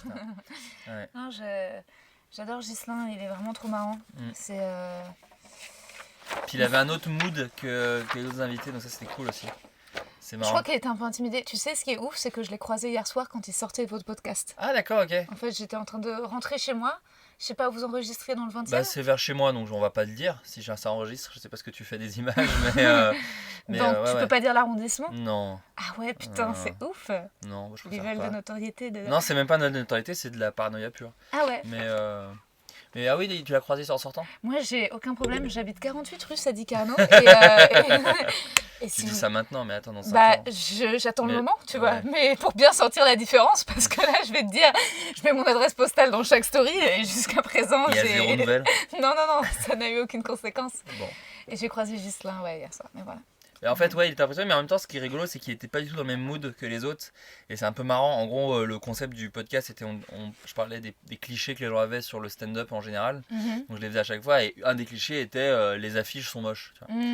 Putain. Ouais. Non, j'adore Ghislain, il est vraiment trop marrant. C'est... Puis il avait un autre mood que les autres invités, donc ça c'était cool aussi. C'est Je marrant. crois qu'il était un peu intimidé. Tu sais, ce qui est ouf, c'est que je l'ai croisé hier soir quand il sortait de votre podcast. Ah d'accord, ok. En fait, j'étais en train de rentrer chez moi. Je sais pas, vous enregistrez dans le 20e? Bah c'est vers chez moi, donc on va pas le dire. Si ça enregistre, je sais pas ce que tu fais des images, mais Donc, ouais, tu peux pas dire l'arrondissement? Non, Ah ouais, putain, c'est ouf. non, je Ils préfère veulent de pas. notoriété. Non, c'est même pas de la notoriété, c'est de la paranoïa pure. Ah ouais. Mais ah oui, tu l'as croisé en sortant? Moi, j'ai aucun problème. J'habite 48 rue Sadi Carnot. Et Tu si dis vous- ça maintenant, mais attends, dans 5 Bah, ans. j'attends le Mais- moment, tu vois. ouais. Mais pour bien sentir la différence, parce que là, je vais te dire, je mets mon adresse postale dans chaque story et jusqu'à présent, Il y a j'ai... 0 nouvelles. Non, ça n'a eu aucune conséquence. Bon. Et j'ai croisé Ghislain, ouais, hier soir. Mais voilà. Et en fait, ouais, il était impressionné, mais en même temps, ce qui est rigolo, c'est qu'il était pas du tout dans le même mood que les autres. Et c'est un peu marrant. En gros, le concept du podcast, c'était, je parlais des clichés que les gens avaient sur le stand-up en général. Donc je les faisais à chaque fois. Et un des clichés était les affiches sont moches. Tu vois.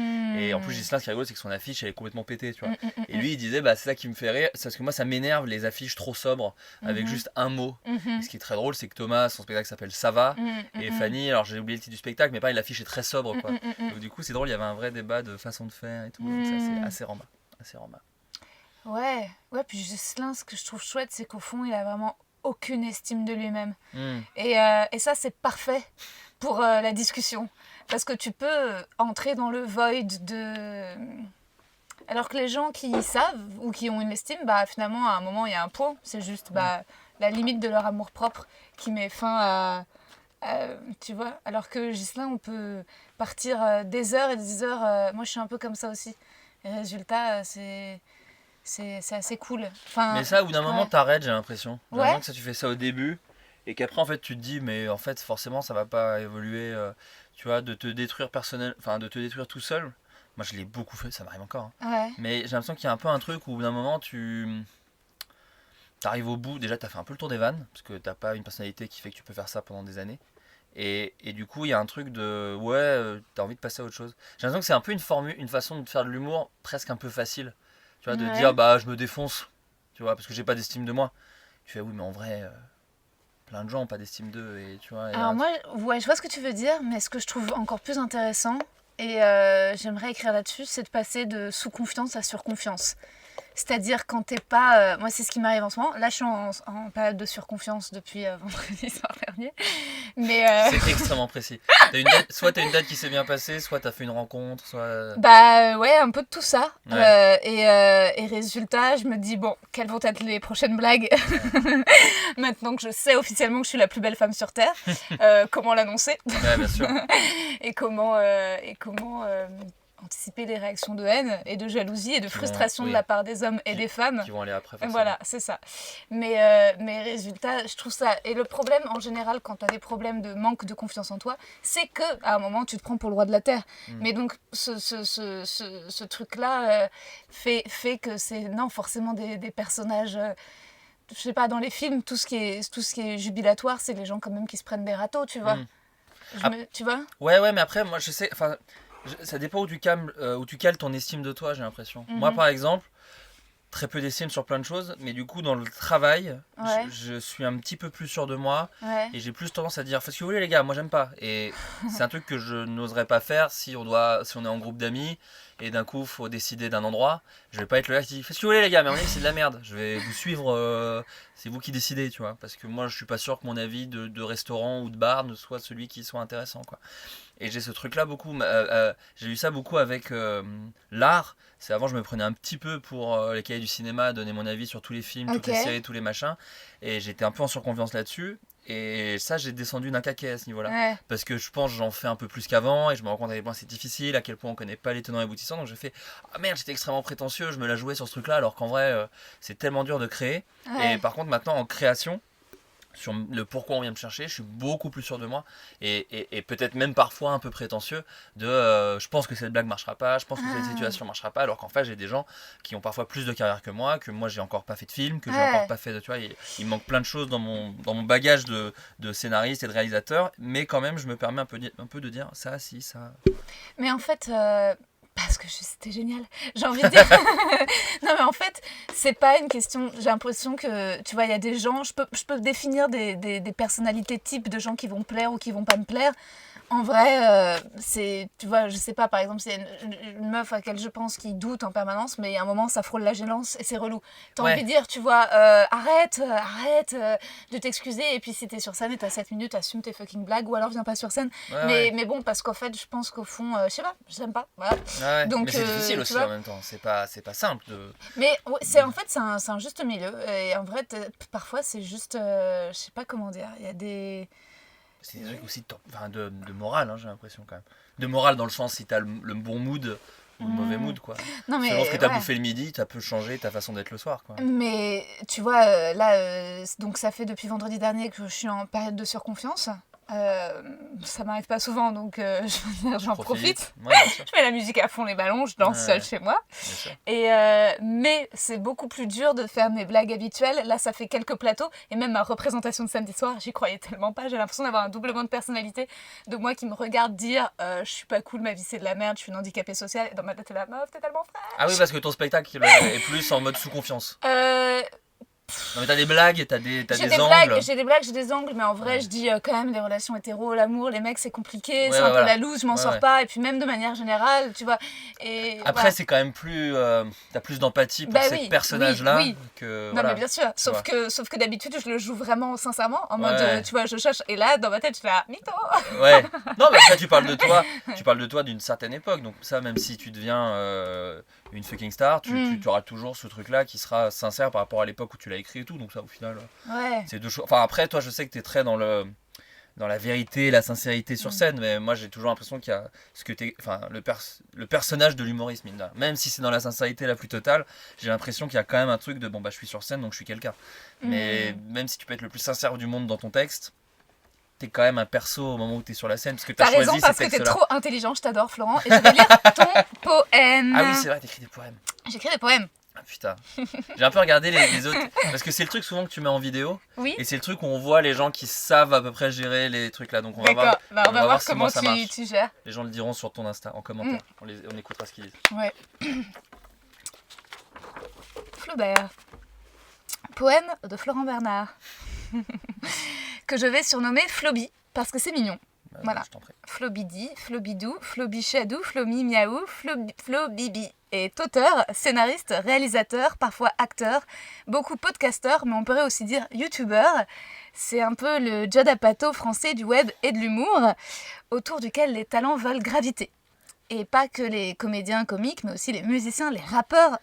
Et en plus, Ghislain, ce qui est rigolo, c'est que son affiche, elle est complètement pétée. Tu vois. Et lui, il disait, bah, c'est ça qui me fait rire. C'est parce que moi, ça m'énerve les affiches trop sobres, avec juste un mot. Et ce qui est très drôle, c'est que Thomas, son spectacle s'appelle Ça va. Et Fanny, alors j'ai oublié le titre du spectacle, mais pareil, l'affiche est très sobre. Quoi. Donc du coup, c'est drôle, il y avait un vrai débat de façon de faire et tout. Donc c'est assez ramba. Assez ramba. Ouais, puis Ghislain, ce que je trouve chouette, c'est qu'au fond, il a vraiment aucune estime de lui-même. Et ça, c'est parfait pour la discussion. Parce que tu peux entrer dans le void de... Alors que les gens qui savent ou qui ont une estime, bah finalement, à un moment, il y a un point. C'est juste la limite de leur amour-propre qui met fin tu vois. Alors que Ghislain, on peut partir des heures et des heures. Moi, je suis un peu comme ça aussi. Et résultat, c'est assez cool. Enfin, Mais ça, au bout d'un moment, ouais. t'arrêtes, j'ai l'impression. J'ai Ouais. l'impression que ça, tu fais ça au début. Et qu'après, en fait, tu te dis, mais en fait, forcément, ça va pas évoluer. Tu vois, de te détruire enfin, de te détruire tout seul. Moi, je l'ai beaucoup fait, ça m'arrive encore. Hein. Ouais. Mais j'ai l'impression qu'il y a un peu un truc où, au bout d'un moment, t'arrives au bout. Déjà, t'as fait un peu le tour des vannes. Parce que t'as pas une personnalité qui fait que tu peux faire ça pendant des années. Et du coup, il y a un truc de ouais, t'as envie de passer à autre chose. J'ai l'impression que c'est un peu une façon de faire de l'humour presque un peu facile. Tu vois, de Ouais. dire bah je me défonce, tu vois, parce que j'ai pas d'estime de moi. Tu fais oui, mais en vrai, plein de gens ont pas d'estime d'eux et tu vois. Alors moi, ouais, je vois ce que tu veux dire, mais ce que je trouve encore plus intéressant, et j'aimerais écrire là-dessus, c'est de passer de sous-confiance à surconfiance. C'est-à-dire quand t'es pas... moi, c'est ce qui m'arrive en ce moment. Là, je suis en période de surconfiance depuis vendredi soir dernier. Mais... C'est extrêmement précis. Soit t'as une date qui s'est bien passée, soit t'as fait une rencontre, soit. Bah ouais, un peu de tout ça. Ouais. Et résultat, je me dis, bon, quelles vont être les prochaines blagues maintenant que je sais officiellement que je suis la plus belle femme sur Terre. Comment l'annoncer Ouais, bien sûr. et comment anticiper les réactions de haine et de jalousie et de frustration oui. de la part des hommes et des femmes. Qui vont aller après. Forcément. Voilà, c'est ça. Mais résultat, je trouve ça... Et le problème, en général, quand tu as des problèmes de manque de confiance en toi, c'est que à un moment, tu te prends pour le roi de la Terre. Mais donc, ce truc-là fait que c'est... Non, forcément des personnages... je sais pas, dans les films, tout ce qui est jubilatoire, c'est les gens quand même qui se prennent des râteaux, tu vois. Tu vois. Ouais, mais après, moi, je sais... Enfin, ça dépend où tu cales ton estime de toi, j'ai l'impression. Moi, par exemple, très peu d'estime sur plein de choses, mais du coup, dans le travail, Ouais. je suis un petit peu plus sûr de moi Ouais. et j'ai plus tendance à dire faites ce que vous voulez, les gars, moi, j'aime pas. Et c'est un truc que je n'oserais pas faire si on est en groupe d'amis et d'un coup, faut décider d'un endroit. Je vais pas être le gars qui dit faites ce que vous voulez, les gars, mais en fait, c'est de la merde. Je vais vous suivre, c'est vous qui décidez, tu vois. Parce que moi, je suis pas sûr que mon avis de restaurant ou de bar ne soit celui qui soit intéressant, quoi. Et j'ai ce truc-là beaucoup. J'ai eu ça beaucoup avec l'art. C'est avant, je me prenais un petit peu pour les cahiers du cinéma, donner mon avis sur tous les films, toutes les séries, tous les machins. Et j'étais un peu en surconfiance là-dessus. Et ça, j'ai descendu d'un caquet à ce niveau-là. Ouais. Parce que je pense que j'en fais un peu plus qu'avant. Et je me rends compte à quel point c'est difficile, à quel point on connaît pas les tenants et aboutissants. Donc j'ai fait ah merde, j'étais extrêmement prétentieux. Je me la jouais sur ce truc-là, alors qu'en vrai, c'est tellement dur de créer. Ouais. Et par contre, maintenant, en création, sur le pourquoi on vient me chercher, je suis beaucoup plus sûr de moi et peut-être même parfois un peu prétentieux de je pense que cette blague marchera pas, je pense que cette situation marchera pas, alors qu'en fait j'ai des gens qui ont parfois plus de carrière que moi j'ai encore pas fait de film, que j'ai encore pas fait de, tu vois, il me manque plein de choses dans mon bagage de scénariste et de réalisateur, mais quand même je me permets un peu de dire ça, si, ça. Mais en fait, Parce que c'était génial. J'ai envie de dire. Non, mais en fait, c'est pas une question. J'ai l'impression que, tu vois, il y a des gens. Je peux définir des personnalités types de gens qui vont plaire ou qui vont pas me plaire. En vrai, c'est, tu vois, je sais pas, par exemple, c'est une meuf à laquelle je pense qui doute en permanence, mais à un moment, ça frôle la gênance et c'est relou. T'as envie de dire, tu vois, arrête de t'excuser, et puis si t'es sur scène et t'as 7 minutes, assume tes fucking blagues, ou alors viens pas sur scène. Mais bon, parce qu'en fait, je pense qu'au fond, je sais pas, j'aime pas, voilà. Donc, mais c'est difficile aussi en même temps, c'est pas simple de... Mais en fait, c'est un juste milieu, et en vrai, parfois, c'est juste, je sais pas comment dire, il y a des... C'est des trucs aussi de morale, hein, j'ai l'impression quand même. De morale dans le sens si t'as le bon mood ou le mauvais mood, quoi. Non, mais, selon ce que t'as bouffé le midi, ça peut changer ta façon d'être le soir, quoi. Mais tu vois, là, donc ça fait depuis vendredi dernier que je suis en période de surconfiance. Ça m'arrive pas souvent, donc j'en profite. Je mets la musique à fond, les ballons, je danse seule chez moi. Mais c'est beaucoup plus dur de faire mes blagues habituelles. Là, ça fait quelques plateaux, et même ma représentation de samedi soir, j'y croyais tellement pas. J'ai l'impression d'avoir un doublement de personnalité, de moi qui me regarde dire je suis pas cool, ma vie c'est de la merde, je suis une handicapée sociale, et dans ma tête, t'es la meuf, t'es tellement fraîche. Ah oui, parce que ton spectacle est plus en mode sous confiance. Non mais t'as des blagues, t'as des angles. J'ai des angles, mais en vrai, je dis quand même les relations hétéro, l'amour, les mecs, c'est compliqué, c'est un peu la loose, je m'en sors pas, et puis même de manière générale, tu vois. Et après, c'est quand même plus... t'as plus d'empathie pour ces personnages-là que... Non, mais bien sûr, sauf que d'habitude, je le joue vraiment sincèrement, en mode, tu vois, je cherche, et là, dans ma tête, je fais mytho. Ouais, non mais après, tu parles de toi d'une certaine époque, donc ça, même si tu deviens une fucking star, tu auras toujours ce truc-là qui sera sincère par rapport à l'époque où tu l'as écrit et tout, donc ça au final c'est deux choses. Enfin après toi je sais que t'es très dans la vérité, la sincérité sur scène, mais moi j'ai toujours l'impression qu'il y a ce que le personnage de l'humoriste, mine de rien. Même si c'est dans la sincérité la plus totale, j'ai l'impression qu'il y a quand même un truc de bon bah je suis sur scène donc je suis quelqu'un. Mais même si tu peux être le plus sincère du monde dans ton texte, t'es quand même un perso au moment où t'es sur la scène parce que t'as choisi raison, parce que t'es trop intelligent, je t'adore Florent, et je vais lire ton poème. Ah oui c'est vrai, t'écris des poèmes. J'écris des poèmes. Ah putain, j'ai un peu regardé les autres, parce que c'est le truc souvent que tu mets en vidéo, et c'est le truc où on voit les gens qui savent à peu près gérer les trucs là, donc on va voir comment tu gères. Les gens le diront sur ton Insta, en commentaire, on écoutera ce qu'ils disent. Ouais. Flaubert. Poème de Florent Bernard, que je vais surnommer Floby, parce que c'est mignon. Voilà. Flobidi, Flobidou, Flobichadou, Flomi Miaou, Flobibi. Est auteur, scénariste, réalisateur, parfois acteur, beaucoup podcasteur, mais on pourrait aussi dire youtubeur. C'est un peu le Judd Apatow français du web et de l'humour, autour duquel les talents veulent graviter. Et pas que les comédiens comiques, mais aussi les musiciens, les rappeurs.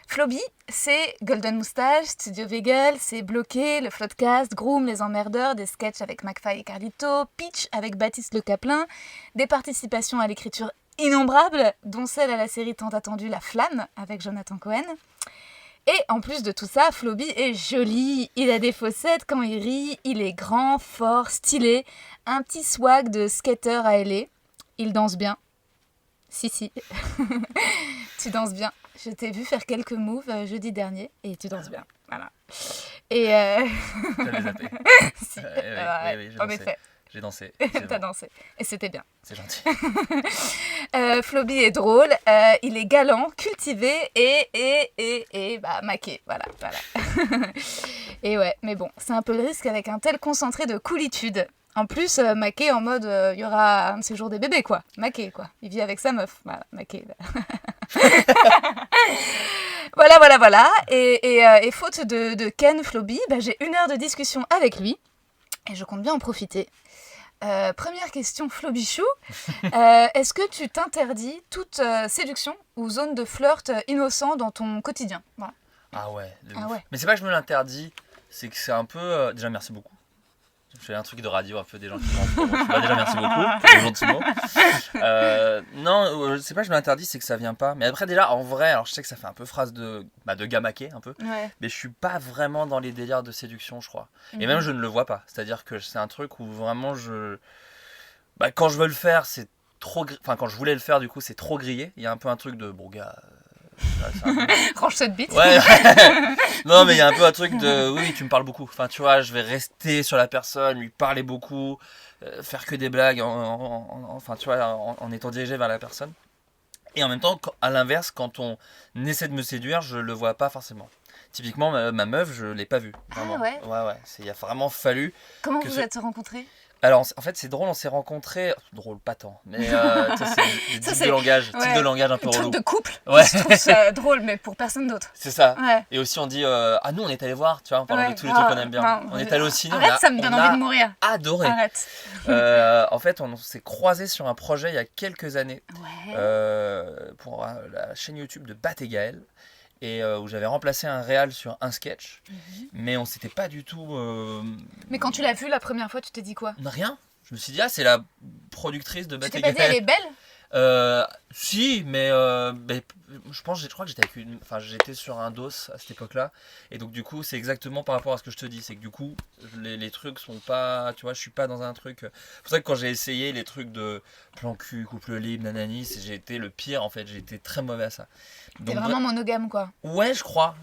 Floby, c'est Golden Moustache, Studio Wegel, c'est Bloqué, le Floodcast, Groom, Les Emmerdeurs, des sketchs avec McFly et Carlito, Pitch avec Baptiste Le Caplin, des participations à l'écriture innombrables, dont celle à la série tant attendue La Flamme avec Jonathan Cohen. Et en plus de tout ça, Floby est joli, il a des fossettes quand il rit, il est grand, fort, stylé, un petit swag de skater à LA, il danse bien. Si. Tu danses bien. Je t'ai vu faire quelques moves jeudi dernier et tu danses bien. Voilà. Et J'avais zappé. Si. Oui, en effet. J'ai dansé. T'as dansé. Et c'était bien. C'est gentil. Floby est drôle, il est galant, cultivé et maqué. Voilà. Et ouais, mais bon, c'est un peu le risque avec un tel concentré de coolitude. En plus, maqué en mode, il y aura un de ces jours des bébés, quoi. Maqué, quoi. Il vit avec sa meuf. Voilà, maqué. Voilà. Et faute de Ken Floby, j'ai 1 heure de discussion avec lui. Et je compte bien en profiter. Première question, Flobichou. Est-ce que tu t'interdis toute séduction ou zone de flirt innocent dans ton quotidien? Voilà. Ah ouais. Mais c'est pas que je me l'interdis, c'est que c'est un peu... Déjà, merci beaucoup. Je fais un truc de radio, un peu des gens qui m'en font. Déjà, merci beaucoup pour les gentils mots. Non, c'est pas que je m'interdis, c'est que ça vient pas. Mais après, déjà, en vrai, alors je sais que ça fait un peu phrase de gars maqués, un peu. Ouais. Mais je suis pas vraiment dans les délires de séduction, je crois. Et même, je ne le vois pas. C'est-à-dire que c'est un truc où vraiment quand je veux le faire, c'est trop... Enfin, quand je voulais le faire, du coup, c'est trop grillé. Il y a un peu un truc de, bon, gars... Range cette bite. Ouais. Non mais il y a un peu un truc de oui tu me parles beaucoup, enfin tu vois je vais rester sur la personne, lui parler beaucoup, faire que des blagues enfin tu vois en étant dirigé vers la personne. Et en même temps, à l'inverse, quand on essaie de me séduire, je le vois pas forcément. Typiquement, ma meuf, je l'ai pas vue. Vraiment. Ah ouais. Ouais. Il a vraiment fallu. Comment vous êtes rencontrés? Alors, en fait, c'est drôle, on s'est rencontrés. Drôle, pas tant. Mais c'est des types de langage. Type de langage un peu relou. Truc de couple. Ouais. Je trouve ça drôle, mais pour personne d'autre. C'est ça. Ouais. Et aussi, on dit nous, on est allé voir, tu vois, en parlant de tous les trucs qu'on aime bien. Non, on est allé au ciné. Arrête, ça me donne envie de mourir. Adoré. Arrête. En fait, on s'est croisés sur un projet il y a quelques années. Ouais. Pour la chaîne YouTube de Bat et Gaël. Et où j'avais remplacé un réal sur un sketch. Mais on s'était pas du tout. Mais quand tu l'as vu la première fois, tu t'es dit quoi? Rien. Je me suis dit, c'est la productrice de Bat et Gaël. Tu t'es pas dit, elle est belle? Si, mais je crois que j'étais j'étais sur un dos à cette époque-là, et donc du coup c'est exactement par rapport à ce que je te dis, c'est que du coup les trucs sont pas, tu vois, je suis pas dans un truc. C'est pour ça que quand j'ai essayé les trucs de plan cul, couple libre, nanani, j'ai été le pire en fait, j'ai été très mauvais à ça. T'es vraiment monogame quoi? Ouais, je crois.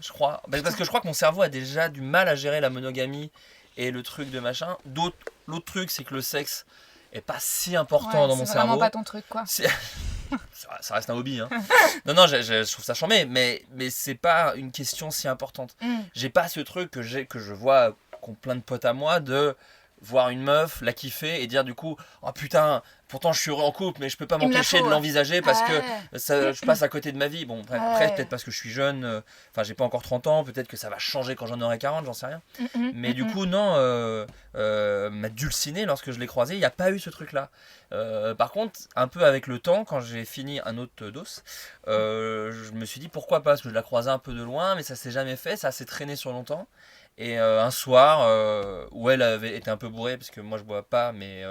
Parce que je crois que mon cerveau a déjà du mal à gérer la monogamie et le truc de machin. L'autre truc, c'est que le sexe est pas si important dans mon cerveau. C'est vraiment pas ton truc quoi. Ça reste un hobby. Hein. Non, je trouve ça charmé, mais c'est pas une question si importante. J'ai pas ce truc que je vois qu'ont plein de potes à moi de voir une meuf, la kiffer et dire du coup, oh putain, pourtant je suis heureux en couple, mais je peux pas m'empêcher de l'envisager parce que je passe à côté de ma vie. Bon, après, peut-être parce que je suis jeune, j'ai pas encore 30 ans, peut-être que ça va changer quand j'en aurai 40, j'en sais rien. Mais du coup, non, ma dulcinée, lorsque je l'ai croisée, il n'y a pas eu ce truc-là. Par contre, un peu avec le temps, quand j'ai fini un autre dos, je me suis dit pourquoi pas, parce que je la croisais un peu de loin, mais ça s'est jamais fait, ça s'est traîné sur longtemps. Et un soir où elle avait été un peu bourrée, parce que moi je bois pas, mais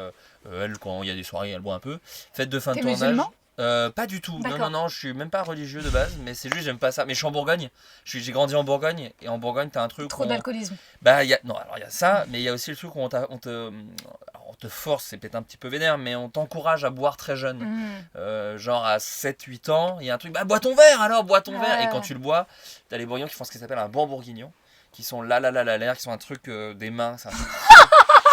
elle, quand il y a des soirées, elle boit un peu. Fête de fin de tournage. Musulman ? Pas du tout. Non, je suis même pas religieux de base, mais c'est juste j'aime pas ça. Mais je suis en Bourgogne. J'ai grandi en Bourgogne, et en Bourgogne t'as un truc. Trop d'alcoolisme. Alors il y a ça, mais il y a aussi le truc où on te force, c'est peut-être un petit peu vénère, mais on t'encourage à boire très jeune. Genre à 7-8 ans, il y a un truc, bois ton verre alors, bois ton verre. Et quand tu le bois, t'as les bourguignons qui font ce qui s'appelle un bon bourguignon, qui sont l'air, qui sont un truc des mains, c'est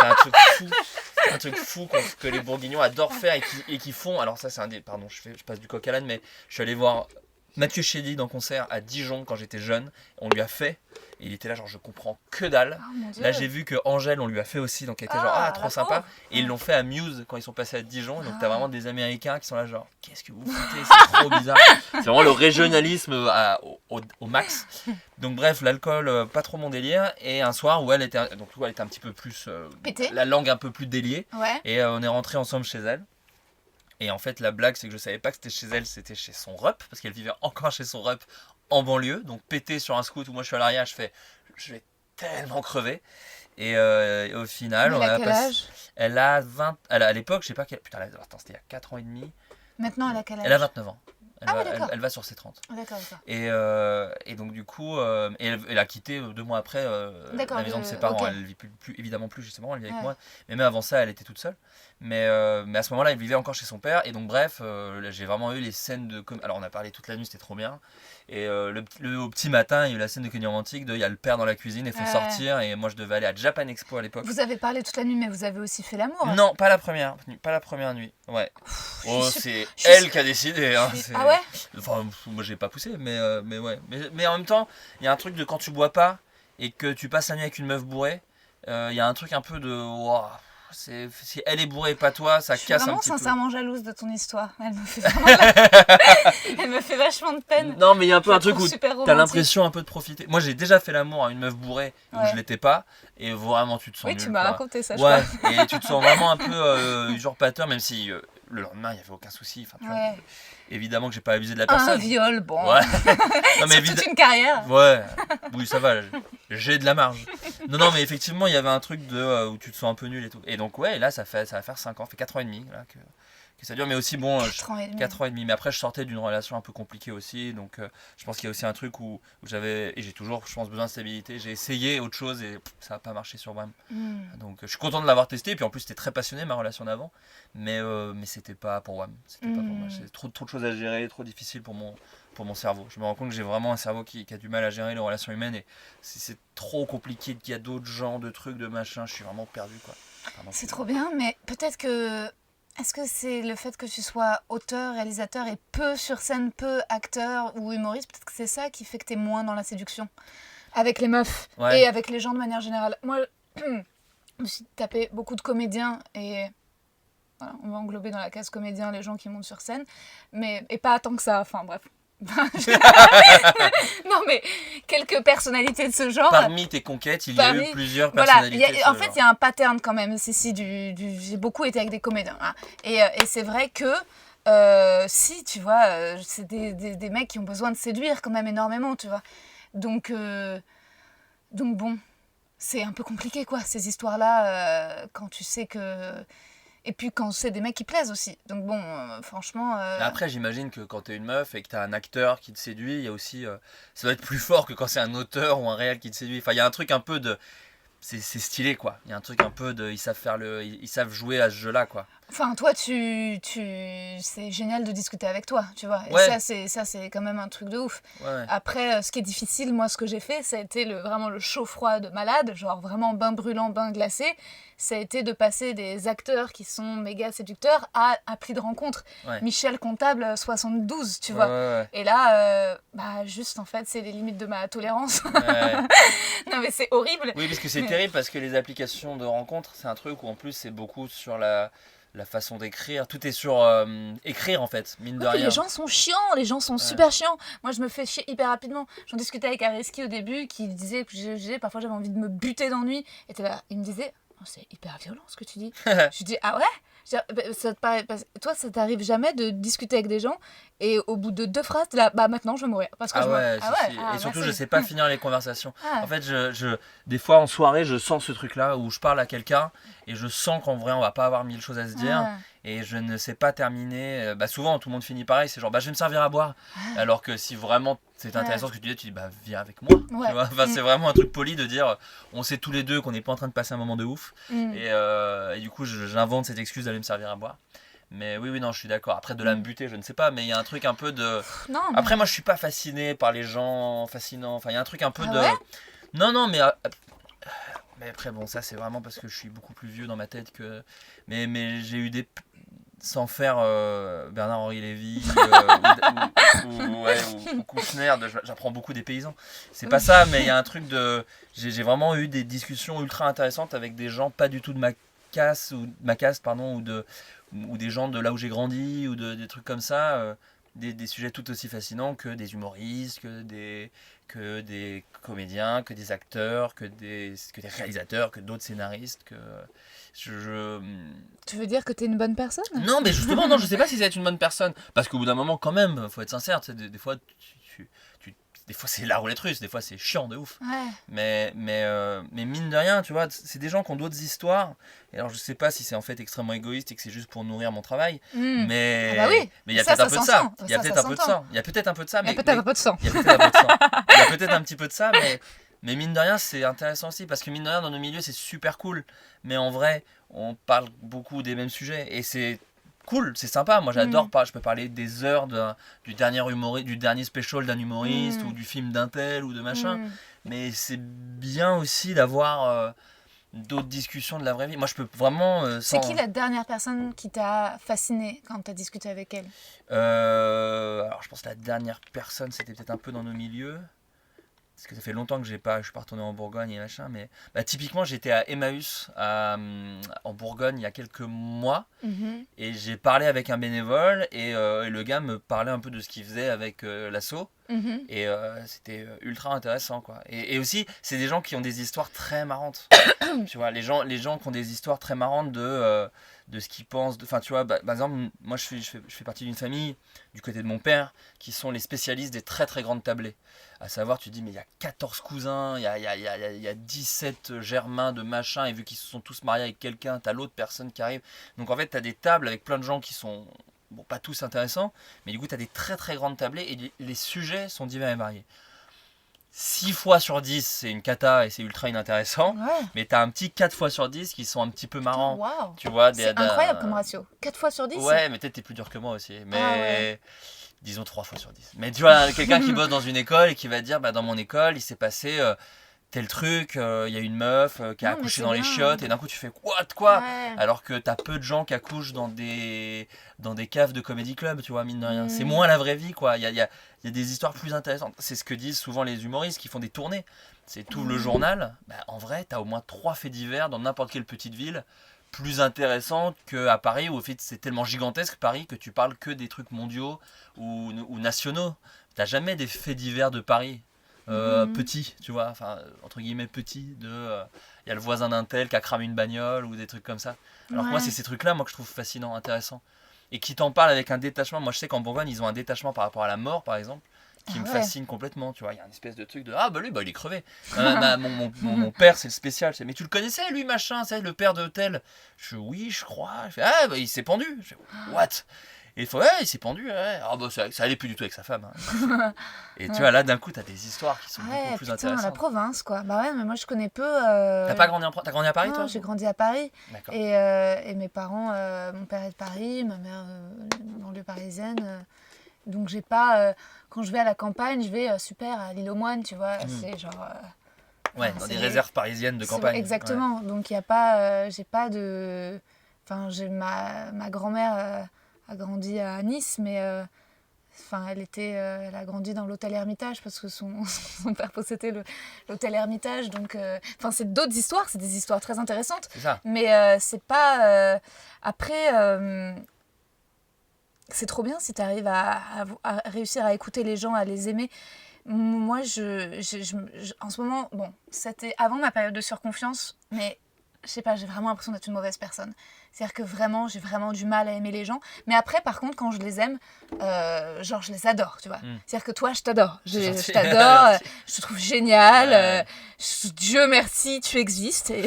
un truc fou que les bourguignons adorent faire et qui font. Alors ça c'est pardon, je passe du coq à l'âne, mais je suis allé voir Mathieu Chédid en concert à Dijon quand j'étais jeune, on lui a fait, et il était là genre je comprends que dalle. Là j'ai vu que Angèle on lui a fait aussi, donc elle était genre trop sympa, et ils l'ont fait à Muse quand ils sont passés à Dijon, donc t'as vraiment des Américains qui sont là genre qu'est-ce que vous foutez, c'est trop bizarre. C'est vraiment le régionalisme au max. Donc bref, l'alcool pas trop mon délire, et un soir où elle était un petit peu plus la langue un peu plus déliée, et on est rentré ensemble chez elle. Et en fait, la blague, c'est que je savais pas que c'était chez elle, c'était chez son rep, parce qu'elle vivait encore chez son rep en banlieue. Donc pété sur un scoot où moi je suis à l'arrière, je vais tellement crever. Et au final, on a passé. Elle a 20. À l'époque, je sais pas quelle. Putain, attends, c'était il y a 4 ans et demi. Maintenant, elle a quel âge? Elle a 29 ans. Elle va sur ses 30. D'accord. Et donc du coup, elle a quitté 2 mois après la maison de ses parents. Elle vit évidemment plus chez ses parents, elle vit avec moi. Mais même avant ça, elle était toute seule. Mais à ce moment-là, elle vivait encore chez son père. Et donc bref, j'ai vraiment eu les scènes de... Alors on a parlé toute la nuit, c'était trop bien. Et au petit matin, il y a eu la scène de Kenny Romantique, il y a le père dans la cuisine, il faut sortir. Et moi, je devais aller à Japan Expo à l'époque. Vous avez parlé toute la nuit, mais vous avez aussi fait l'amour. Non, pas la première nuit. Ouais. C'est elle qui a décidé. Hein. Ah ouais? Enfin, moi j'ai pas poussé, mais ouais. Mais en même temps, il y a un truc de quand tu bois pas et que tu passes la nuit avec une meuf bourrée, il y a un truc un peu de... Wow, si elle est bourrée et pas toi, ça casse un petit peu. Je suis vraiment sincèrement jalouse de ton histoire. Elle me fait vraiment elle me fait vachement de peine. Non, mais il y a un peu un truc où t'as l'impression un peu de profiter. Moi j'ai déjà fait l'amour à une meuf bourrée où je l'étais pas, et vraiment tu te sens nul. Oui, tu m'as raconté ça, je crois. Et tu te sens vraiment un peu usurpateur, même si le lendemain il y avait aucun souci. Enfin, tu vois, évidemment que j'ai pas abusé de la personne. Un viol, bon. Ouais. Non, mais toute une carrière. Ouais. Oui, ça va. J'ai de la marge. Non, mais effectivement, il y avait un truc où tu te sens un peu nul et tout. Et donc, là, ça va faire 5 ans. Ça fait 4 ans et demi là, que ça dure. Mais aussi, bon, 4 ans et demi. Mais après, je sortais d'une relation un peu compliquée aussi. Donc, je pense qu'il y a aussi un truc où j'avais, et j'ai toujours, je pense, besoin de stabilité. J'ai essayé autre chose et ça n'a pas marché sur moi. Donc, je suis content de l'avoir testé. Et puis, en plus, c'était très passionné, ma relation d'avant. Mais c'était pas pour WAM. C'était pas pour moi. C'est trop de choses à gérer, trop difficile pour mon cerveau. Je me rends compte que j'ai vraiment un cerveau qui a du mal à gérer les relations humaines, et c'est trop compliqué, qu'il y a d'autres genres de trucs, de machin, je suis vraiment perdu quoi. C'est trop bien, mais peut-être que Est-ce que c'est le fait que tu sois auteur, réalisateur et peu sur scène, peu acteur ou humoriste? Peut-être que c'est ça qui fait que t'es moins dans la séduction avec les meufs et avec les gens de manière générale. Moi, je me suis tapé beaucoup de comédiens et voilà, on va englober dans la case comédien les gens qui montent sur scène, et pas tant que ça, enfin bref. Non mais quelques personnalités de ce genre. Parmi tes conquêtes, il y a eu plusieurs personnalités. En fait, il y a un pattern quand même. J'ai beaucoup été avec des comédiens. Hein. Et c'est vrai que si, tu vois, c'est des mecs qui ont besoin de séduire quand même énormément, tu vois. Donc bon, c'est un peu compliqué quoi, ces histoires-là, quand tu sais que... Et puis quand c'est des mecs qui plaisent aussi. Donc bon, franchement... Après, j'imagine que quand t'es une meuf et que t'as un acteur qui te séduit, il y a aussi... ça doit être plus fort que quand c'est un auteur ou un réel qui te séduit. Enfin, il y a un truc un peu de... C'est stylé, quoi. Il y a un truc un peu de... Ils savent jouer à ce jeu-là, quoi. Enfin, toi, c'est génial de discuter avec toi, tu vois. Et ça, c'est quand même un truc de ouf. Ouais. Après, ce qui est difficile, moi, ce que j'ai fait, ça a été vraiment le chaud-froid de malade, genre vraiment bain brûlant, bain glacé. Ça a été de passer des acteurs qui sont méga séducteurs à appli de rencontre. Ouais. Michel Comptable, 72, tu vois. Ouais. Et là, juste, en fait, c'est les limites de ma tolérance. Ouais. Non, mais c'est horrible. Oui, parce que c'est terrible, parce que les applications de rencontre, c'est un truc où, en plus, c'est beaucoup sur la façon d'écrire, tout est sur écrire en fait, mine de rien. Les gens sont chiants, les gens sont super chiants. Moi je me fais chier hyper rapidement. J'en discutais avec Areski au début qui disait que parfois j'avais envie de me buter d'ennui. Et il me disait, oh, c'est hyper violent ce que tu dis. Je dis, ah ouais? Ça te paraît, toi ça t'arrive jamais de discuter avec des gens et au bout de 2 phrases t'es là, maintenant je vais mourir parce que et surtout je sais pas finir les conversations. En fait des fois en soirée je sens ce truc là où je parle à quelqu'un et je sens qu'en vrai on va pas avoir 1000 choses à se dire et je ne sais pas terminer. Souvent tout le monde finit pareil, c'est genre je vais me servir à boire, alors que si vraiment c'est intéressant ce que tu dis, tu dis viens avec moi, tu vois. Enfin, c'est vraiment un truc poli de dire on sait tous les deux qu'on n'est pas en train de passer un moment de ouf et du coup j'invente cette excuse d'aller me servir à boire. Mais oui, non, je suis d'accord. Après, de là me buter, je ne sais pas, mais il y a un truc un peu de... Non, mais... Après, moi, je suis pas fasciné par les gens fascinants. Enfin, il y a un truc un peu de... Ouais, non, mais après, bon, ça, c'est vraiment parce que je suis beaucoup plus vieux dans ma tête que... Mais j'ai eu des... Sans faire Bernard-Henri Lévy ou Kouchner, j'apprends beaucoup des paysans. C'est pas ça, mais il y a un truc de... J'ai vraiment eu des discussions ultra intéressantes avec des gens pas du tout de ma caste, ou des gens de là où j'ai grandi, ou des trucs comme ça, des sujets tout aussi fascinants que des humoristes, que des comédiens, que des acteurs, que des réalisateurs, que d'autres scénaristes, que... Tu veux dire que t'es une bonne personne ? Non, mais justement, non, je sais pas si c'est être une bonne personne. Parce qu'au bout d'un moment, quand même, faut être sincère, tu sais, des fois, des fois c'est la roulette russe, des fois c'est chiant de ouf. Ouais. Mais mine de rien, tu vois, c'est des gens qui ont d'autres histoires. Et alors je sais pas si c'est en fait extrêmement égoïste et que c'est juste pour nourrir mon travail. Mais il y a peut-être un peu de ça. Il y a peut-être un peu de ça. Il y a peut-être un peu de ça. Il y a peut-être un peu de sang. Il y a peut-être un peu de sang. Il y a peut-être un petit peu de ça, mais mine de rien, c'est intéressant aussi. Parce que mine de rien, dans nos milieux, c'est super cool. Mais en vrai, on parle beaucoup des mêmes sujets. Et c'est cool, c'est sympa. Moi, j'adore. Je peux parler des heures du dernier special d'un humoriste ou du film d'un tel ou de machin. Mais c'est bien aussi d'avoir d'autres discussions de la vraie vie. Moi, je peux vraiment... C'est qui la dernière personne qui t'a fasciné quand t'as discuté avec elle ? Alors, je pense que la dernière personne, c'était peut-être un peu dans nos milieux. Parce que ça fait longtemps que je suis pas retourné en Bourgogne et machin, mais typiquement j'étais à Emmaüs en Bourgogne il y a quelques mois et j'ai parlé avec un bénévole et le gars me parlait un peu de ce qu'il faisait avec l'asso et c'était ultra intéressant quoi. Et aussi c'est des gens qui ont des histoires très marrantes. Tu vois, les gens qui ont des histoires très marrantes de ce qu'ils pensent. Enfin, tu vois, par exemple, moi je fais partie d'une famille du côté de mon père qui sont les spécialistes des très très grandes tablées. À savoir, tu te dis, mais il y a 14 cousins, il y a 17 germains de machin, et vu qu'ils se sont tous mariés avec quelqu'un, t'as l'autre personne qui arrive. Donc en fait, t'as des tables avec plein de gens qui sont, bon, pas tous intéressants, mais du coup, t'as des très très grandes tablées, et les sujets sont divers et variés. 6 fois sur 10, c'est une cata et c'est ultra inintéressant. Ouais. Mais t'as un petit 4 fois sur 10 qui sont un petit peu marrants. Wow. Tu vois, c'est incroyable comme ratio. 4 fois sur 10 Ouais, mais peut-être t'es plus dur que moi aussi. Mais disons 3 fois sur 10. Mais tu vois, quelqu'un qui bosse dans une école et qui va dire, dans mon école, il s'est passé tel truc, il y a une meuf qui a Non, mais accouché c'est dans les bien. chiottes et d'un coup tu fais quoi Ouais. alors que t'as peu de gens qui accouchent dans des caves de comédie club, tu vois, mine de rien. C'est moins la vraie vie, quoi. Il y a des histoires plus intéressantes. C'est ce que disent souvent les humoristes qui font des tournées. C'est tout le journal. Bah, en vrai, t'as au moins 3 faits divers dans n'importe quelle petite ville plus intéressantes qu'à Paris, où au fait c'est tellement gigantesque Paris que tu parles que des trucs mondiaux ou nationaux. T'as jamais des faits divers de Paris. Petit, tu vois, enfin entre guillemets petit, il y a le voisin d'un tel qui a cramé une bagnole ou des trucs comme ça. Alors que moi c'est ces trucs là moi que je trouve fascinants, intéressants et qui t'en parlent avec un détachement. Moi je sais qu'en Bourgogne ils ont un détachement par rapport à la mort par exemple qui me fascine complètement, tu vois. Il y a une espèce de truc de ah bah lui bah il est crevé. Mon père c'est le spécial, mais tu le connaissais lui machin, c'est le père de tel. Oui je crois. Je fais, ah bah il s'est pendu. Je fais, what? Et il faut, il s'est pendu, Ah bah ça allait plus du tout avec sa femme. Hein. Et tu vois, là d'un coup, t'as des histoires qui sont beaucoup plus intéressantes. La province, quoi. Bah ouais, mais moi je connais peu. T'as pas grandi t'as grandi à Paris, non, toi? J'ai grandi à Paris. D'accord. Et mes parents, mon père est de Paris, ma mère banlieue parisienne. Donc j'ai pas. Quand je vais à la campagne, je vais super à l'île aux Moines, tu vois. C'est genre. Ouais, dans des réserves parisiennes de campagne. Exactement. Ouais. Donc il y a pas. J'ai pas de. Enfin, j'ai ma grand-mère a grandi à Nice, mais elle a grandi dans l'hôtel Hermitage parce que son père possédait l'hôtel Hermitage. Donc, c'est d'autres histoires, c'est des histoires très intéressantes. C'est ça. Mais c'est pas. Après, c'est trop bien si tu arrives à réussir à écouter les gens, à les aimer. Moi, en ce moment, bon, c'était avant ma période de surconfiance, mais je sais pas, j'ai vraiment l'impression d'être une mauvaise personne. C'est-à-dire que vraiment, j'ai vraiment du mal à aimer les gens. Mais après, par contre, quand je les aime, genre, je les adore, tu vois. C'est-à-dire que toi, je t'adore. Je t'adore, je te trouve génial. Dieu merci, tu existes. Et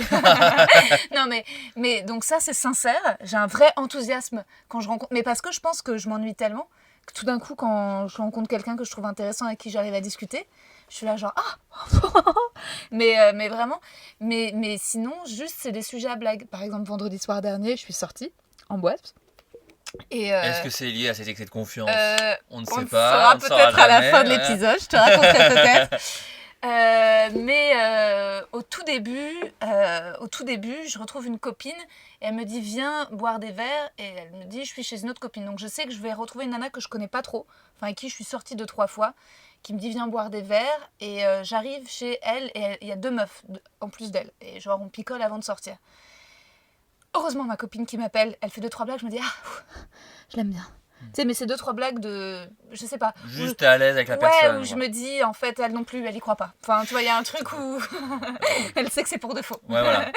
non, mais donc ça, c'est sincère. J'ai un vrai enthousiasme quand je rencontre... Mais parce que je pense que je m'ennuie tellement que tout d'un coup, quand je rencontre quelqu'un que je trouve intéressant avec qui j'arrive à discuter, je suis là genre mais vraiment mais sinon juste c'est des sujets à blague. Par exemple vendredi soir dernier je suis sortie en boîte et est-ce que c'est lié à cet excès de confiance? On ne sait pas, on le saura peut-être à la fin de l'épisode, je te raconterai peut-être. Mais au tout début je retrouve une copine et elle me dit viens boire des verres et elle me dit je suis chez une autre copine, donc je sais que je vais retrouver une nana que je connais pas trop, enfin avec qui je suis sortie 2-3 fois, qui me dit viens boire des verres et j'arrive chez elle et il y a 2 meufs en plus d'elle et genre on picole avant de sortir. Heureusement ma copine qui m'appelle, elle fait 2-3 blagues, je me dis je l'aime bien. Tu sais, mais c'est 2-3 blagues de... Je sais pas. Juste t'es à l'aise avec la personne. Ouais, où je me dis, en fait, elle non plus, elle y croit pas. Enfin, tu vois, il y a un truc où... elle sait que c'est pour de faux. Ouais, voilà.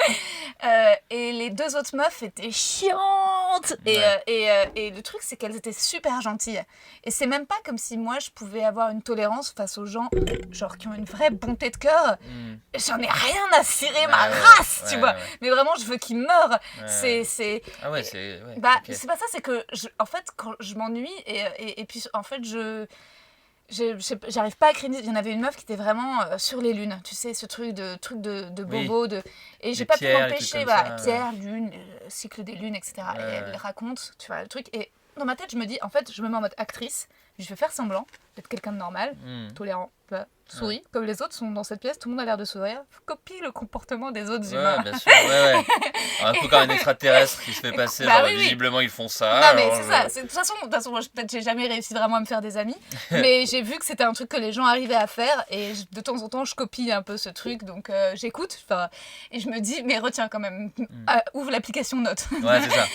Et les 2 autres meufs étaient chiantes. Et le truc, c'est qu'elles étaient super gentilles. Et c'est même pas comme si moi, je pouvais avoir une tolérance face aux gens, genre, qui ont une vraie bonté de cœur. J'en ai rien à cirer ma race, tu vois. Mais vraiment, je veux qu'ils meurent. C'est... Ah ouais, c'est... Ouais, bah, okay. C'est pas ça, c'est que, en fait, quand je m'ennuie, et puis, en fait, j'arrive pas à créer. Il y en avait une meuf qui était vraiment sur les lunes, tu sais, ce truc de bobo, et j'ai pas pu m'empêcher, voilà, Pierre, lune, cycle des lunes, etc. Et elle raconte, tu vois, le truc, et dans ma tête, je me dis, en fait, je me mets en mode actrice, je vais faire semblant d'être quelqu'un de normal, tolérant, souris, comme les autres sont dans cette pièce, tout le monde a l'air de sourire, copie le comportement des autres humains. Ouais, bien sûr, ouais. Un peu comme un extraterrestre qui se fait passer, visiblement ils font ça. Non, mais c'est ça, de toute façon, moi, peut-être j'ai jamais réussi vraiment à me faire des amis, mais j'ai vu que c'était un truc que les gens arrivaient à faire, et de temps en temps, je copie un peu ce truc, donc j'écoute, et je me dis, mais retiens quand même, ouvre l'application Notes. Ouais, c'est ça.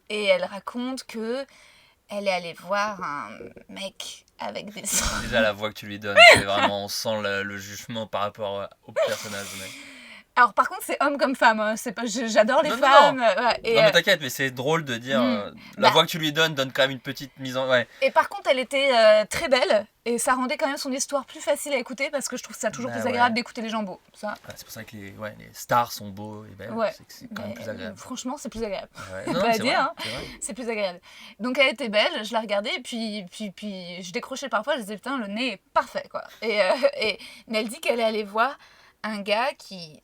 Et elle raconte que elle est allée voir un mec avec des seins. Déjà la voix que tu lui donnes, c'est vraiment, on sent le jugement par rapport au personnage. Alors par contre c'est homme comme femme, hein. C'est pas, j'adore les femmes. Non. Ouais, et non mais t'inquiète, mais c'est drôle de dire la voix que tu lui donnes donne quand même une petite mise en... Ouais. Et par contre elle était très belle et ça rendait quand même son histoire plus facile à écouter parce que je trouve ça toujours plus agréable d'écouter les gens beaux. Ça. Ouais, c'est pour ça que les stars sont beaux et belles, c'est quand même plus agréable. Franchement c'est plus agréable. Ouais. Non, c'est dire, c'est plus agréable. Donc elle était belle, je la regardais et puis je décrochais parfois, je disais putain le nez est parfait quoi. Mais elle dit qu'elle est allée voir un gars qui...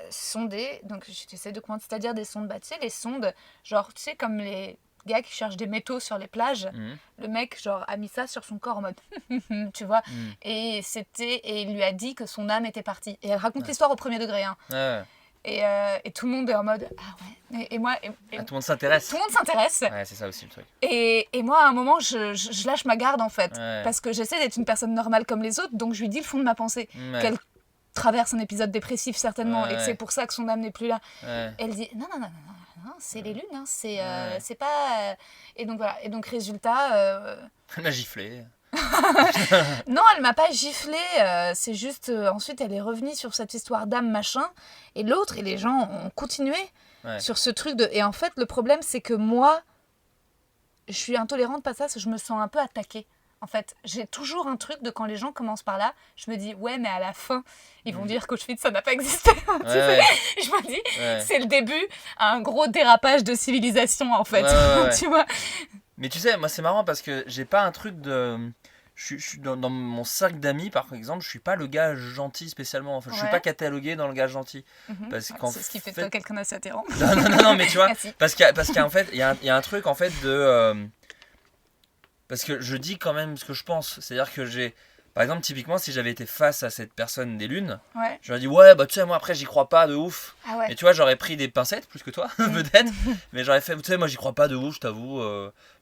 sondé, donc j'essaie de comprendre, c'est-à-dire des sondes, tu sais, les sondes, genre, tu sais, comme les gars qui cherche des métaux sur les plages. Le mec, genre, a mis ça sur son corps en mode tu vois. Et il lui a dit que son âme était partie. Et elle raconte l'histoire au premier degré. Hein. Et tout le monde est en mode ah ouais. Et moi. Tout le monde s'intéresse. Tout le monde s'intéresse. Ouais, c'est ça aussi le truc. Et moi, à un moment, je lâche ma garde en fait. Parce que j'essaie d'être une personne normale comme les autres. Donc je lui dis le fond de ma pensée. Qu'elle traverse un épisode dépressif certainement. Et que c'est pour ça que son âme n'est plus là. Elle dit non, c'est les lunes. Hein, c'est pas. Et donc voilà. Et donc résultat. Elle m'a giflé. Non, elle m'a pas giflé, c'est juste ensuite elle est revenue sur cette histoire d'âme machin et l'autre et les gens ont continué sur ce truc de et en fait le problème c'est que moi je suis intolérante pas ça parce que je me sens un peu attaquée. En fait, j'ai toujours un truc de quand les gens commencent par là, je me dis ouais mais à la fin ils vont dire qu'Auschwitz ça n'a pas existé. Je me dis c'est le début à un gros dérapage de civilisation en fait. Tu vois. Mais tu sais, moi c'est marrant parce que j'ai pas un truc de... Je suis dans mon cercle d'amis, par exemple, je suis pas le gars gentil spécialement. Enfin, je suis pas catalogué dans le gars gentil. Parce c'est ce qui fait de toi quelqu'un d'assez attirant. Non, mais tu vois, parce qu'en fait, il y a un truc en fait de... parce que je dis quand même ce que je pense. C'est-à-dire que j'ai... Par exemple, typiquement, si j'avais été face à cette personne des lunes, j'aurais dit ouais, bah tu sais, moi après j'y crois pas de ouf. Et tu vois, j'aurais pris des pincettes plus que toi, peut-être. Mais j'aurais fait, tu sais, moi j'y crois pas de ouf, je t'avoue.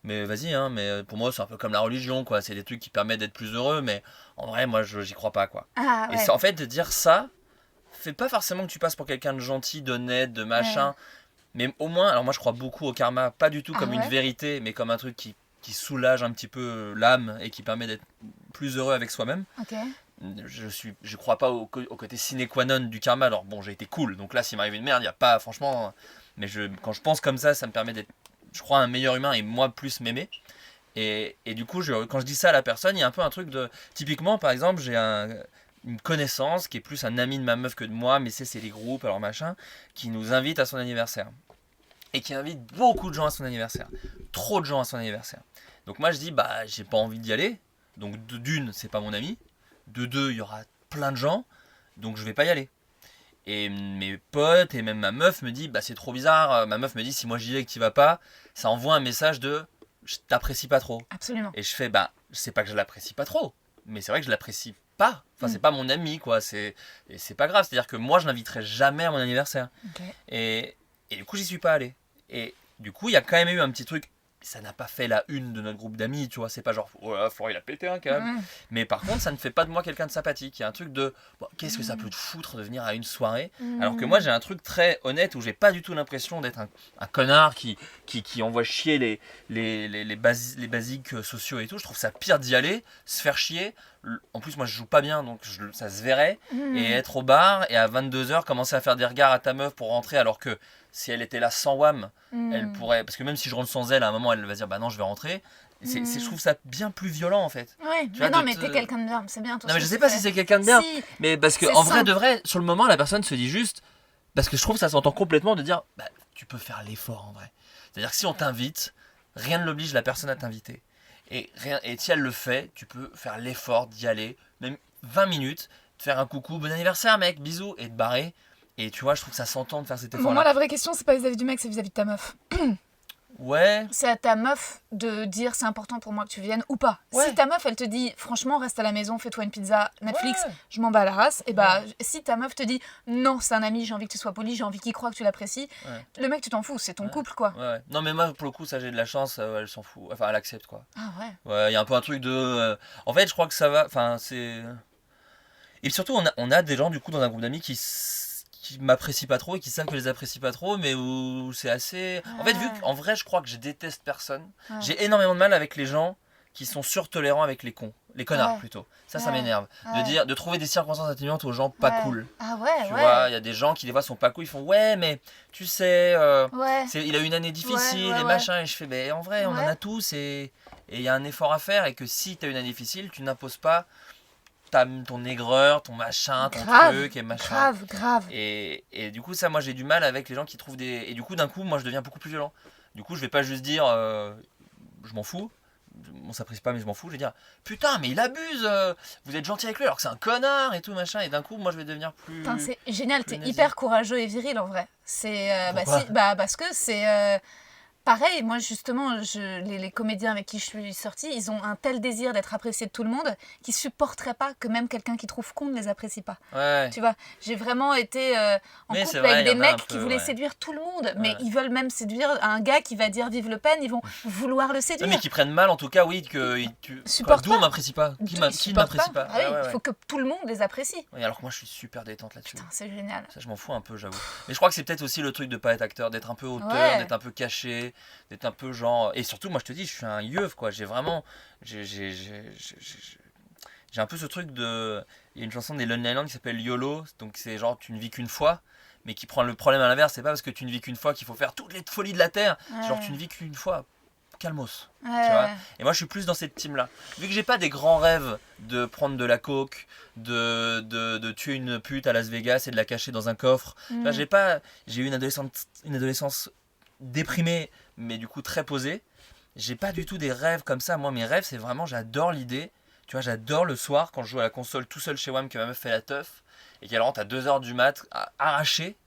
Mais vas-y, hein, mais pour moi c'est un peu comme la religion, quoi. C'est des trucs qui permettent d'être plus heureux, mais en vrai, moi j'y crois pas, quoi. Et en fait, de dire ça, fait pas forcément que tu passes pour quelqu'un de gentil, d'honnête, de machin. Mais au moins, alors moi je crois beaucoup au karma, pas du tout comme une vérité, mais comme un truc qui soulage un petit peu l'âme et qui permet d'être plus heureux avec soi-même. Je crois pas au côté sine qua non du karma. Alors bon, j'ai été cool, donc là s'il m'arrive une merde, il y a pas franchement, mais quand je pense comme ça me permet d'être, je crois, un meilleur humain et moi plus m'aimer. Et du coup, quand je dis ça à la personne, il y a un peu un truc de, typiquement par exemple, j'ai une connaissance qui est plus un ami de ma meuf que de moi, mais c'est les groupes, alors machin, qui nous invite à son anniversaire. Et qui invite beaucoup de gens à son anniversaire. Trop de gens à son anniversaire. Donc moi je dis, bah j'ai pas envie d'y aller. Donc d'une, c'est pas mon ami. De deux, il y aura plein de gens. Donc je vais pas y aller. Et mes potes et même ma meuf me dit, bah c'est trop bizarre. Ma meuf me dit, si moi j'y vais et que tu vas pas, ça envoie un message de, je t'apprécie pas trop. Absolument. Et je fais, bah c'est pas que je l'apprécie pas trop. Mais c'est vrai que je l'apprécie pas. Enfin c'est pas mon ami, quoi. Et c'est pas grave. C'est-à-dire que moi je l'inviterai jamais à mon anniversaire. Et du coup j'y suis pas allé. Et du coup, il y a quand même eu un petit truc. Ça n'a pas fait la une de notre groupe d'amis, tu vois. C'est pas genre, oh là, il a pété un câble. Mais par contre, ça ne fait pas de moi quelqu'un de sympathique. Il y a un truc de, bon, qu'est-ce que ça peut te foutre de venir à une soirée. Alors que moi, j'ai un truc très honnête où j'ai pas du tout l'impression d'être un connard qui envoie chier les basiques sociaux et tout. Je trouve ça pire d'y aller, se faire chier. En plus, moi, je joue pas bien, donc ça se verrait. Et être au bar et à 22h, commencer à faire des regards à ta meuf pour rentrer alors que si elle était là sans wham, elle pourrait... Parce que même si je rentre sans elle, à un moment, elle va dire, bah non, je vais rentrer. Je trouve ça bien plus violent, en fait. Ouais, mais non, mais t'es quelqu'un de bien, c'est bien. Non, mais je sais pas si c'est quelqu'un de bien. Si. Mais parce que, en vrai de vrai, sur le moment, la personne se dit juste... Parce que je trouve que ça s'entend complètement de dire, bah, tu peux faire l'effort, en vrai. C'est-à-dire que si on t'invite, rien ne l'oblige la personne à t'inviter. Et si elle le fait, tu peux faire l'effort d'y aller, même 20 minutes, de faire un coucou, bon anniversaire, mec, bisous, et de barrer. Et tu vois, je trouve que ça s'entend de faire cet effort-là. Moi, la vraie question, c'est pas vis-à-vis du mec, c'est vis-à-vis de ta meuf. Ouais. C'est à ta meuf de dire c'est important pour moi que tu viennes ou pas. Si ta meuf, elle te dit franchement, reste à la maison, fais-toi une pizza, Netflix, je m'en bats à la race. Et bah, si ta meuf te dit non, c'est un ami, j'ai envie que tu sois poli, j'ai envie qu'il croie que tu l'apprécies, le mec, tu t'en fous, c'est ton couple, quoi. Ouais. Non, mais moi, pour le coup, ça, j'ai de la chance, elle s'en fout. Enfin, elle accepte, quoi. Ah ouais. Ouais, il y a un peu un truc de. En fait, je crois que ça va. Enfin, c'est. Et surtout, on a des gens, du coup, dans un groupe d'amis qui m'apprécient pas trop et qui savent que je les apprécie pas trop, mais où c'est assez... En fait, vu qu'en vrai, je crois que je déteste personne, j'ai énormément de mal avec les gens qui sont surtolérants avec les cons. Les connards, plutôt. Ça m'énerve. De trouver des circonstances atténuantes aux gens pas cool. Ah ouais, tu vois, il y a des gens qui, des fois, sont pas cool, ils font « Ouais, mais tu sais, il a eu une année difficile, et machin. » Et je fais « Ben, en vrai, on en a tous, et il y a un effort à faire, et que si tu as une année difficile, tu n'imposes pas ton aigreur, ton machin, ton truc et machin. Grave. Et du coup, ça, moi, j'ai du mal avec les gens qui trouvent des... Et du coup, d'un coup, moi, je deviens beaucoup plus violent. Du coup, je vais pas juste dire je m'en fous. On s'apprécie pas, mais je m'en fous. Je vais dire putain, mais il abuse. Vous êtes gentil avec lui alors que c'est un connard et tout machin. Et d'un coup, moi, je vais devenir plus... Putain, c'est génial, t'es hyper courageux et viril en vrai. C'est... parce que c'est... pareil, moi justement, les comédiens avec qui je suis sortie, ils ont un tel désir d'être appréciés de tout le monde qu'ils supporteraient pas que même quelqu'un qui trouve con ne les apprécie pas. Ouais. Tu vois, j'ai vraiment été en couple avec des mecs qui voulaient séduire tout le monde, mais ils veulent même séduire un gars qui va dire vive Le Pen, ils vont vouloir le séduire. Non, mais qui prennent mal en tout cas, oui, que d'où on m'apprécie pas, qui ne m'apprécie pas. Ah oui, il faut que tout le monde les apprécie. Oui, alors que moi je suis super détente là-dessus. Putain, c'est génial. Ça, je m'en fous un peu, j'avoue. Mais je crois que c'est peut-être aussi le truc de pas être acteur, d'être un peu auteur, d'être un peu caché, d'être un peu genre. Et surtout, moi je te dis, je suis un yeuf, quoi. J'ai vraiment. J'ai un peu ce truc de. Il y a une chanson des Lonely Island qui s'appelle YOLO, donc c'est genre tu ne vis qu'une fois, mais qui prend le problème à l'inverse. C'est pas parce que tu ne vis qu'une fois qu'il faut faire toutes les folies de la terre. Genre tu ne vis qu'une fois. Calmos, tu vois. Et moi je suis plus dans cette team là. Vu que j'ai pas des grands rêves de prendre de la coke, de tuer une pute à Las Vegas et de la cacher dans un coffre. Là, j'ai eu une adolescence déprimée, mais du coup très posée. J'ai pas du tout des rêves comme ça. Moi mes rêves c'est vraiment, j'adore l'idée. Tu vois, j'adore le soir quand je joue à la console tout seul chez WAM, que ma meuf fait la teuf et qu'elle rentre à 2h du mat arrachée.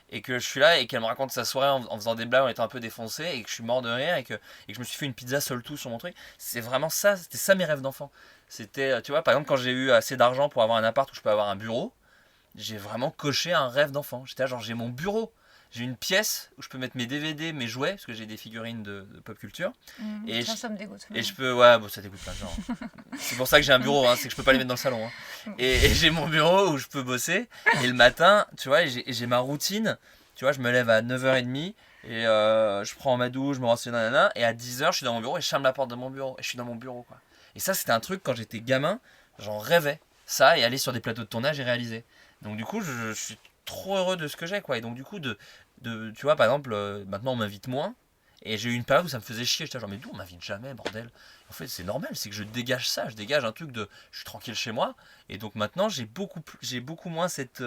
Et que je suis là et qu'elle me raconte sa soirée en faisant des blagues, en étant un peu défoncé, et que je suis mort de rire et que je me suis fait une pizza seul tout sur mon truc. C'est vraiment ça, c'était ça mes rêves d'enfant. C'était, tu vois, par exemple, quand j'ai eu assez d'argent pour avoir un appart où je peux avoir un bureau, j'ai vraiment coché un rêve d'enfant. J'étais là, genre, j'ai mon bureau, j'ai une pièce où je peux mettre mes DVD, mes jouets, parce que j'ai des figurines de pop culture. Et ça me dégoûte. Et je peux, ouais, bon, ça dégoûte pas, genre. C'est pour ça que j'ai un bureau, hein, c'est que je peux pas les mettre dans le salon. Hein. Et j'ai mon bureau où je peux bosser. Et le matin, tu vois, j'ai ma routine. Tu vois, je me lève à 9h30 et je prends ma douche, je me renseigne, nanana. Et à 10h, je suis dans mon bureau et je ferme la porte de mon bureau. Et je suis dans mon bureau, quoi. Et ça, c'était un truc, quand j'étais gamin, j'en rêvais. Ça, et aller sur des plateaux de tournage et réaliser. Donc, du coup, je suis trop heureux de ce que j'ai, quoi. Et donc, du coup, tu vois, par exemple, maintenant, on m'invite moins. Et j'ai eu une période où ça me faisait chier. J'étais genre, mais d'où on m'invite jamais, bordel. En fait, c'est normal, c'est que je dégage ça. Je dégage un truc de. Je suis tranquille chez moi. Et donc maintenant, j'ai beaucoup moins cet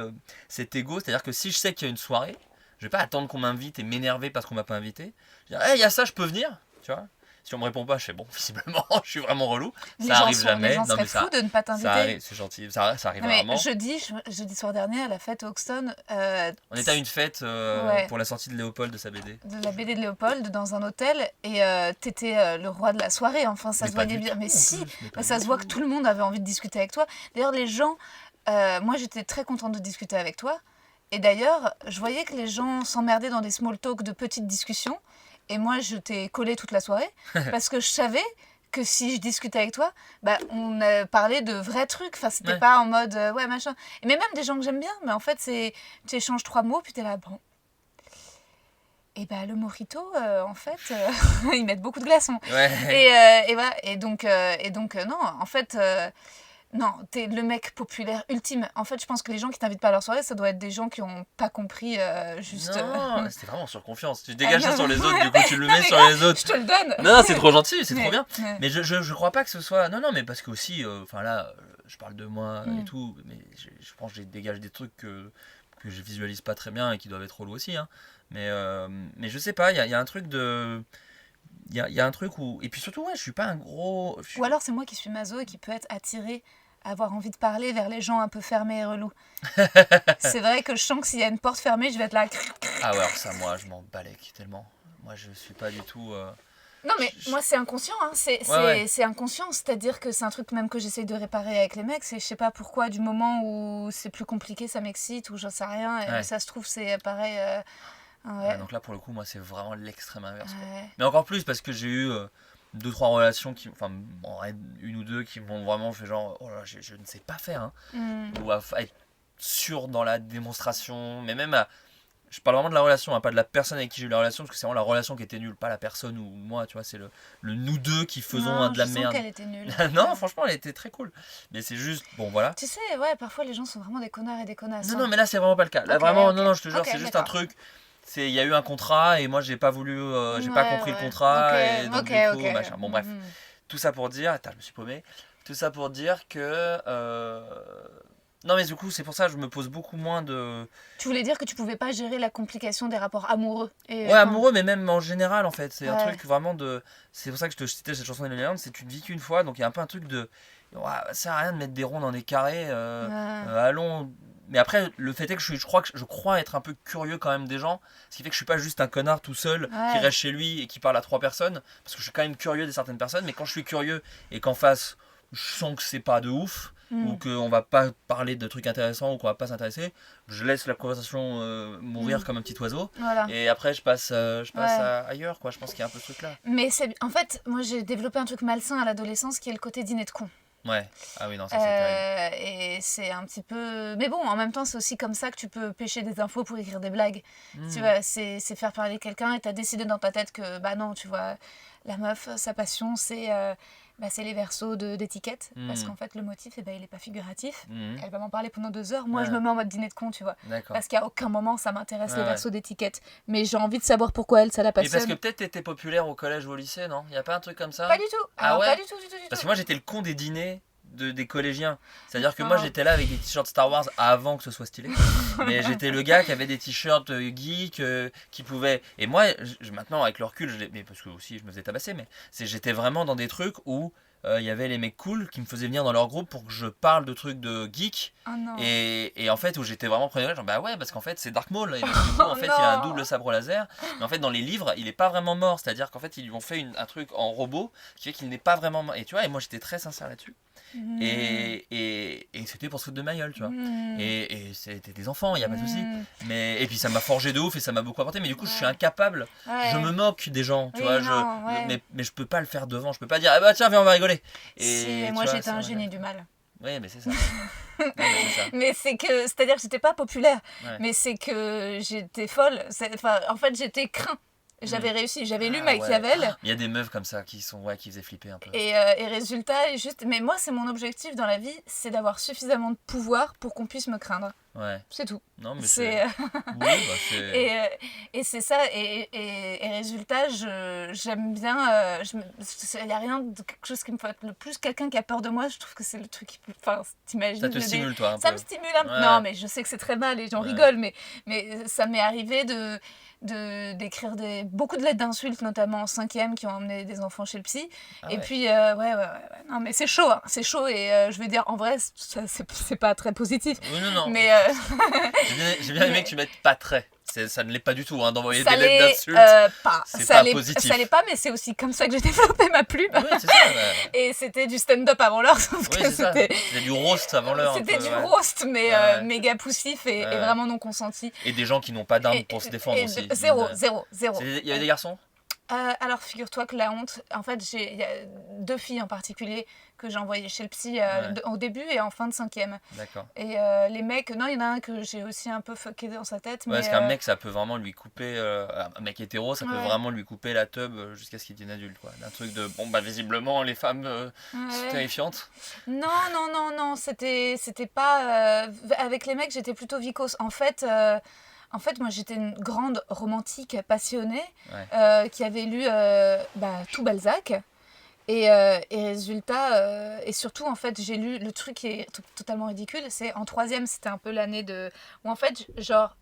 ego. C'est-à-dire que si je sais qu'il y a une soirée, je vais pas attendre qu'on m'invite et m'énerver parce qu'on m'a pas invité. Je vais dire, il y a ça, je peux venir. Tu vois. Si on me répond pas, je fais bon, visiblement, je suis vraiment relou. Ça arrive jamais. Les gens seraient fous de ne pas t'inviter. C'est gentil, ça arrive rarement. Jeudi soir dernier, à la fête Hoxton. On était à une fête pour la sortie de Léopold de sa BD. De la BD de Léopold, dans un hôtel, et t'étais le roi de la soirée, enfin, ça se voyait bien. Mais si, ça se voit que tout le monde avait envie de discuter avec toi. D'ailleurs, les gens, moi j'étais très contente de discuter avec toi. Et d'ailleurs, je voyais que les gens s'emmerdaient dans des small talk de petites discussions. Et moi, je t'ai collé toute la soirée parce que je savais que si je discutais avec toi, bah, on parlait de vrais trucs. Enfin, c'était pas en mode ouais, machin. Mais même des gens que j'aime bien, mais en fait, tu échanges 3 mots, puis t'es là, bon. Et bah, le mojito, en fait, ils mettent beaucoup de glaçons. Ouais. Et voilà. Et donc, non, en fait. Non, t'es le mec populaire ultime. En fait, je pense que les gens qui t'invitent pas à leur soirée, ça doit être des gens qui ont pas compris juste... Non, c'était vraiment sur confiance. Tu dégages ça sur les autres, du coup tu le mets sur les autres. Je te le donne. Non, c'est trop gentil, c'est trop bien. Mais je crois pas que ce soit... Non, mais parce que aussi, enfin là, je parle de moi et tout, mais je pense que je dégage des trucs que je visualise pas très bien et qui doivent être relous aussi. Hein. Mais je sais pas, il y a un truc de... Il y a un truc où... Et puis surtout, ouais, je suis pas un gros... Ou alors c'est moi qui suis maso et qui peut être attirée à avoir envie de parler vers les gens un peu fermés et relous. C'est vrai que je sens que s'il y a une porte fermée, je vais être là... Ah ouais, alors ça, moi, je m'en balèque tellement. Moi, je suis pas du tout... Non mais moi c'est inconscient, hein. C'est inconscient, c'est-à-dire que c'est un truc même que j'essaye de réparer avec les mecs, c'est je sais pas pourquoi du moment où c'est plus compliqué ça m'excite ou j'en sais rien, et ça se trouve c'est pareil... donc là pour le coup moi c'est vraiment l'extrême inverse quoi. Mais encore plus parce que j'ai eu 2-3 relations qui, enfin une ou deux qui m'ont vraiment fait genre oh là je ne sais pas faire hein. Ou à être sûr dans la démonstration, mais même je parle vraiment de la relation, hein, pas de la personne avec qui j'ai eu la relation, parce que c'est vraiment la relation qui était nulle, pas la personne ou moi, tu vois, c'est le nous deux qui faisons de la merde. Je sens qu'elle était nulle. Non, franchement, elle était très cool. Mais c'est juste, bon, voilà. Tu sais, ouais, parfois les gens sont vraiment des connards et des connasses. Non, mais là, c'est vraiment pas le cas. Là, vraiment, non, je te jure, c'est juste un truc. Il y a eu un contrat et moi, j'ai pas voulu, j'ai pas compris le contrat. Et donc, du coup, machin. Bon, bref. Tout ça pour dire, attends, je me suis paumé. Tout ça pour dire que. Non mais du coup c'est pour ça que je me pose beaucoup moins de... Tu voulais dire que tu pouvais pas gérer la complication des rapports amoureux ouais amoureux mais même en général en fait. C'est un truc vraiment de... C'est pour ça que je te citais cette chanson de Lonely Island, c'est tu ne vis qu'une fois, donc il y a un peu un truc de... Ouais, ça sert à rien de mettre des ronds dans des carrés. Allons mais après, le fait est que je crois être un peu curieux quand même des gens, ce qui fait que je suis pas juste un connard tout seul qui reste chez lui et qui parle à 3 personnes, parce que je suis quand même curieux de certaines personnes, mais quand je suis curieux et qu'en face, je sens que c'est pas de ouf, ou qu'on va pas parler de trucs intéressants, ou qu'on va pas s'intéresser, je laisse la conversation mourir comme un petit oiseau, et après je passe ailleurs, quoi. Je pense qu'il y a un peu ce truc-là. Mais en fait, moi j'ai développé un truc malsain à l'adolescence qui est le côté dîner de con. Ouais, ah oui, non, ça c'est terrible. Et c'est un petit peu... Mais bon, en même temps, c'est aussi comme ça que tu peux pêcher des infos pour écrire des blagues. Tu vois, c'est faire parler quelqu'un et t'as décidé dans ta tête que, bah non, tu vois, la meuf, sa passion, c'est les versos d'étiquette. Parce qu'en fait, le motif, il est pas figuratif. Elle va m'en parler pendant 2 heures. Moi, je me mets en mode dîner de con, tu vois. D'accord. Parce qu'à aucun moment, ça m'intéresse les versos d'étiquette. Mais j'ai envie de savoir pourquoi elle, ça la passionne. Mais parce que peut-être t'étais populaire au collège ou au lycée, non? Il y a pas un truc comme ça? Pas du tout. Ah ouais? Pas du tout. Parce que moi, j'étais le con des dîners des collégiens. C'est-à-dire que moi, j'étais là avec des t-shirts Star Wars avant que ce soit stylé. Mais j'étais le gars qui avait des t-shirts geek, qui pouvait... Et moi, maintenant, avec le recul, mais parce que aussi, je me faisais tabasser, mais j'étais vraiment dans des trucs où il y avait les mecs cool qui me faisaient venir dans leur groupe pour que je parle de trucs de geek. Oh non. Et en fait, où j'étais vraiment premier, genre bah ouais, parce qu'en fait, c'est Dark Maul. Et donc, du coup, en fait, il a un double sabre laser. Mais en fait, dans les livres, il est pas vraiment mort. C'est-à-dire qu'en fait, ils lui ont fait un truc en robot qui fait qu'il n'est pas vraiment mort. Et tu vois, et moi, j'étais très sincère là-dessus. Et c'était pour se foutre de ma gueule, tu vois. Et c'était des enfants, il n'y a pas de souci. Et puis ça m'a forgé de ouf et ça m'a beaucoup apporté. Mais du coup, je suis incapable. Je me moque des gens, tu vois. Mais je peux pas le faire devant. Je peux pas dire, ah bah tiens, viens, on va rigoler. Et moi, j'étais un génie du mal. Oui, mais c'est ça. Mais c'est-à-dire que j'étais pas populaire, mais c'est que j'étais folle. En fait, j'étais craint. J'avais réussi, j'avais lu Machiavel. Il y a des meufs comme ça qui faisaient flipper un peu. Et résultat, mais moi, c'est mon objectif dans la vie, c'est d'avoir suffisamment de pouvoir pour qu'on puisse me craindre. Ouais. C'est tout. Non, mais c'est... c'est... et c'est ça, et résultat, j'aime bien... Il n'y a rien de quelque chose qui me fait le plus. Quelqu'un qui a peur de moi, je trouve que c'est le truc qui peut... Enfin, t'imagines... Ça te stimule, toi, un peu. Ça me stimule un peu. Non, mais je sais que c'est très mal, les gens rigolent, mais ça m'est arrivé d'écrire beaucoup de lettres d'insultes, notamment en 5e, qui ont emmené des enfants chez le psy. Et puis, non, mais c'est chaud, hein. C'est chaud, et je veux dire, en vrai, c'est pas très positif. Oui, non. Mais j'ai bien aimé que tu mettes pas très. Ça ne l'est pas du tout, hein, d'envoyer des lettres d'insultes. C'est pas positif. Ça l'est pas, mais c'est aussi comme ça que j'ai développé ma plume. Oui, c'est ça. Et c'était du stand-up avant l'heure, sauf que c'était du roast avant l'heure. C'était du roast, mais méga poussif et vraiment non consenti. Et des gens qui n'ont pas d'armes pour se défendre aussi. Zéro. Il y avait des garçons? Alors, figure-toi que la honte, en fait, il y a 2 filles en particulier que j'ai envoyées chez le psy au début et en fin de 5e. D'accord. Et les mecs, non, il y en a un que j'ai aussi un peu fucké dans sa tête. Ouais, parce qu'un mec, ça peut vraiment lui couper, un mec hétéro, ça peut vraiment lui couper la teub jusqu'à ce qu'il devienne adulte, quoi. Un truc de, visiblement, les femmes sont terrifiantes. Non, c'était pas... avec les mecs, j'étais plutôt vicose. En fait, moi, j'étais une grande romantique passionnée qui avait lu tout Balzac. Et résultat, et surtout, en fait, j'ai lu le truc qui est totalement ridicule. C'est en 3e, c'était un peu l'année où, en fait, genre,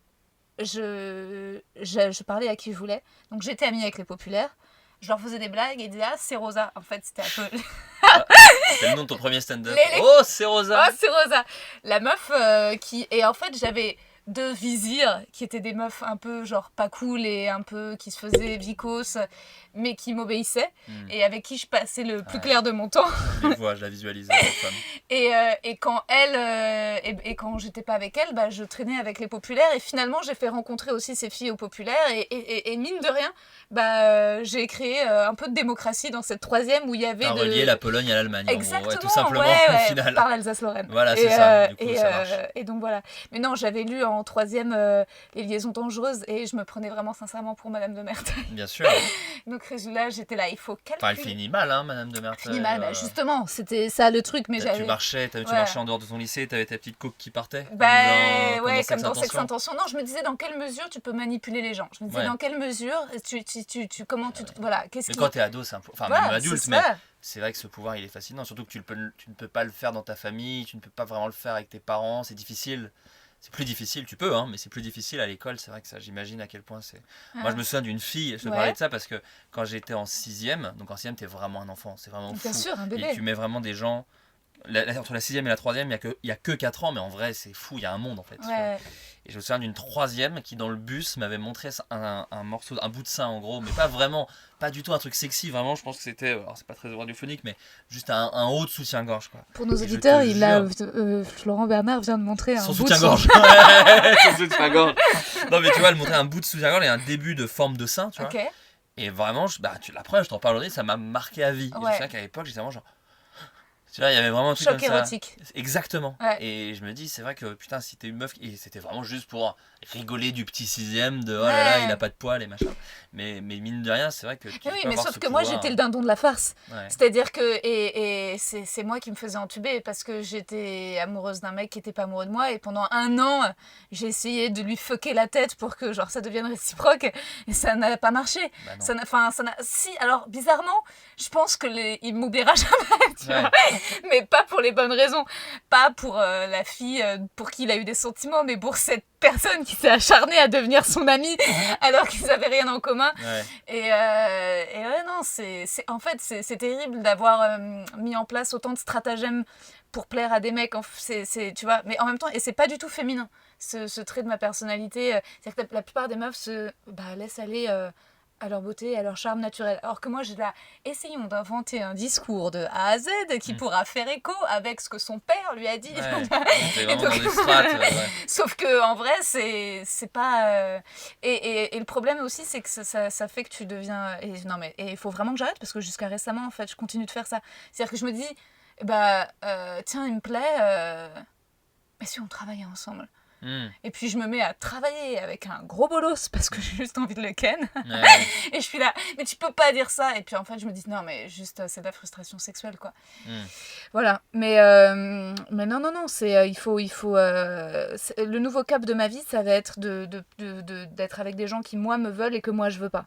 je parlais à qui je voulais. Donc, j'étais amie avec les populaires. Je leur faisais des blagues et ils disaient, ah, c'est Rosa. En fait, c'était un peu... C'est le nom de ton premier stand-up. Oh, c'est Rosa. Oh, c'est Rosa. La meuf qui... Et en fait, j'avais 2 vizirs qui étaient des meufs un peu genre pas cool et un peu qui se faisaient vicos mais qui m'obéissaient et avec qui je passais le plus clair de mon temps. Je la visualise cette femme. Et quand quand j'étais pas avec elle, je traînais avec les populaires et finalement j'ai fait rencontrer aussi ces filles aux populaires et mine de rien, j'ai créé un peu de démocratie dans cette 3e où il y avait relié la Pologne à l'Allemagne. Exactement, tout simplement au final. Par l'Alsace-Lorraine. Voilà, c'est ça. Du coup, ça marche. Et donc voilà. Mais non, j'avais lu en 3e Les liaisons dangereuses et je me prenais vraiment sincèrement pour Madame de Merteuil. Bien sûr. Donc résultat, j'étais là, il faut calculer. Enfin, elle finit mal, hein, Madame de Merteuil. Finit mal, justement, c'était ça le truc. Mais tu marchais en dehors de ton lycée, t'avais ta petite coke qui partait. Comme dans Sex Intention. Non, je me disais dans quelle mesure tu peux manipuler les gens. Je me disais dans quelle mesure voilà. Mais quand t'es ado, c'est un peu... Enfin, même adulte, mais c'est vrai que ce pouvoir, il est fascinant. Surtout que tu ne peux pas le faire dans ta famille, tu ne peux pas vraiment le faire avec tes parents, c'est difficile. C'est plus difficile, tu peux, hein, mais c'est plus difficile à l'école. C'est vrai que ça, j'imagine à quel point c'est... Moi, je me souviens d'une fille, je te parlais de ça parce que quand j'étais en 6e, donc en 6e, t'es vraiment un enfant, c'est vraiment fou. Bien sûr, un bébé. Et tu mets vraiment des gens Entre la 6e et la 3e, il y a que 4 ans, mais en vrai, c'est fou, il y a un monde en fait. Ouais. Et je me souviens d'une 3e qui, dans le bus, m'avait montré un morceau, un bout de sein en gros, mais pas vraiment, pas du tout un truc sexy, vraiment, je pense que c'était, alors c'est pas très radiophonique, mais juste un haut de soutien-gorge, quoi. Pour nos auditeurs, Florent Bernard vient de montrer un son bout soutien-gorge. Son soutien-gorge. Non, mais tu vois, elle montrait un bout de soutien-gorge et un début de forme de sein, tu vois. Ok. Et vraiment, la preuve, je t'en parle aujourd'hui, ça m'a marqué à vie. Ouais. Et je me souviens qu'à l'époque, j'étais vraiment genre. Tu vois, il y avait vraiment un truc choc comme ça. érotique. Exactement. Ouais. Et je me dis, c'est vrai que putain, si t'es une meuf, et c'était vraiment juste pour rigoler du petit 6e, de oh là là, il a pas de poils et machin. Mais mine de rien, c'est vrai que. Oui, mais sauf que moi, j'étais le dindon de la farce. Ouais. C'est-à-dire que. Et c'est moi qui me faisais entuber parce que j'étais amoureuse d'un mec qui était pas amoureux de moi. Et pendant 1 an, j'ai essayé de lui fucker la tête pour que genre, ça devienne réciproque. Et ça n'a pas marché. Bah Si, alors bizarrement, je pense il m'oubliera jamais. Tu Ouais. vois, mais pas pour les bonnes raisons. Pas pour la fille pour qui il a eu des sentiments, mais pour cette personne qui s'est acharnée à devenir son amie alors qu'ils n'avaient rien en commun. Ouais. Et ouais, non, en fait, c'est terrible d'avoir mis en place autant de stratagèmes pour plaire à des mecs. Tu vois, mais en même temps, et c'est pas du tout féminin, ce trait de ma personnalité. C'est-à-dire que la plupart des meufs se laissent aller à leur beauté, à leur charme naturel. Alors que moi, essayons d'inventer un discours de A à Z qui pourra faire écho avec ce que son père lui a dit. Ouais. T'es vraiment dans des strates. Ouais. Sauf que en vrai, c'est pas. Et le problème aussi, c'est que ça fait que tu deviens. Et il faut vraiment que j'arrête parce que jusqu'à récemment, en fait, je continue de faire ça. C'est-à-dire que je me dis, tiens, il me plaît. Mais si on travaillait ensemble. Et puis je me mets à travailler avec un gros bolos parce que j'ai juste envie de le ken. Ouais. Et je suis là, mais tu peux pas dire ça. Et puis en fait je me dis non mais juste c'est de la frustration sexuelle quoi. Voilà, mais non, c'est il faut le nouveau cap de ma vie, ça va être d'être avec des gens qui moi me veulent et que moi je veux pas.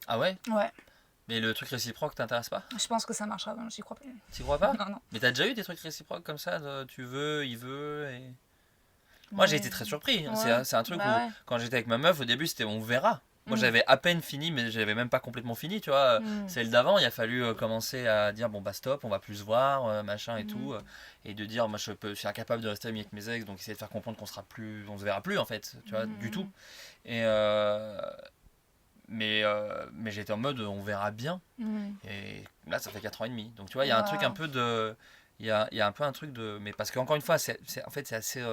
Ah ouais. Ouais. Mais le truc réciproque t'intéresse pas? Je pense que ça marchera, j'y crois plus. T'y crois pas? Non. Mais t'as déjà eu des trucs réciproques comme ça, tu veux, il veut et... Moi j'ai été très surpris, ouais. C'est un truc où quand j'étais avec ma meuf au début c'était on verra. Moi j'avais à peine fini mais j'avais même pas complètement fini, tu vois. Celle d'avant il a fallu commencer à dire bon bah stop, on va plus se voir, machin et tout. Et de dire moi je suis incapable de rester ami avec mes ex, donc essayer de faire comprendre on se verra plus en fait, tu vois, du tout. Et mais j'étais en mode on verra bien. Et là ça fait 4 ans et demi. Donc tu vois, il y a un truc un peu de... Il y a un peu un truc de... Mais parce qu'encore une fois, c'est assez...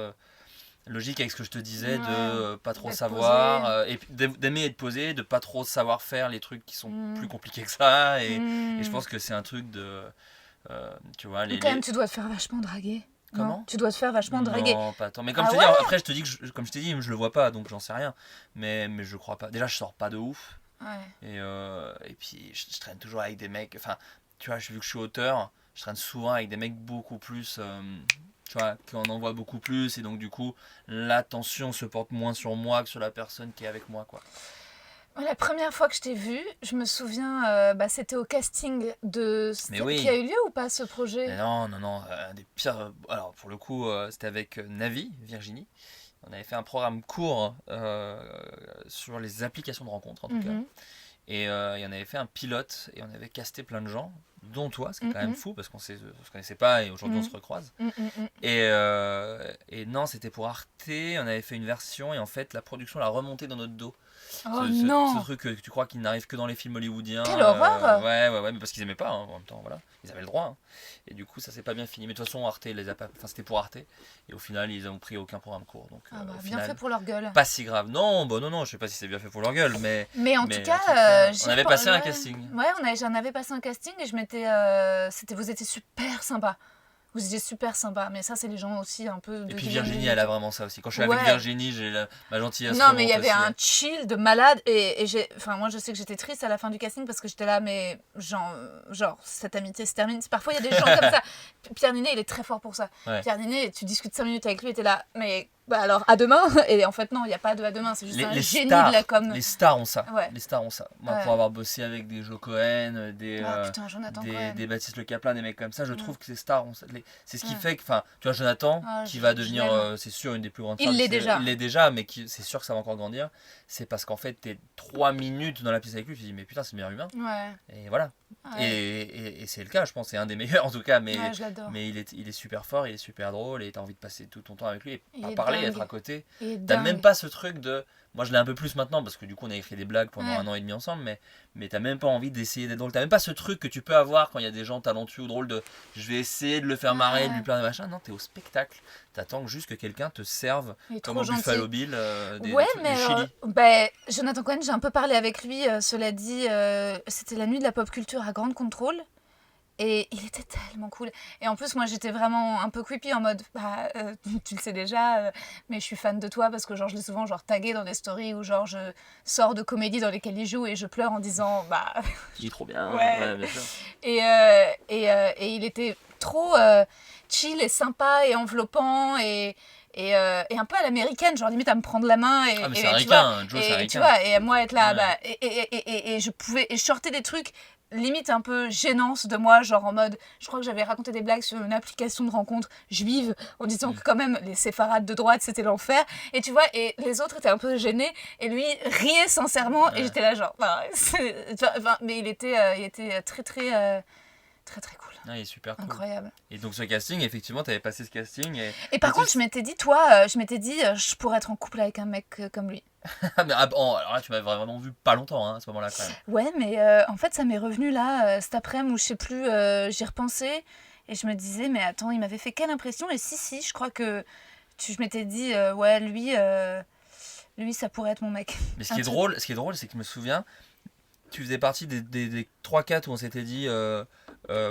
logique avec ce que je te disais de pas trop savoir et d'aimer être posé, de pas trop savoir faire les trucs qui sont plus compliqués que ça et je pense que c'est un truc de tu vois quand même tu dois te faire vachement draguer. Comment non, tu dois te faire vachement draguer. Non, pas tant. Mais comme je te dis, après je te dis que comme je t'ai dit, je le vois pas donc j'en sais rien. Mais je crois pas. Déjà je sors pas de ouf. Ouais. Et puis je traîne toujours avec des mecs, enfin tu vois, vu que je suis auteur, je traîne souvent avec des mecs beaucoup plus tu vois, qu'on en voit beaucoup plus et donc du coup l'attention se porte moins sur moi que sur la personne qui est avec moi quoi. La première fois que je t'ai vue, je me souviens, c'était au casting de... Qui a eu lieu ou pas ce projet? Mais non, un des pires... Alors pour le coup, c'était avec Navi, Virginie. On avait fait un programme court sur les applications de rencontres en tout cas. Et on avait fait un pilote et on avait casté plein de gens, dont toi, ce qui est quand même fou parce qu'on se connaissait pas et aujourd'hui on se recroise. Et non, c'était pour Arte, on avait fait une version et en fait la production l'a remonté dans notre dos. Ce truc que tu crois qu'il n'arrive que dans les films hollywoodiens. Quelle horreur. Ouais, mais parce qu'ils aimaient pas en même temps, voilà. Ils avaient le droit. Et du coup, ça s'est pas bien fini. Mais de toute façon, Arte les a pas... Enfin, c'était pour Arte. Et au final, ils ont pris aucun programme court. Donc, bien final, fait pour leur gueule. Pas si grave. Non, je sais pas si c'est bien fait pour leur gueule, mais en tout cas, on avait passé un casting. Ouais, j'en avais passé un casting et vous étiez super sympa. Vous étiez super sympa, mais ça c'est les gens aussi un peu... Et puis Virginie, elle a vraiment ça aussi. Quand je suis avec Virginie, j'ai ma gentillesse. Non, mais il y avait un chill de malade et moi je sais que j'étais triste à la fin du casting parce que j'étais là, mais genre cette amitié se termine. Parfois il y a des gens comme ça. Pierre Ninet, il est très fort pour ça. Ouais. Pierre Ninet, tu discutes 5 minutes avec lui et t'es là, mais bah alors à demain. Et en fait non, il n'y a pas de à demain, c'est juste un génie de la com. Les stars ont ça. Ouais. Les stars ont ça. Moi, pour avoir bossé avec des Joe Cohen, des Baptiste Le Caplin, des mecs comme ça, je trouve que ces stars ont ça. C'est ce qui fait que, enfin, tu vois, Jonathan, qui va devenir, c'est sûr, une des plus grandes stars. Il l'est déjà, mais c'est sûr que ça va encore grandir. C'est parce qu'en fait, t'es 3 minutes dans la pièce avec lui, tu te dis, mais putain, c'est le meilleur humain. Ouais. Et voilà. Ouais. Et c'est le cas, je pense, c'est un des meilleurs en tout cas, mais il est super fort, il est super drôle et t'as envie de passer tout ton temps avec lui et à parler, être à côté. T'as même pas ce truc de. Moi je l'ai un peu plus maintenant parce que du coup on a écrit des blagues pendant 1 an et demi ensemble, mais t'as même pas envie d'essayer d'être drôle. T'as même pas ce truc que tu peux avoir quand il y a des gens talentueux ou drôles de je vais essayer de le faire marrer, de lui plaire des machins. Non, t'es au spectacle, t'attends juste que quelqu'un te serve comme au Buffalo Bill du Chili. Jonathan Cohen, j'ai un peu parlé avec lui, cela dit, c'était la nuit de la pop culture à Grande Contrôle. Et il était tellement cool. Et en plus, moi, j'étais vraiment un peu creepy en mode, tu le sais déjà, mais je suis fan de toi parce que genre, je l'ai souvent tagué dans des stories où genre, je sors de comédies dans lesquelles il joue et je pleure en disant, il est trop bien. Ouais, bien sûr. Et il était trop chill et sympa et envoûtant et un peu à l'américaine, genre limite à me prendre la main et c'est américain, Joe, c'est américain. Tu vois, et moi être là, et je sortais des trucs limite un peu gênance de moi, genre en mode, je crois que j'avais raconté des blagues sur une application de rencontre juive en disant que quand même les séfarades de droite c'était l'enfer, et tu vois, et les autres étaient un peu gênés et lui riait sincèrement et j'étais là genre mais il était très très cool. Il est super cool. Incroyable. Et donc ce casting, effectivement, t'avais passé ce casting. Et par contre, je m'étais dit, je pourrais être en couple avec un mec comme lui. Mais alors là, tu m'avais vraiment vu pas longtemps à ce moment-là quand même. Ouais, mais en fait, ça m'est revenu là, cet après-midi où je sais plus, j'y repensais et je me disais, mais attends, il m'avait fait quelle impression? Et si, je crois que je m'étais dit, ouais, lui, ça pourrait être mon mec. Mais ce qui est drôle, c'est que je me souviens, tu faisais partie des 3-4 où on s'était dit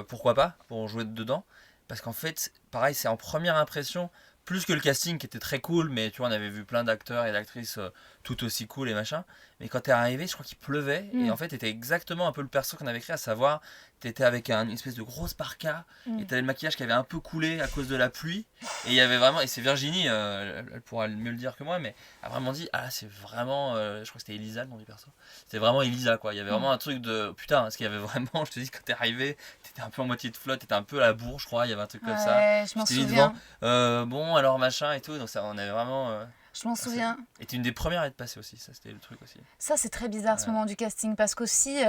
pourquoi pas pour jouer dedans, parce qu'en fait pareil, c'est en première impression plus que le casting qui était très cool, mais tu vois, on avait vu plein d'acteurs et d'actrices tout aussi cool et machin, mais quand t'es arrivé, je crois qu'il pleuvait et en fait t'étais exactement un peu le perso qu'on avait créé, à savoir t'étais avec une espèce de grosse parka et t'avais le maquillage qui avait un peu coulé à cause de la pluie et il y avait vraiment, et c'est Virginie, elle pourra mieux le dire que moi, mais a vraiment dit, ah là c'est vraiment, je crois que c'était Elisa le nom du perso, c'était vraiment Elisa quoi, il y avait vraiment un truc de putain, parce qu'il y avait vraiment, je te dis, quand t'es arrivé, t'étais un peu en moitié de flotte, t'étais un peu à la bourre je crois, il y avait un truc comme ça, je m'en souviens. Bon alors machin et tout, donc ça on avait vraiment... Je m'en souviens. Et t'es une des premières à être passée aussi, ça c'était le truc aussi. Ça c'est très bizarre ce moment du casting, parce qu'aussi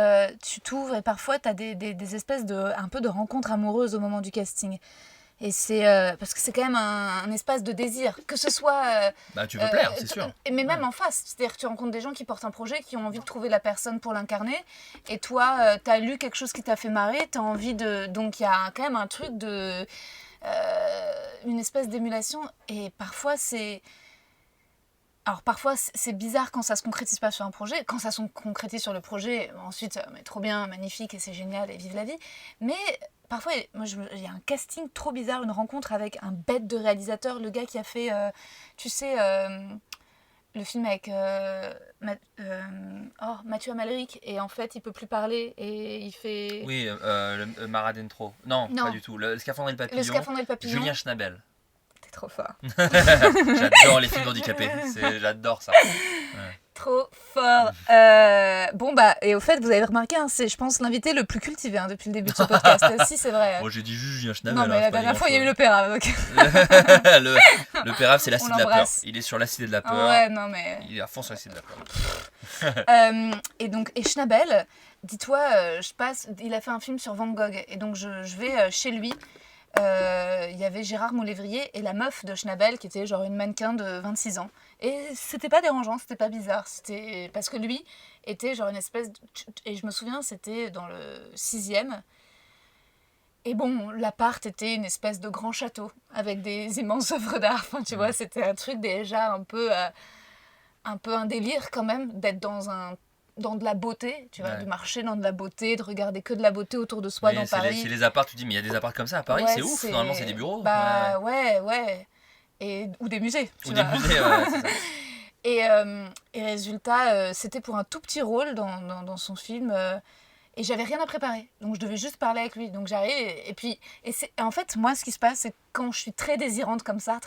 tu t'ouvres et parfois t'as des espèces un peu de rencontres amoureuses au moment du casting. Et c'est parce que c'est quand même un espace de désir, que ce soit... tu veux plaire, c'est sûr. Mais même en face, c'est-à-dire que tu rencontres des gens qui portent un projet, qui ont envie de trouver la personne pour l'incarner, et toi t'as lu quelque chose qui t'a fait marrer, t'as envie de... Donc il y a quand même un truc de... une espèce d'émulation, et parfois c'est... Alors parfois c'est bizarre quand ça se concrétise pas sur un projet, quand ça se concrétise sur le projet, ensuite mais trop bien, magnifique et c'est génial et vive la vie. Mais parfois il y a un casting trop bizarre, une rencontre avec un bête de réalisateur, le gars qui a fait, tu sais, le film avec Mathieu Amalric, et en fait il peut plus parler et il fait... Oui, le Maradentro. Non, pas du tout. Le Scaphandre et le Papillon. Le Scaphandre et le Papillon. Julien Schnabel. Trop fort. J'adore les films handicapés, j'adore ça. Ouais. Trop fort. Et au fait, vous avez remarqué, c'est, je pense, l'invité le plus cultivé depuis le début de ce podcast. Si, c'est vrai. Bon, j'ai dit juste Julien Schnabel. Non, mais la dernière fois, il y a eu le Pérave. Donc... le Pérave, c'est l'acide de la peur. Il est sur l'acide de la peur. Ouais, non, mais... Il est à fond sur l'acide de la peur. Et Schnabel, dis-toi, il a fait un film sur Van Gogh. Et donc, je vais chez lui. Il y avait Gérard Moulévrier et la meuf de Schnabel qui était genre une mannequin de 26 ans. Et c'était pas dérangeant, c'était pas bizarre. C'était parce que lui était genre une espèce de... Et je me souviens, c'était dans le 6e. Et bon, l'appart était une espèce de grand château avec des immenses œuvres d'art. Enfin, tu vois, c'était un truc déjà un peu un délire quand même d'être dans de la beauté, tu vois, de marcher dans de la beauté, de regarder que de la beauté autour de soi dans Paris. C'est les apparts, tu dis, mais il y a des apparts comme ça à Paris, c'est ouf, normalement c'est des bureaux. Ouais. Ou des musées. Des musées, ouais, c'est ça. Et résultat, c'était pour un tout petit rôle dans son film. Et j'avais rien à préparer. Donc, je devais juste parler avec lui. Donc, j'arrive en fait, moi, ce qui se passe, c'est quand je suis très désirante comme ça,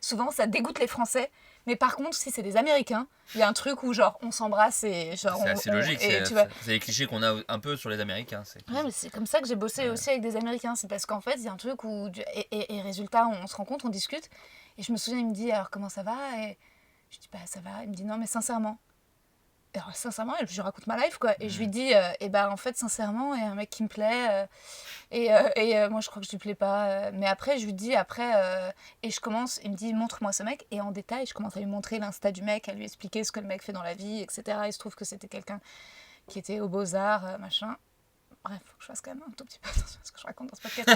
souvent, ça dégoûte les Français. Mais par contre, si c'est des Américains, il y a un truc où, genre, on s'embrasse et genre... C'est assez logique. C'est les clichés qu'on a un peu sur les Américains. Ouais, mais c'est comme ça que j'ai bossé aussi avec des Américains. C'est parce qu'en fait, il y a un truc où... Et résultat, on se rencontre, on discute. Et je me souviens, il me dit, alors, comment ça va ? Et je dis, bah, ça va. Il me dit, non, mais sincèrement. Alors, sincèrement, je raconte ma life, quoi. Et je lui dis, en fait, sincèrement, il y a un mec qui me plaît. Moi, je crois que je lui plais pas. Mais après, je lui dis, et je commence, il me dit, montre-moi ce mec. Et en détail, je commence à lui montrer l'Insta du mec, à lui expliquer ce que le mec fait dans la vie, etc. Il se trouve que c'était quelqu'un qui était aux Beaux-Arts, machin. Bref, faut que je fasse quand même un tout petit peu attention à ce que je raconte dans ce podcast.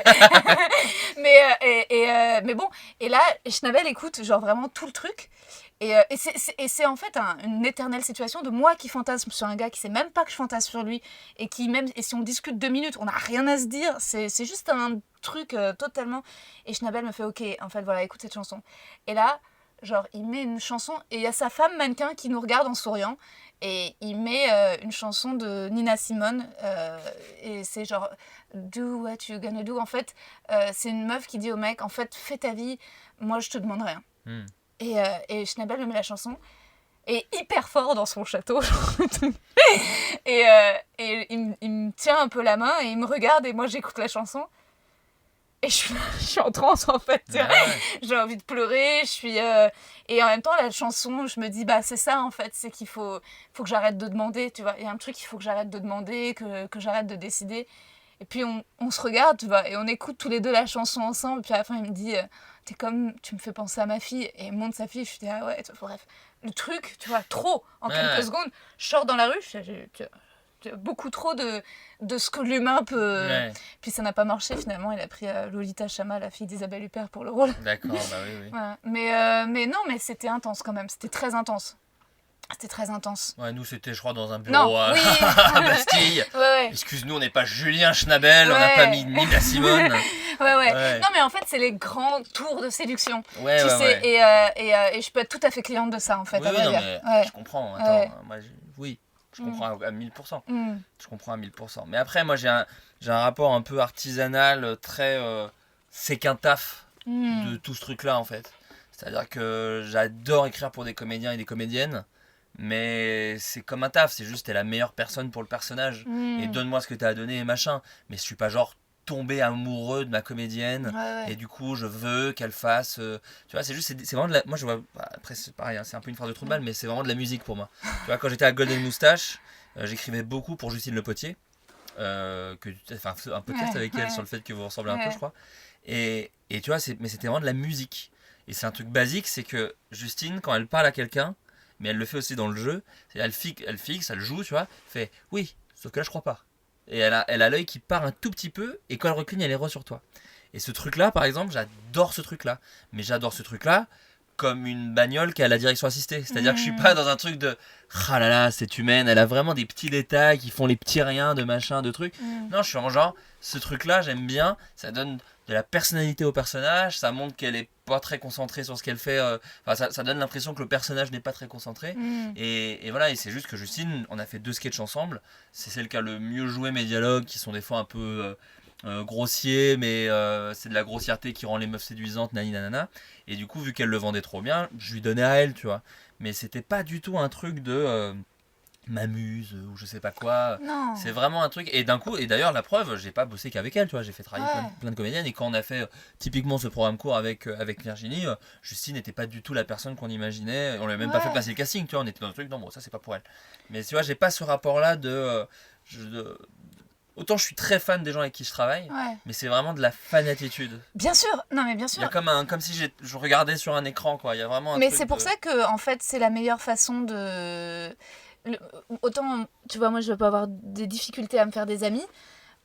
Mais bon, et là, Schnabel écoute genre vraiment tout le truc. Et c'est en fait une éternelle situation de moi qui fantasme sur un gars qui sait même pas que je fantasme sur lui. Et si on discute 2 minutes, on n'a rien à se dire. C'est juste un truc totalement... Et Schnabel me fait, ok, en fait, voilà, écoute cette chanson. Et là, genre, il met une chanson et il y a sa femme mannequin qui nous regarde en souriant. Et il met une chanson de Nina Simone et c'est genre Do what you gonna do. En fait, c'est une meuf qui dit au mec, en fait, fais ta vie, moi je te demande rien. Et Schnabel me met la chanson et hyper fort dans son château. et il me tient un peu la main et il me regarde et moi j'écoute la chanson. Et je suis en transe en fait, j'ai envie de pleurer, et en même temps la chanson, je me dis bah c'est ça en fait, c'est qu'il faut que j'arrête de demander, tu vois, il y a un truc qu'il faut que j'arrête de demander, que j'arrête de décider, et puis on se regarde, tu vois, et on écoute tous les deux la chanson ensemble, puis à la fin il me dit t'es comme, tu me fais penser à ma fille, et il montre sa fille, je dis ah ouais, bref, le truc, tu vois, trop, en quelques secondes, je sors dans la rue, beaucoup trop de ce que l'humain peut... Puis ça n'a pas marché finalement, il a pris Lolita Chama, la fille d'Isabelle Huppert pour le rôle. D'accord, bah oui. Voilà. Mais non, mais c'était intense quand même, c'était très intense. C'était très intense. Ouais, nous c'était je crois dans un bureau à Bastille. Excuse-nous, on n'est pas Julien Schnabel, on n'a pas mis Nina Simone. Non mais en fait c'est les grands tours de séduction. Et je peux être tout à fait cliente de ça en fait. Je comprends. Attends, moi, je comprends à 1000%. Je comprends à 1000%. Mais après, moi, j'ai un rapport un peu artisanal, très... c'est qu'un taf de tout ce truc-là, en fait. C'est-à-dire que j'adore écrire pour des comédiens et des comédiennes, mais c'est comme un taf. C'est juste, t'es la meilleure personne pour le personnage. Et donne-moi ce que t'as à donner et machin. Mais je suis pas genre tomber amoureux de ma comédienne et du coup je veux qu'elle fasse tu vois, c'est juste c'est vraiment de la, moi je vois, après c'est pareil c'est un peu une phrase de trou de balle mais c'est vraiment de la musique pour moi. Tu vois, quand j'étais à Golden Moustache j'écrivais beaucoup pour Justine Le Potier un podcast avec elle sur le fait que vous ressemblez un peu je crois et tu vois mais c'était vraiment de la musique et c'est un truc basique, c'est que Justine quand elle parle à quelqu'un, mais elle le fait aussi dans le jeu, elle fixe, elle joue, tu vois, fait oui, sauf que là je crois pas. Et elle a l'œil qui part un tout petit peu, et quand elle recline, elle est re sur toi. Et ce truc-là, par exemple, j'adore ce truc-là. Mais j'adore ce truc-là comme une bagnole qui a la direction assistée. C'est-à-dire que je suis pas dans un truc de ah là là, cette humaine, elle a vraiment des petits détails qui font les petits riens de machin, de trucs. Non, je suis vraiment genre, ce truc-là, j'aime bien, ça donne de la personnalité au personnage, ça montre qu'elle est pas très concentrée sur ce qu'elle fait, ça donne l'impression que le personnage n'est pas très concentré. Et voilà, et c'est juste que Justine, on a fait 2 sketchs ensemble, c'est celle qui a le mieux joué mes dialogues, qui sont des fois un peu grossiers, mais c'est de la grossièreté qui rend les meufs séduisantes, nanana. Et du coup, vu qu'elle le vendait trop bien, je lui donnais à elle, tu vois. Mais c'était pas du tout un truc de m'amuse ou je sais pas quoi. Non. C'est vraiment un truc. Et d'un coup, et d'ailleurs, la preuve, j'ai pas bossé qu'avec elle, tu vois. J'ai fait travailler plein de comédiennes. Et quand on a fait typiquement ce programme court avec Virginie, Justine n'était pas du tout la personne qu'on imaginait. On lui a même pas fait passer le casting, tu vois. On était dans le truc, non, bon, ça c'est pas pour elle. Mais tu vois, j'ai pas ce rapport-là autant je suis très fan des gens avec qui je travaille, mais c'est vraiment de la fanatitude. Bien sûr, non mais bien sûr. Il y a comme si je regardais sur un écran, quoi. Il y a vraiment un mais truc c'est pour ça que en fait c'est la meilleure façon de... Autant, tu vois, moi je vais pas avoir des difficultés à me faire des amis,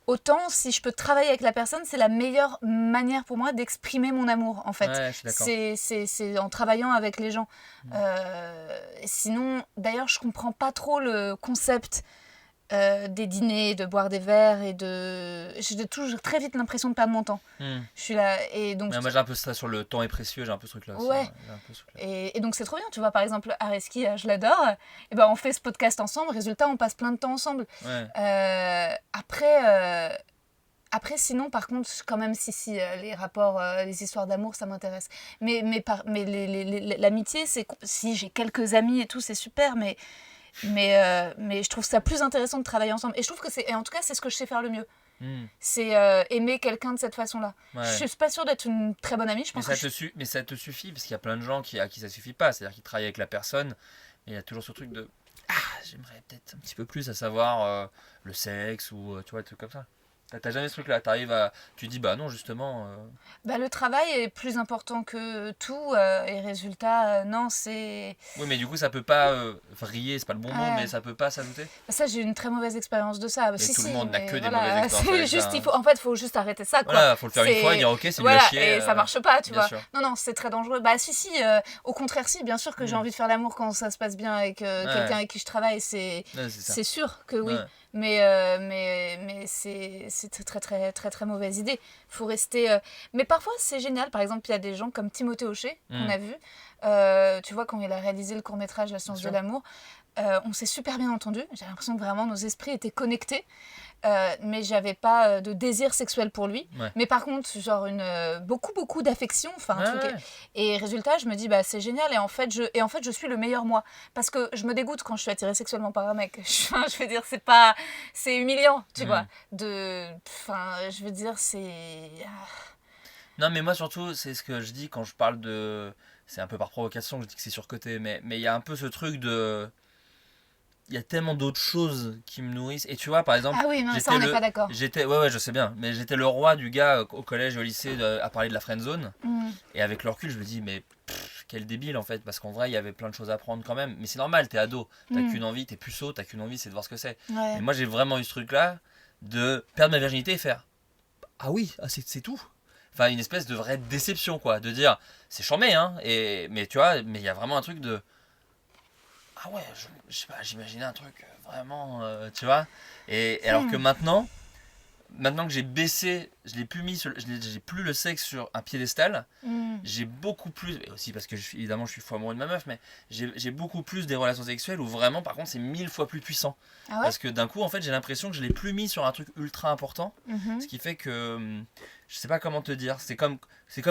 autant si je peux travailler avec la personne, c'est la meilleure manière pour moi d'exprimer mon amour en fait. Ouais, je suis d'accord. C'est en travaillant avec les gens. Sinon, d'ailleurs je comprends pas trop le concept des dîners, de boire des verres et j'ai toujours très vite l'impression de perdre mon temps. Je suis là et donc... Moi j'ai un peu ça sur le temps est précieux, j'ai un peu ce truc-là aussi. Ouais. Et donc c'est trop bien, tu vois, par exemple, Areski, je l'adore, et ben on fait ce podcast ensemble, résultat, on passe plein de temps ensemble. Ouais. Après, sinon, par contre, quand même, si les rapports, les histoires d'amour, ça m'intéresse. Mais l'amitié, si j'ai quelques amis et tout, c'est super, mais je trouve ça plus intéressant de travailler ensemble. Et je trouve et en tout cas, c'est ce que je sais faire le mieux. C'est aimer quelqu'un de cette façon-là. Ouais. Je suis pas sûre d'être une très bonne amie, je pense. Mais ça te suffit, parce qu'il y a plein de gens à qui ça suffit pas. C'est-à-dire qu'ils travaillent avec la personne, et il y a toujours ce truc de j'aimerais peut-être un petit peu plus, à savoir le sexe ou tu vois, des trucs comme ça. T'as jamais ce truc-là, tu dis bah non justement. Le travail est plus important que tout et résultat non c'est. Oui mais du coup ça peut pas vriller, c'est pas le bon mot, mais ça peut pas s'ajouter. Ça j'ai eu une très mauvaise expérience de ça. Et tout le monde n'a que des mauvaises expériences. Faut juste arrêter ça quoi. Voilà, faut le faire une fois et dire ok c'est nul à chier. Et ça marche pas tu vois. Sûr. Non c'est très dangereux. Au contraire si bien sûr que j'ai envie de faire l'amour quand ça se passe bien avec quelqu'un avec qui je travaille c'est sûr que oui. Ouais. Mais c'est très très très très mauvaise idée. Faut rester. Mais parfois c'est génial. Par exemple, il y a des gens comme Timothée Hochet qu'on a vu. Tu vois quand il a réalisé le court métrage La science de l'amour, on s'est super bien entendu. J'ai l'impression que vraiment nos esprits étaient connectés. Mais j'avais pas de désir sexuel pour lui. Ouais. Mais par contre, genre beaucoup d'affection. Et résultat, je me dis c'est génial. Et en fait, je suis le meilleur moi. Parce que je me dégoûte quand je suis attirée sexuellement par un mec. Je veux dire, c'est humiliant, tu vois. Je veux dire, c'est. Non, mais moi surtout, c'est ce que je dis quand je parle de. C'est un peu par provocation que je dis que c'est surcoté. Mais il y a un peu ce truc de. Il y a tellement d'autres choses qui me nourrissent. Et tu vois, par exemple... Ah oui, non, ça, on n'est pas d'accord. Ouais, je sais bien. Mais j'étais le roi du gars au collège et au lycée à parler de la friendzone. Et avec le recul, je me dis, mais quel débile, en fait. Parce qu'en vrai, il y avait plein de choses à apprendre quand même. Mais c'est normal, t'es ado. T'as qu'une envie, t'es puceau, t'as qu'une envie, c'est de voir ce que c'est. Ouais. Et moi, j'ai vraiment eu ce truc-là de perdre ma virginité et faire... Ah oui, c'est tout. Enfin, une espèce de vraie déception, quoi. De dire, c'est chambé, hein. Mais tu vois, mais il y a vraiment un truc de... Ah ouais, je sais pas, j'imaginais un truc vraiment, tu vois. Et alors que maintenant que j'ai baissé, j'ai plus le sexe sur un piédestal, j'ai beaucoup plus, et aussi parce que évidemment je suis fou amoureux de ma meuf, mais j'ai beaucoup plus des relations sexuelles où vraiment par contre c'est 1000 fois plus puissant. Ah ouais. Parce que d'un coup en fait j'ai l'impression que je l'ai plus mis sur un truc ultra important, ce qui fait que je sais pas comment te dire, c'est comme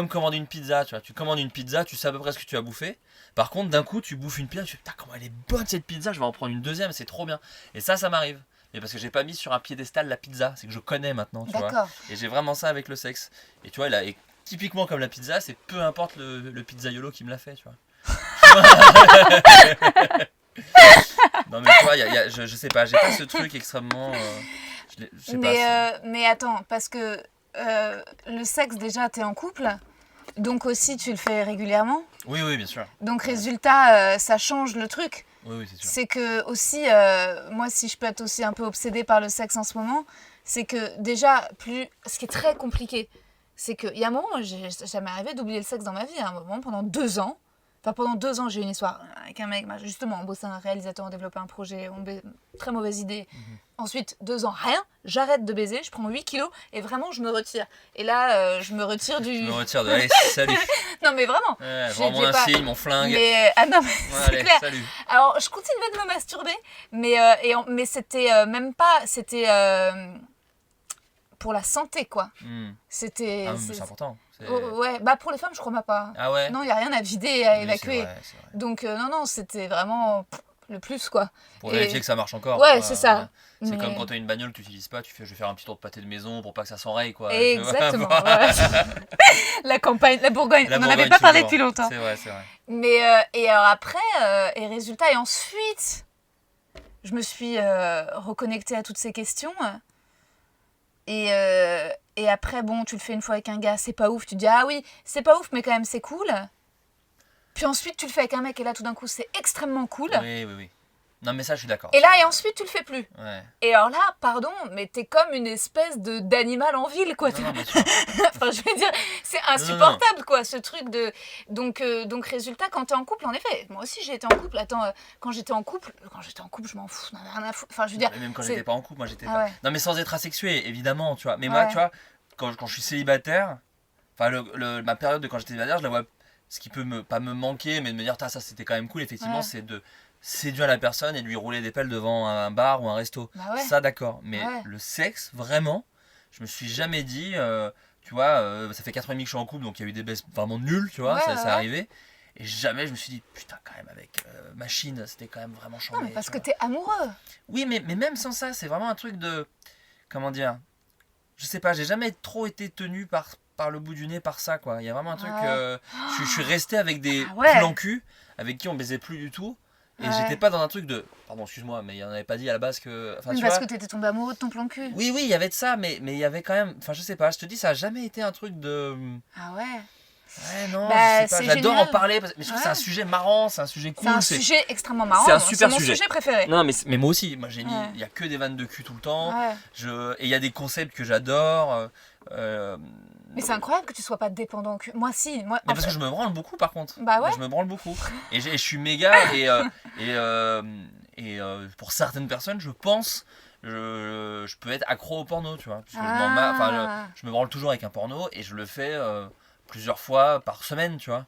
commander une pizza, tu vois, tu commandes une pizza, tu sais à peu près ce que tu as bouffé. Par contre, d'un coup, tu bouffes une pizza, tu te dis putain, comment elle est bonne cette pizza, je vais en prendre une deuxième, c'est trop bien. Et ça m'arrive. Et parce que j'ai pas mis sur un piédestal la pizza, c'est que je connais maintenant, tu vois. Et j'ai vraiment ça avec le sexe. Et tu vois, là, et typiquement comme la pizza, c'est peu importe le pizzaiolo qui me l'a fait, tu vois. Non mais tu vois, je sais pas, j'ai pas ce truc extrêmement... je sais pas, mais attends, parce que le sexe, déjà, t'es en couple. Donc aussi, tu le fais régulièrement. Oui, bien sûr. Donc résultat, ça change le truc. Oui, c'est sûr. C'est que aussi, moi, si je peux être aussi un peu obsédée par le sexe en ce moment, c'est que déjà, ce qui est très compliqué, c'est qu'il y a un moment, ça m'est arrivé d'oublier le sexe dans ma vie. À un moment, pendant 2 ans, j'ai eu une histoire avec un mec, justement, on bossait un réalisateur, on développait un projet, très mauvaise idée. Ensuite, 2 ans, rien, j'arrête de baiser, je prends 8 kilos et vraiment, je me retire. Et là, je me retire du... Je me retire de... Allez, salut. Non, mais vraiment. Vraiment un signe, mon flingue. Non, mais c'est allez, clair. Salut. Alors, je continuais de me masturber, mais c'était même pas... C'était pour la santé, quoi. C'était... c'est important. Ouais, pour les femmes, je crois pas. Ah ouais. Non, il n'y a rien à vider et à évacuer. C'est vrai. Donc, non, c'était vraiment le plus, quoi. Pour vérifier que ça marche encore. Ouais, c'est ça. C'est comme quand tu as une bagnole que tu n'utilises pas, tu fais je vais faire un petit tour de pâté de maison pour pas que ça s'enraye, quoi. Exactement. La campagne, la Bourgogne, on n'en avait pas parlé depuis longtemps. C'est vrai. Mais, et alors après, et résultat, et ensuite, je me suis reconnectée à toutes ces questions. Et après, bon, tu le fais une fois avec un gars, c'est pas ouf. Tu te dis, ah oui, c'est pas ouf, mais quand même, c'est cool. Puis ensuite, tu le fais avec un mec, et là, tout d'un coup, c'est extrêmement cool. Oui. Non, mais ça, je suis d'accord. Et là, et ensuite, tu le fais plus. Ouais. Et alors là, pardon, mais t'es comme une espèce d'animal en ville, quoi. Non, bien sûr. Enfin, je veux dire, c'est insupportable, quoi, ce truc de... Donc résultat, quand t'es en couple, en effet, moi aussi j'ai été en couple. Attends, quand j'étais en couple, je m'en fous, j'en ai rien à foutre. Enfin, je veux dire... Même quand j'étais pas en couple, moi j'étais Ah pas... ouais. Non, mais sans être asexué, évidemment, tu vois. Mais moi, tu vois, quand je suis célibataire, enfin, ma période de quand j'étais célibataire, je la vois... Ce qui peut pas me manquer, mais de me dire, ça c'était quand même cool, effectivement, c'est de séduire la personne et de lui rouler des pelles devant un bar ou un resto. Ça, d'accord. Mais le sexe, vraiment, je me suis jamais dit, tu vois, ça fait 4 ans et demi que je suis en couple, donc il y a eu des baisses vraiment nulles, tu vois, ça arrivait. Et jamais je me suis dit, putain, quand même, avec Machine, c'était quand même vraiment chambé. Non, mais parce que t'es amoureux. Oui, mais même sans ça, c'est vraiment un truc de. Comment dire? Je sais pas, j'ai jamais trop été tenu par le bout du nez par ça, quoi. Il y a vraiment un truc. Je suis resté avec des plans cul avec qui on baisait plus du tout. Et j'étais pas dans un truc de. Pardon, excuse-moi, mais il en avait pas dit à la base que. Enfin, oui, parce que t'étais tombé amoureux de ton plan cul. Oui, il y avait de ça, mais il y avait quand même. Enfin, je sais pas, je te dis, ça a jamais été un truc de. Ah ouais? Ouais, non, je sais pas. J'adore en parler, mais je trouve que c'est un sujet marrant, c'est un sujet cool. C'est un sujet extrêmement marrant. C'est un super sujet. C'est mon sujet préféré. Non, mais moi aussi, moi j'ai mis. Il y a que des vannes de cul tout le temps. Et il y a des concepts que j'adore. Mais c'est incroyable que tu sois pas dépendant au cul. Moi, si. Mais parce que je me branle beaucoup, par contre. Bah ouais. Je me branle beaucoup. Et je suis méga. Et pour certaines personnes, je pense. Je peux être accro au porno, tu vois. Parce que je me branle toujours avec un porno et je le fais plusieurs fois par semaine, tu vois.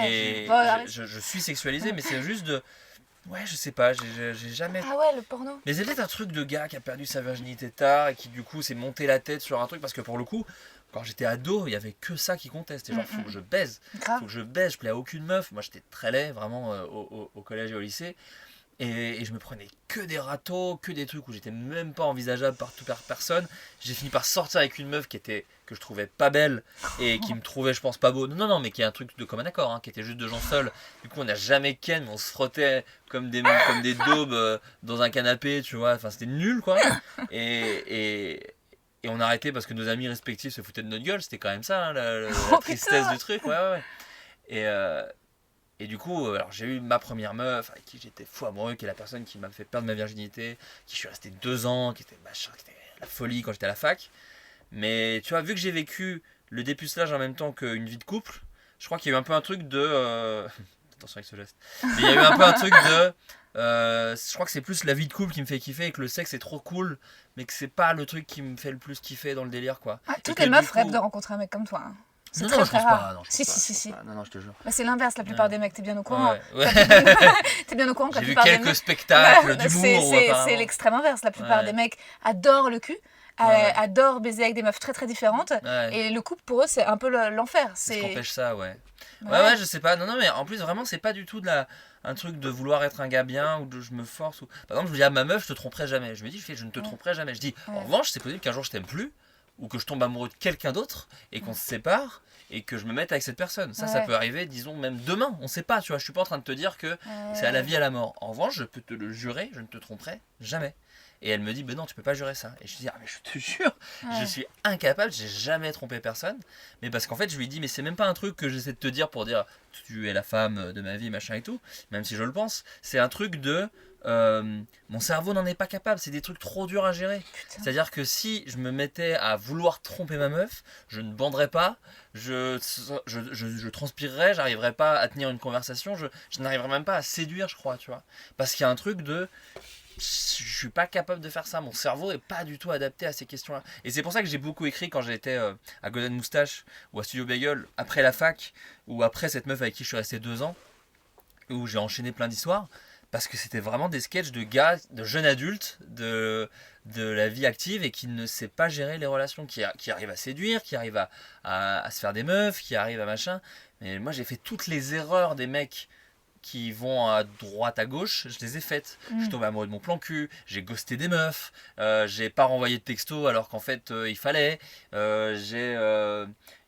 Et je suis sexualisé, mais c'est juste de. Ouais, je sais pas, j'ai jamais. Ah ouais, le porno. Mais c'est peut-être un truc de gars qui a perdu sa virginité tard et qui du coup s'est monté la tête sur un truc parce que pour le coup, quand j'étais ado, il y avait que ça qui comptait. C'était genre, faut que je baise. Grave. Faut que je baise, je plais à aucune meuf. Moi j'étais très laid, vraiment, au collège et au lycée. Et je me prenais que des râteaux, que des trucs où j'étais même pas envisageable par toute personne. J'ai fini par sortir avec une meuf que je trouvais pas belle et qui me trouvait, je pense, pas beau. Non, mais qui est un truc de commun accord, hein, qui était juste de gens seuls. Du coup, on n'a jamais ken, mais on se frottait comme des daubes dans un canapé, tu vois. Enfin, c'était nul, quoi. Et on a arrêté parce que nos amis respectifs se foutaient de notre gueule. C'était quand même ça, hein, la tristesse du truc. Ouais. Et du coup, alors j'ai eu ma première meuf avec qui j'étais fou amoureux, qui est la personne qui m'a fait perdre ma virginité, qui je suis resté 2 ans, qui était la folie quand j'étais à la fac. Mais tu vois, vu que j'ai vécu le dépucelage en même temps qu'une vie de couple, je crois qu'il y a eu un peu un truc de... Attention avec ce geste. Mais il y a eu un peu un truc de... je crois que c'est plus la vie de couple qui me fait kiffer et que le sexe est trop cool, mais que c'est pas le truc qui me fait le plus kiffer dans le délire, quoi. Toutes les meufs rêvent de rencontrer un mec comme toi. Hein. C'est très rare. Non, si. Non, je te jure. Bah, c'est l'inverse, la plupart des mecs, t'es bien au courant. Ouais. T'es bien au courant que la J'ai vu plupart quelques spectacles d'humour. C'est l'extrême inverse. La plupart des mecs adorent le cul, adorent baiser avec des meufs très très différentes. Et le couple, pour eux, c'est un peu l'enfer. C'est ce qu'empêche ça, ouais, je sais pas. Non, mais en plus, vraiment, c'est pas du tout un truc de vouloir être un gars bien ou de je me force. Par exemple, je dis à ma meuf, je te tromperai jamais. Je me dis, je ne te tromperai jamais. Je dis, en revanche, c'est possible qu'un jour je t'aime plus ou que je tombe amoureux de quelqu'un d'autre et qu'on se sépare et que je me mette avec cette personne. Ça peut arriver, disons, même demain. On sait pas, tu vois. Je suis pas en train de te dire que c'est à la vie, à la mort. En revanche, je peux te le jurer, je ne te tromperai jamais. Et elle me dit, non, tu peux pas jurer ça. Et je dis, mais je te jure, je suis incapable, j'ai jamais trompé personne. Mais parce qu'en fait, je lui dis, mais c'est même pas un truc que j'essaie de te dire pour dire, tu es la femme de ma vie, machin et tout, même si je le pense. C'est un truc de, mon cerveau n'en est pas capable, c'est des trucs trop durs à gérer. Putain. C'est-à-dire que si je me mettais à vouloir tromper ma meuf, je ne banderais pas, je transpirerais, j'arriverais pas à tenir une conversation, je n'arriverais même pas à séduire, je crois, tu vois. Parce qu'il y a un truc de... Je suis pas capable de faire ça, mon cerveau est pas du tout adapté à ces questions-là. Et c'est pour ça que j'ai beaucoup écrit quand j'étais à Golden Moustache ou à Studio Bagel, après la fac, ou après cette meuf avec qui je suis resté 2 ans, où j'ai enchaîné plein d'histoires, parce que c'était vraiment des sketchs de gars, de jeunes adultes, de la vie active et qui ne sait pas gérer les relations, qui arrive à séduire, qui arrive à se faire des meufs, qui arrive à machin. Mais moi j'ai fait toutes les erreurs des mecs qui vont à droite à gauche, je les ai faites. Je suis tombé amoureux de mon plan cul, j'ai ghosté des meufs, j'ai pas renvoyé de texto alors qu'en fait il fallait,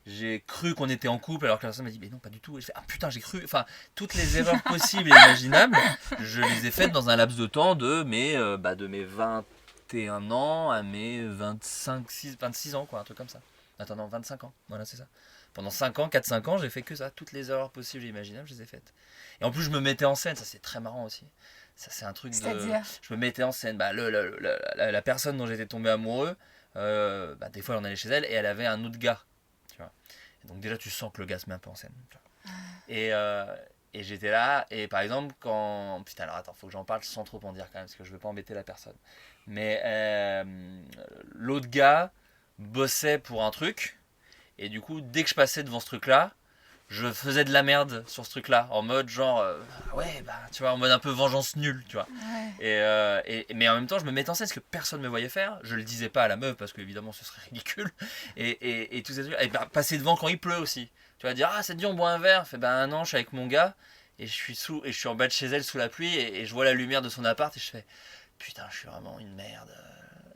j'ai cru qu'on était en couple alors que la personne m'a dit mais non pas du tout, et je fais ah putain j'ai cru, enfin toutes les erreurs possibles et imaginables, je les ai faites dans un laps de temps de mes 21 ans à mes 26 ans quoi, un truc comme ça. Attends non 25 ans, voilà c'est ça. Pendant 4-5 ans, j'ai fait que ça. Toutes les erreurs possibles et imaginables, je les ai faites. Et en plus, je me mettais en scène, ça c'est très marrant aussi. Ça, c'est un truc C'est-à-dire je me mettais en scène. La personne dont j'étais tombé amoureux, des fois on allait chez elle et elle avait un autre gars. Tu vois. Et donc déjà tu sens que le gars se met un peu en scène. Tu vois. Et j'étais là, et par exemple, quand. Putain, alors attends, faut que j'en parle sans trop en dire quand même, parce que je veux pas embêter la personne. Mais l'autre gars bossait pour un truc, et du coup, dès que je passais devant ce truc-là, je faisais de la merde sur ce truc-là, en mode genre, ouais, bah, tu vois, en mode un peu vengeance nulle, tu vois. Mais en même temps, je me mettais en scène ce que personne ne me voyait faire. Je le disais pas à la meuf, parce qu'évidemment, ce serait ridicule. Et tous ces trucs. Et bah, passer devant quand il pleut aussi. Tu vas dire, ah, ça te dit, on boit un verre. Fait, ben non, je suis avec mon gars, et je suis en bas de chez elle sous la pluie, et je vois la lumière de son appart, et je fais, putain, je suis vraiment une merde.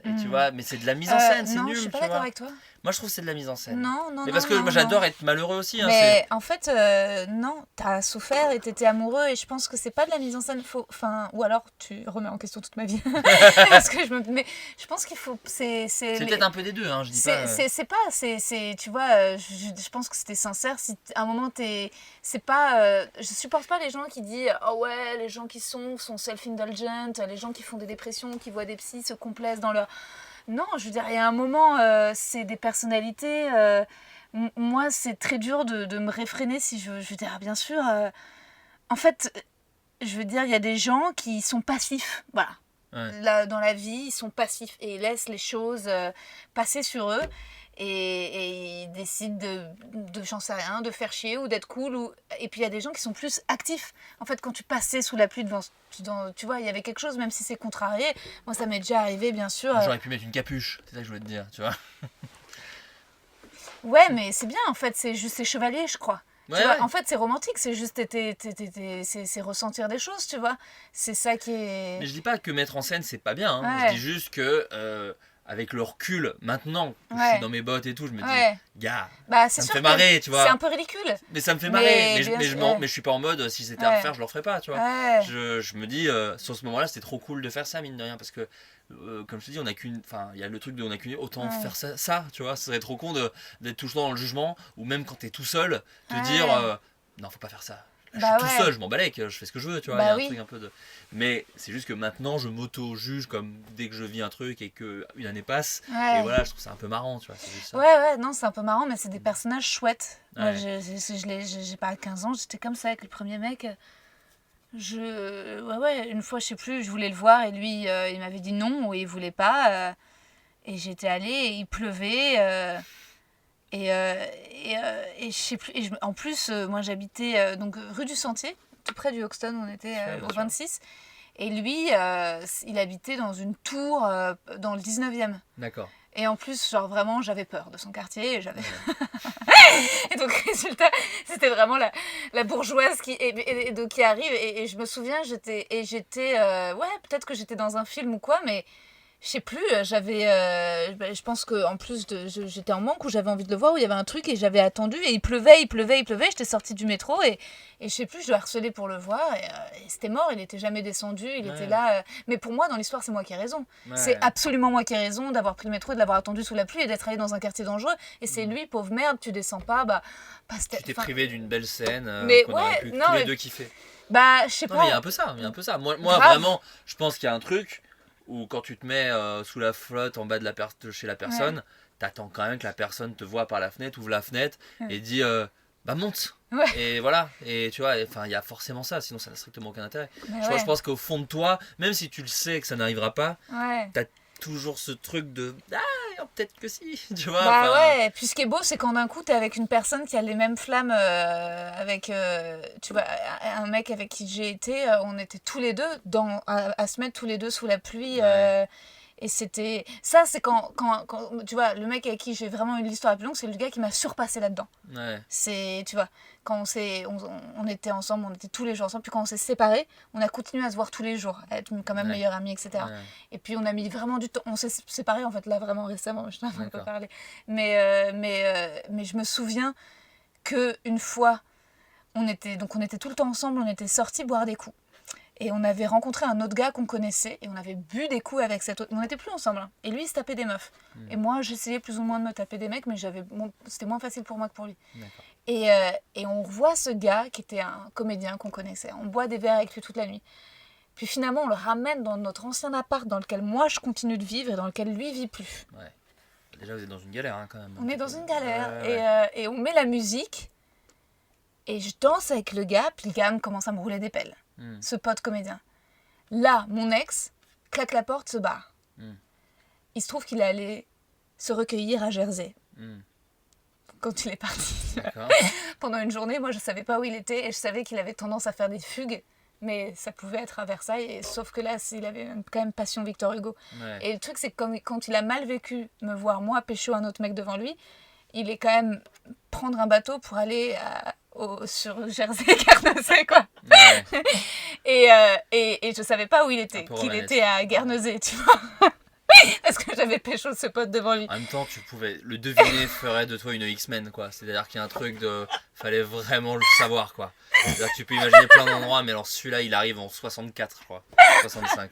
Et tu vois, mais c'est de la mise en scène, c'est non, nul. Je suis pas tu d'accord vois. avec toi. Moi, je trouve que c'est de la mise en scène. Non. Mais parce que moi, j'adore être malheureux aussi. Hein, mais en fait, non, t'as souffert et t'étais amoureux, et je pense que c'est pas de la mise en scène. Enfin, ou alors tu remets en question toute ma vie. Parce que mais je pense qu'il faut. C'est peut-être un peu des deux, hein, je dis pas. Tu vois, je pense que c'était sincère. Si à un moment c'est pas. Je supporte pas les gens qui disent oh ouais, les gens qui sont self-indulgent, les gens qui font des dépressions, qui voient des psys se complaisent dans leur. Non, je veux dire, il y a un moment, c'est des personnalités. Moi, c'est très dur de me réfréner si je veux dire, bien sûr. En fait, je veux dire, il y a des gens qui sont passifs. Voilà. Ouais. Là, dans la vie, ils sont passifs et ils laissent les choses passer sur eux. Et ils décident j'en sais rien, de faire chier ou d'être cool. Et puis il y a des gens qui sont plus actifs. En fait, quand tu passais sous la pluie tu vois, il y avait quelque chose, même si c'est contrarié. Moi, ça m'est déjà arrivé, bien sûr. J'aurais pu mettre une capuche, c'est ça que je voulais te dire, tu vois. Ouais, mais c'est bien, en fait, c'est chevalier, je crois. Ouais, Tu vois, ouais. en fait, c'est romantique, c'est juste c'est ressentir des choses, tu vois. C'est ça qui est. Mais je dis pas que mettre en scène c'est pas bien, hein. Ouais. Je dis juste que avec le recul, maintenant que je Ouais. suis dans mes bottes et tout, je me dis, Ouais. gars, Bah, ça c'est me sûr fait que marrer, tu vois. c'est un peu ridicule. Mais ça me fait marrer, Mais bien sûr, ouais. mais je suis pas en mode si c'était à Ouais. refaire, je le referais pas, tu vois. Ouais. Je me dis, sur ce moment-là, c'était trop cool de faire ça, mine de rien, parce que, comme je te dis, on a qu'une. Enfin, il y a le truc de on a qu'une. Autant Ouais. faire ça, tu vois. Ce serait trop con d'être tout le temps dans le jugement, ou même quand t'es tout seul, te Ouais. dire, non, faut pas faire ça. Là, Bah je suis ouais. tout seul, je m'en balèque, je fais ce que je veux, tu vois. Bah Il y a un oui. truc un peu de. Mais c'est juste que maintenant, je m'auto-juge comme dès que je vis un truc et qu'une année passe. Ouais. Et voilà, je trouve ça un peu marrant, tu vois. C'est juste ça. Ouais, non, c'est un peu marrant, mais c'est des personnages chouettes. Moi, Ouais. j'ai pas 15 ans, j'étais comme ça avec le premier mec. Ouais, une fois, je sais plus, je voulais le voir et lui, il m'avait dit non ou il voulait pas. Et j'étais allée et il pleuvait. Et je sais plus. En plus, moi, j'habitais donc rue du Sentier, tout près du Hoxton, on était Ouais, bien au sûr. 26. Et lui, il habitait dans une tour dans le 19e. D'accord. Et en plus, genre vraiment, j'avais peur de son quartier. Ouais. Et donc, résultat, c'était vraiment la bourgeoise donc, qui arrive. Et je me souviens, j'étais ouais, peut-être que j'étais dans un film ou quoi, mais je sais plus. Je pense qu'en plus, j'étais en manque où j'avais envie de le voir, où il y avait un truc et j'avais attendu. Et il pleuvait. J'étais sortie du métro et je sais plus, je le harcelais pour le voir. Et c'était mort, il n'était jamais descendu. Il était là. Mais pour moi, dans l'histoire, c'est moi qui ai raison. Ouais. C'est absolument moi qui ai raison d'avoir pris le métro et de l'avoir attendu sous la pluie et d'être allé dans un quartier dangereux. Et c'est lui, pauvre merde, tu descends pas. Tu t'es privé d'une belle scène mais qu'on ouais, aurait pu non, tous les mais- deux kiffer. je sais Non, pas. mais il y a un peu ça, Moi Grave. vraiment, je pense qu'il y a un truc où quand tu te mets sous la flotte en bas de chez la personne, t'attends quand même que la personne te voit par la fenêtre, ouvre la fenêtre et dit bah monte. Ouais. Et voilà, et tu vois, enfin il y a forcément ça, sinon ça n'a strictement aucun intérêt. Mais Je pense qu'au fond de toi, même si tu le sais que ça n'arrivera pas, Ouais. t'as toujours ce truc de peut-être que si, tu vois. Bah enfin, ouais, puis ce qui est beau, c'est quand d'un coup, t'es avec une personne qui a les mêmes flammes avec, tu vois, un mec avec qui j'ai été, on était tous les deux à se mettre tous les deux sous la pluie. Ouais. Et c'était... Ça, c'est quand, tu vois, le mec avec qui j'ai vraiment eu l'histoire la plus longue, c'est le gars qui m'a surpassé là-dedans. Ouais. C'est, tu vois, quand on était ensemble, on était tous les jours ensemble, puis quand on s'est séparés, on a continué à se voir tous les jours, à être quand même meilleurs amis, etc. Ouais. Et puis on a mis vraiment du temps, on s'est séparés en fait là vraiment récemment, je t'en ai un peu D'accord. parlé. Mais je me souviens qu'une fois, on était tout le temps ensemble, on était sortis boire des coups. Et on avait rencontré un autre gars qu'on connaissait et on avait bu des coups avec cet autre. On n'était plus ensemble. Hein. Et lui, il se tapait des meufs. Et moi, j'essayais plus ou moins de me taper des mecs, mais c'était moins facile pour moi que pour lui. D'accord. Et on revoit ce gars qui était un comédien qu'on connaissait. On boit des verres avec lui toute la nuit. Puis finalement, on le ramène dans notre ancien appart dans lequel moi je continue de vivre et dans lequel lui vit plus. Ouais. Déjà, vous êtes dans une galère quand même. On est dans une galère. Et on met la musique et je danse avec le gars, puis le gars commence à me rouler des pelles. Ce pote comédien. Là, mon ex claque la porte, se barre. Il se trouve qu'il est allé se recueillir à Jersey. Quand il est parti. Pendant une journée, moi je savais pas où il était et je savais qu'il avait tendance à faire des fugues, mais ça pouvait être à Versailles, et, sauf que là il avait quand même passion Victor Hugo. Et le truc c'est que quand il a mal vécu me voir moi pécho un autre mec devant lui, il est quand même prendre un bateau pour aller sur Jersey, Guernesey quoi. Et je savais pas où il était, qu'il était à Guernesey, tu vois. Parce que j'avais pécho ce pote devant lui. En même temps, tu pouvais le deviner, ferait de toi une X-Men, quoi. C'est-à-dire qu'il y a un truc de... Fallait vraiment le savoir, quoi. C'est-à-dire que tu peux imaginer plein d'endroits, mais alors celui-là, il arrive en 64, je crois. 65.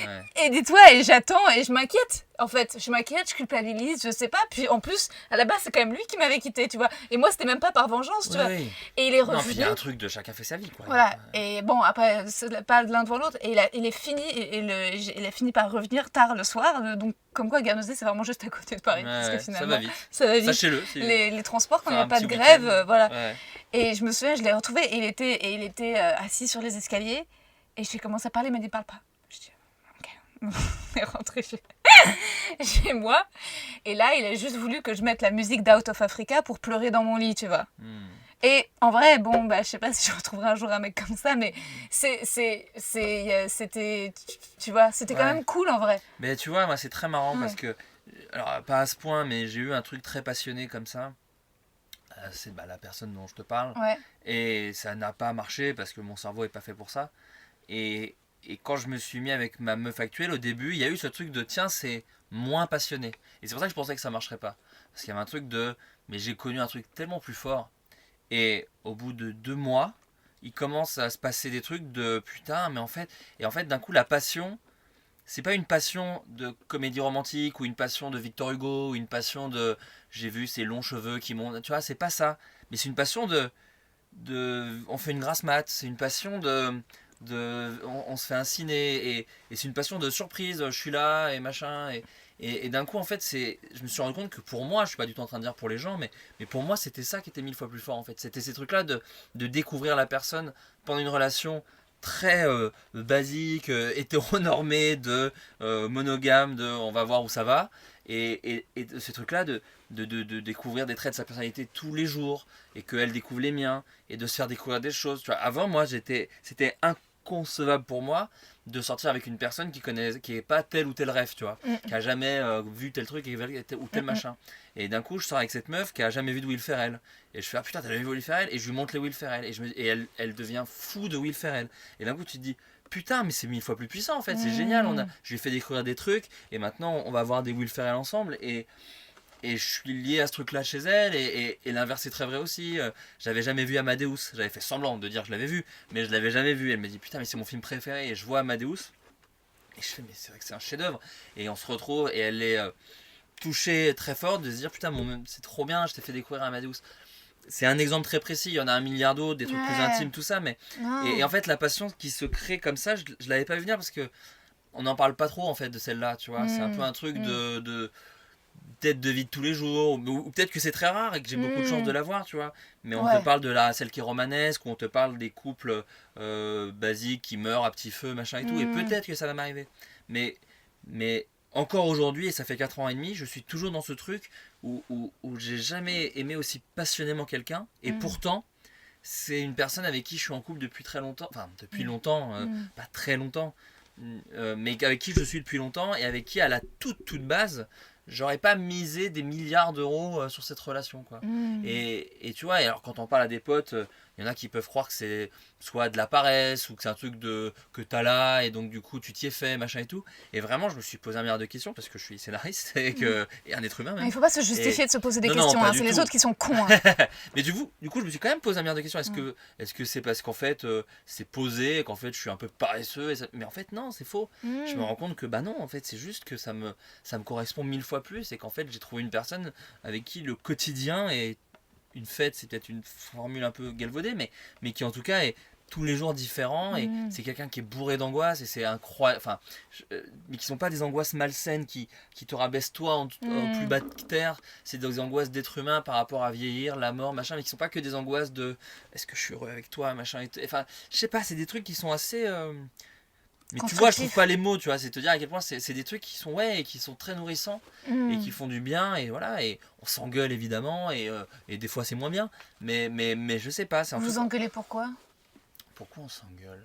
Ouais. Et dis-toi, et j'attends, et je m'inquiète. En fait, je m'inquiète, je culpabilise, je sais pas. Puis en plus, à la base, c'est quand même lui qui m'avait quitté, tu vois. Et moi, c'était même pas par vengeance, tu vois. Et il est revenu. Non, puis il y a un truc de chacun fait sa vie, quoi. Voilà. Et bon, après, c'est pas l'un devant l'autre. Et il est fini, il a fini par revenir tard le soir. Donc, comme quoi, Guernesey, c'est vraiment juste à côté de Paris. Parce que finalement, ça va vite. Ça va vite. Sachez-le. Les transports, quand il n'y a pas de grève, voilà. Ouais. Et je me souviens, je l'ai retrouvé, et il était assis sur les escaliers. Et je lui ai commencé à parler, il m'a dit, parle pas. Je dis, ok. On est rentré chez moi. Et là, il a juste voulu que je mette la musique d'Out of Africa pour pleurer dans mon lit, tu vois. Et en vrai, bon, je sais pas si je retrouverai un jour un mec comme ça, mais c'était, tu vois, c'était quand même cool en vrai. Mais tu vois, moi, c'est très marrant parce que, alors pas à ce point, mais j'ai eu un truc très passionné comme ça. C'est la personne dont je te parle. Et ça n'a pas marché parce que mon cerveau est pas fait pour ça. Et quand je me suis mis avec ma meuf actuelle, au début, il y a eu ce truc de tiens, c'est moins passionné. Et c'est pour ça que je pensais que ça marcherait pas. Parce qu'il y avait un truc de mais j'ai connu un truc tellement plus fort. Et au bout de 2 mois, il commence à se passer des trucs de putain, mais en fait. Et en fait, d'un coup, la passion, c'est pas une passion de comédie romantique ou une passion de Victor Hugo ou une passion de j'ai vu ses longs cheveux qui montent. Tu vois, c'est pas ça. Mais c'est une passion de on fait une grasse mat. C'est une passion on se fait un ciné et c'est une passion de surprise, je suis là et machin et d'un coup en fait je me suis rendu compte que pour moi, je suis pas du tout en train de dire pour les gens, mais pour moi c'était ça qui était 1000 fois plus fort en fait, c'était ces trucs là de découvrir la personne pendant une relation très basique, hétéronormée, de monogame, de on va voir où ça va, et ces trucs là de découvrir des traits de sa personnalité tous les jours et qu'elle découvre les miens et de se faire découvrir des choses, tu vois. Avant moi c'était inconcevable pour moi de sortir avec une personne qui est pas tel ou tel rêve, tu vois, qui a jamais vu tel truc ou tel machin, et d'un coup je sors avec cette meuf qui a jamais vu de Will Ferrell et je fais ah putain t'as jamais vu Will Ferrell, et je lui montre les Will Ferrell et elle devient fou de Will Ferrell, et d'un coup tu te dis putain mais c'est 1000 fois plus puissant en fait, c'est génial, je lui ai fait découvrir des trucs et maintenant on va voir des Will Ferrell ensemble, et je suis lié à ce truc-là chez elle, et l'inverse est très vrai aussi. J'avais jamais vu Amadeus, j'avais fait semblant de dire que je l'avais vu, mais je l'avais jamais vu. Elle me dit putain mais c'est mon film préféré, et je vois Amadeus, et je fais mais c'est vrai que c'est un chef-d'œuvre, et on se retrouve et elle est touchée très fort de se dire putain c'est trop bien, je t'ai fait découvrir Amadeus. C'est un exemple très précis, il y en a un milliard d'autres, des trucs plus intimes, tout ça, mais et en fait la passion qui se crée comme ça, je l'avais pas vu venir parce que on n'en parle pas trop en fait de celle-là, tu vois. C'est un peu un truc de peut-être de vie de tous les jours, ou peut-être que c'est très rare et que j'ai beaucoup de chance de l'avoir, tu vois, mais on te parle de celle qui est romanesque, ou on te parle des couples basiques qui meurent à petit feu, machin et tout, et peut-être que ça va m'arriver, mais encore aujourd'hui, et ça fait 4 ans et demi, je suis toujours dans ce truc où j'ai jamais aimé aussi passionnément quelqu'un, et pourtant c'est une personne avec qui je suis en couple depuis très longtemps, enfin depuis longtemps, pas très longtemps, mais avec qui je suis depuis longtemps, et avec qui à la toute base j'aurais pas misé des milliards d'euros sur cette relation, quoi. Et tu vois, et alors quand on parle à des potes, il y en a qui peuvent croire que c'est soit de la paresse ou que c'est un truc que t'as là et donc du coup tu t'y es fait, machin et tout. Et vraiment, je me suis posé un milliard de questions parce que je suis scénariste et un être humain même. Il faut pas se justifier de se poser des questions, hein, c'est les autres qui sont cons. Hein. Mais du coup, je me suis quand même posé un milliard de questions. Est-ce que c'est parce qu'en fait c'est posé, qu'en fait je suis un peu paresseux, mais en fait non, c'est faux. Je me rends compte que bah non, en fait c'est juste que ça me correspond 1000 fois plus, et qu'en fait j'ai trouvé une personne avec qui le quotidien est une fête, c'est peut-être une formule un peu galvaudée, mais qui en tout cas est tous les jours différents et c'est quelqu'un qui est bourré d'angoisse et c'est incroyable, mais qui sont pas des angoisses malsaines qui te rabaissent toi en plus bas de terre, c'est des angoisses d'être humain par rapport à vieillir, la mort, machin, mais qui sont pas que des angoisses de est-ce que je suis heureux avec toi, machin, enfin je sais pas, c'est des trucs qui sont assez mais tu vois, je trouve pas les mots, tu vois, c'est te dire à quel point c'est des trucs qui sont qui sont très nourrissants et qui font du bien et voilà, et on s'engueule évidemment et des fois c'est moins bien, mais je sais pas, c'est un Vous engueulez pourquoi on s'engueule?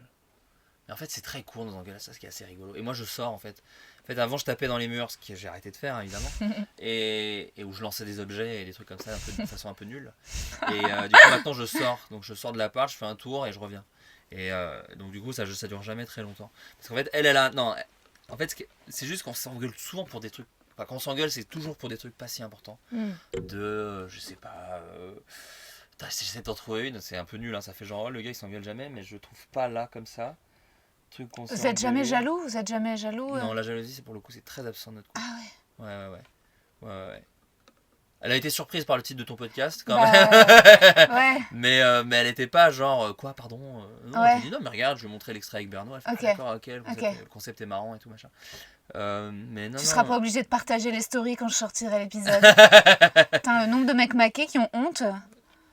Mais en fait, c'est très court nos engueulades, ça, ce qui est assez rigolo. Et moi, je sors en fait. En fait, avant, je tapais dans les murs, ce que j'ai arrêté de faire évidemment, et où je lançais des objets et des trucs comme ça, de façon un peu nulle. Et du coup, maintenant, je sors. Donc, je sors de l'appart, je fais un tour et je reviens. Et donc du coup ça dure jamais très longtemps parce qu'en fait elle a non en fait c'est juste qu'on s'engueule souvent pour des trucs, enfin quand on s'engueule c'est toujours pour des trucs pas si importants de je sais pas j'essaie d'en trouver une, c'est un peu nul hein, ça fait genre le gars il s'engueule jamais, mais je trouve pas là comme ça truc qu'on vous êtes jamais jaloux non la jalousie c'est pour le coup c'est très absent de notre coup. Ah ouais. Elle a été surprise par le titre de ton podcast quand même. Ouais. mais elle était pas genre quoi pardon non, ouais. Je lui ai dit non mais regarde je lui ai montré l'extrait avec Bernard, elle fait d'accord ok, le concept est marrant et tout machin. Mais non, tu seras pas obligé de partager les stories quand je sortirai l'épisode. Putain, le nombre de mecs maqués qui ont honte.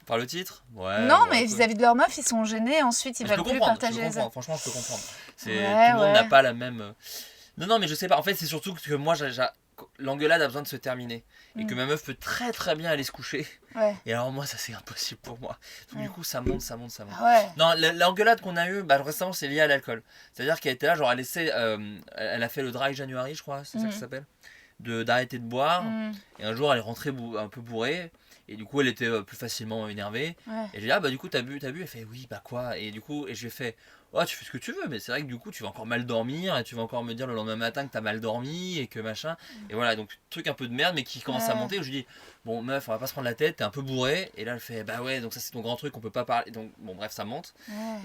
Par le titre ouais, non mais vis-à-vis de leur meuf ils sont gênés, ensuite ils veulent plus partager les autres. Franchement je peux comprendre, tout le monde n'a pas la même non mais je sais pas, en fait c'est surtout que moi l'engueulade a besoin de se terminer et que ma meuf peut très très bien aller se coucher et alors moi ça c'est impossible pour moi donc du coup ça monte non l'engueulade qu'on a eue récemment c'est lié à l'alcool, c'est à dire qu'elle était là genre elle a fait le dry January je crois c'est ça que ça s'appelle, d'arrêter de boire et un jour elle est rentrée un peu bourrée et du coup elle était plus facilement énervée et j'ai dit du coup t'as bu, elle fait oui quoi, et du coup et je lui ai fait tu fais ce que tu veux, mais c'est vrai que du coup tu vas encore mal dormir et tu vas encore me dire le lendemain matin que t'as mal dormi et que machin. Et voilà, donc truc un peu de merde mais qui commence à monter où je dis bon meuf on va pas se prendre la tête, t'es un peu bourré. Et là elle fait ouais donc ça c'est ton grand truc, on peut pas parler. Donc bon bref ça monte.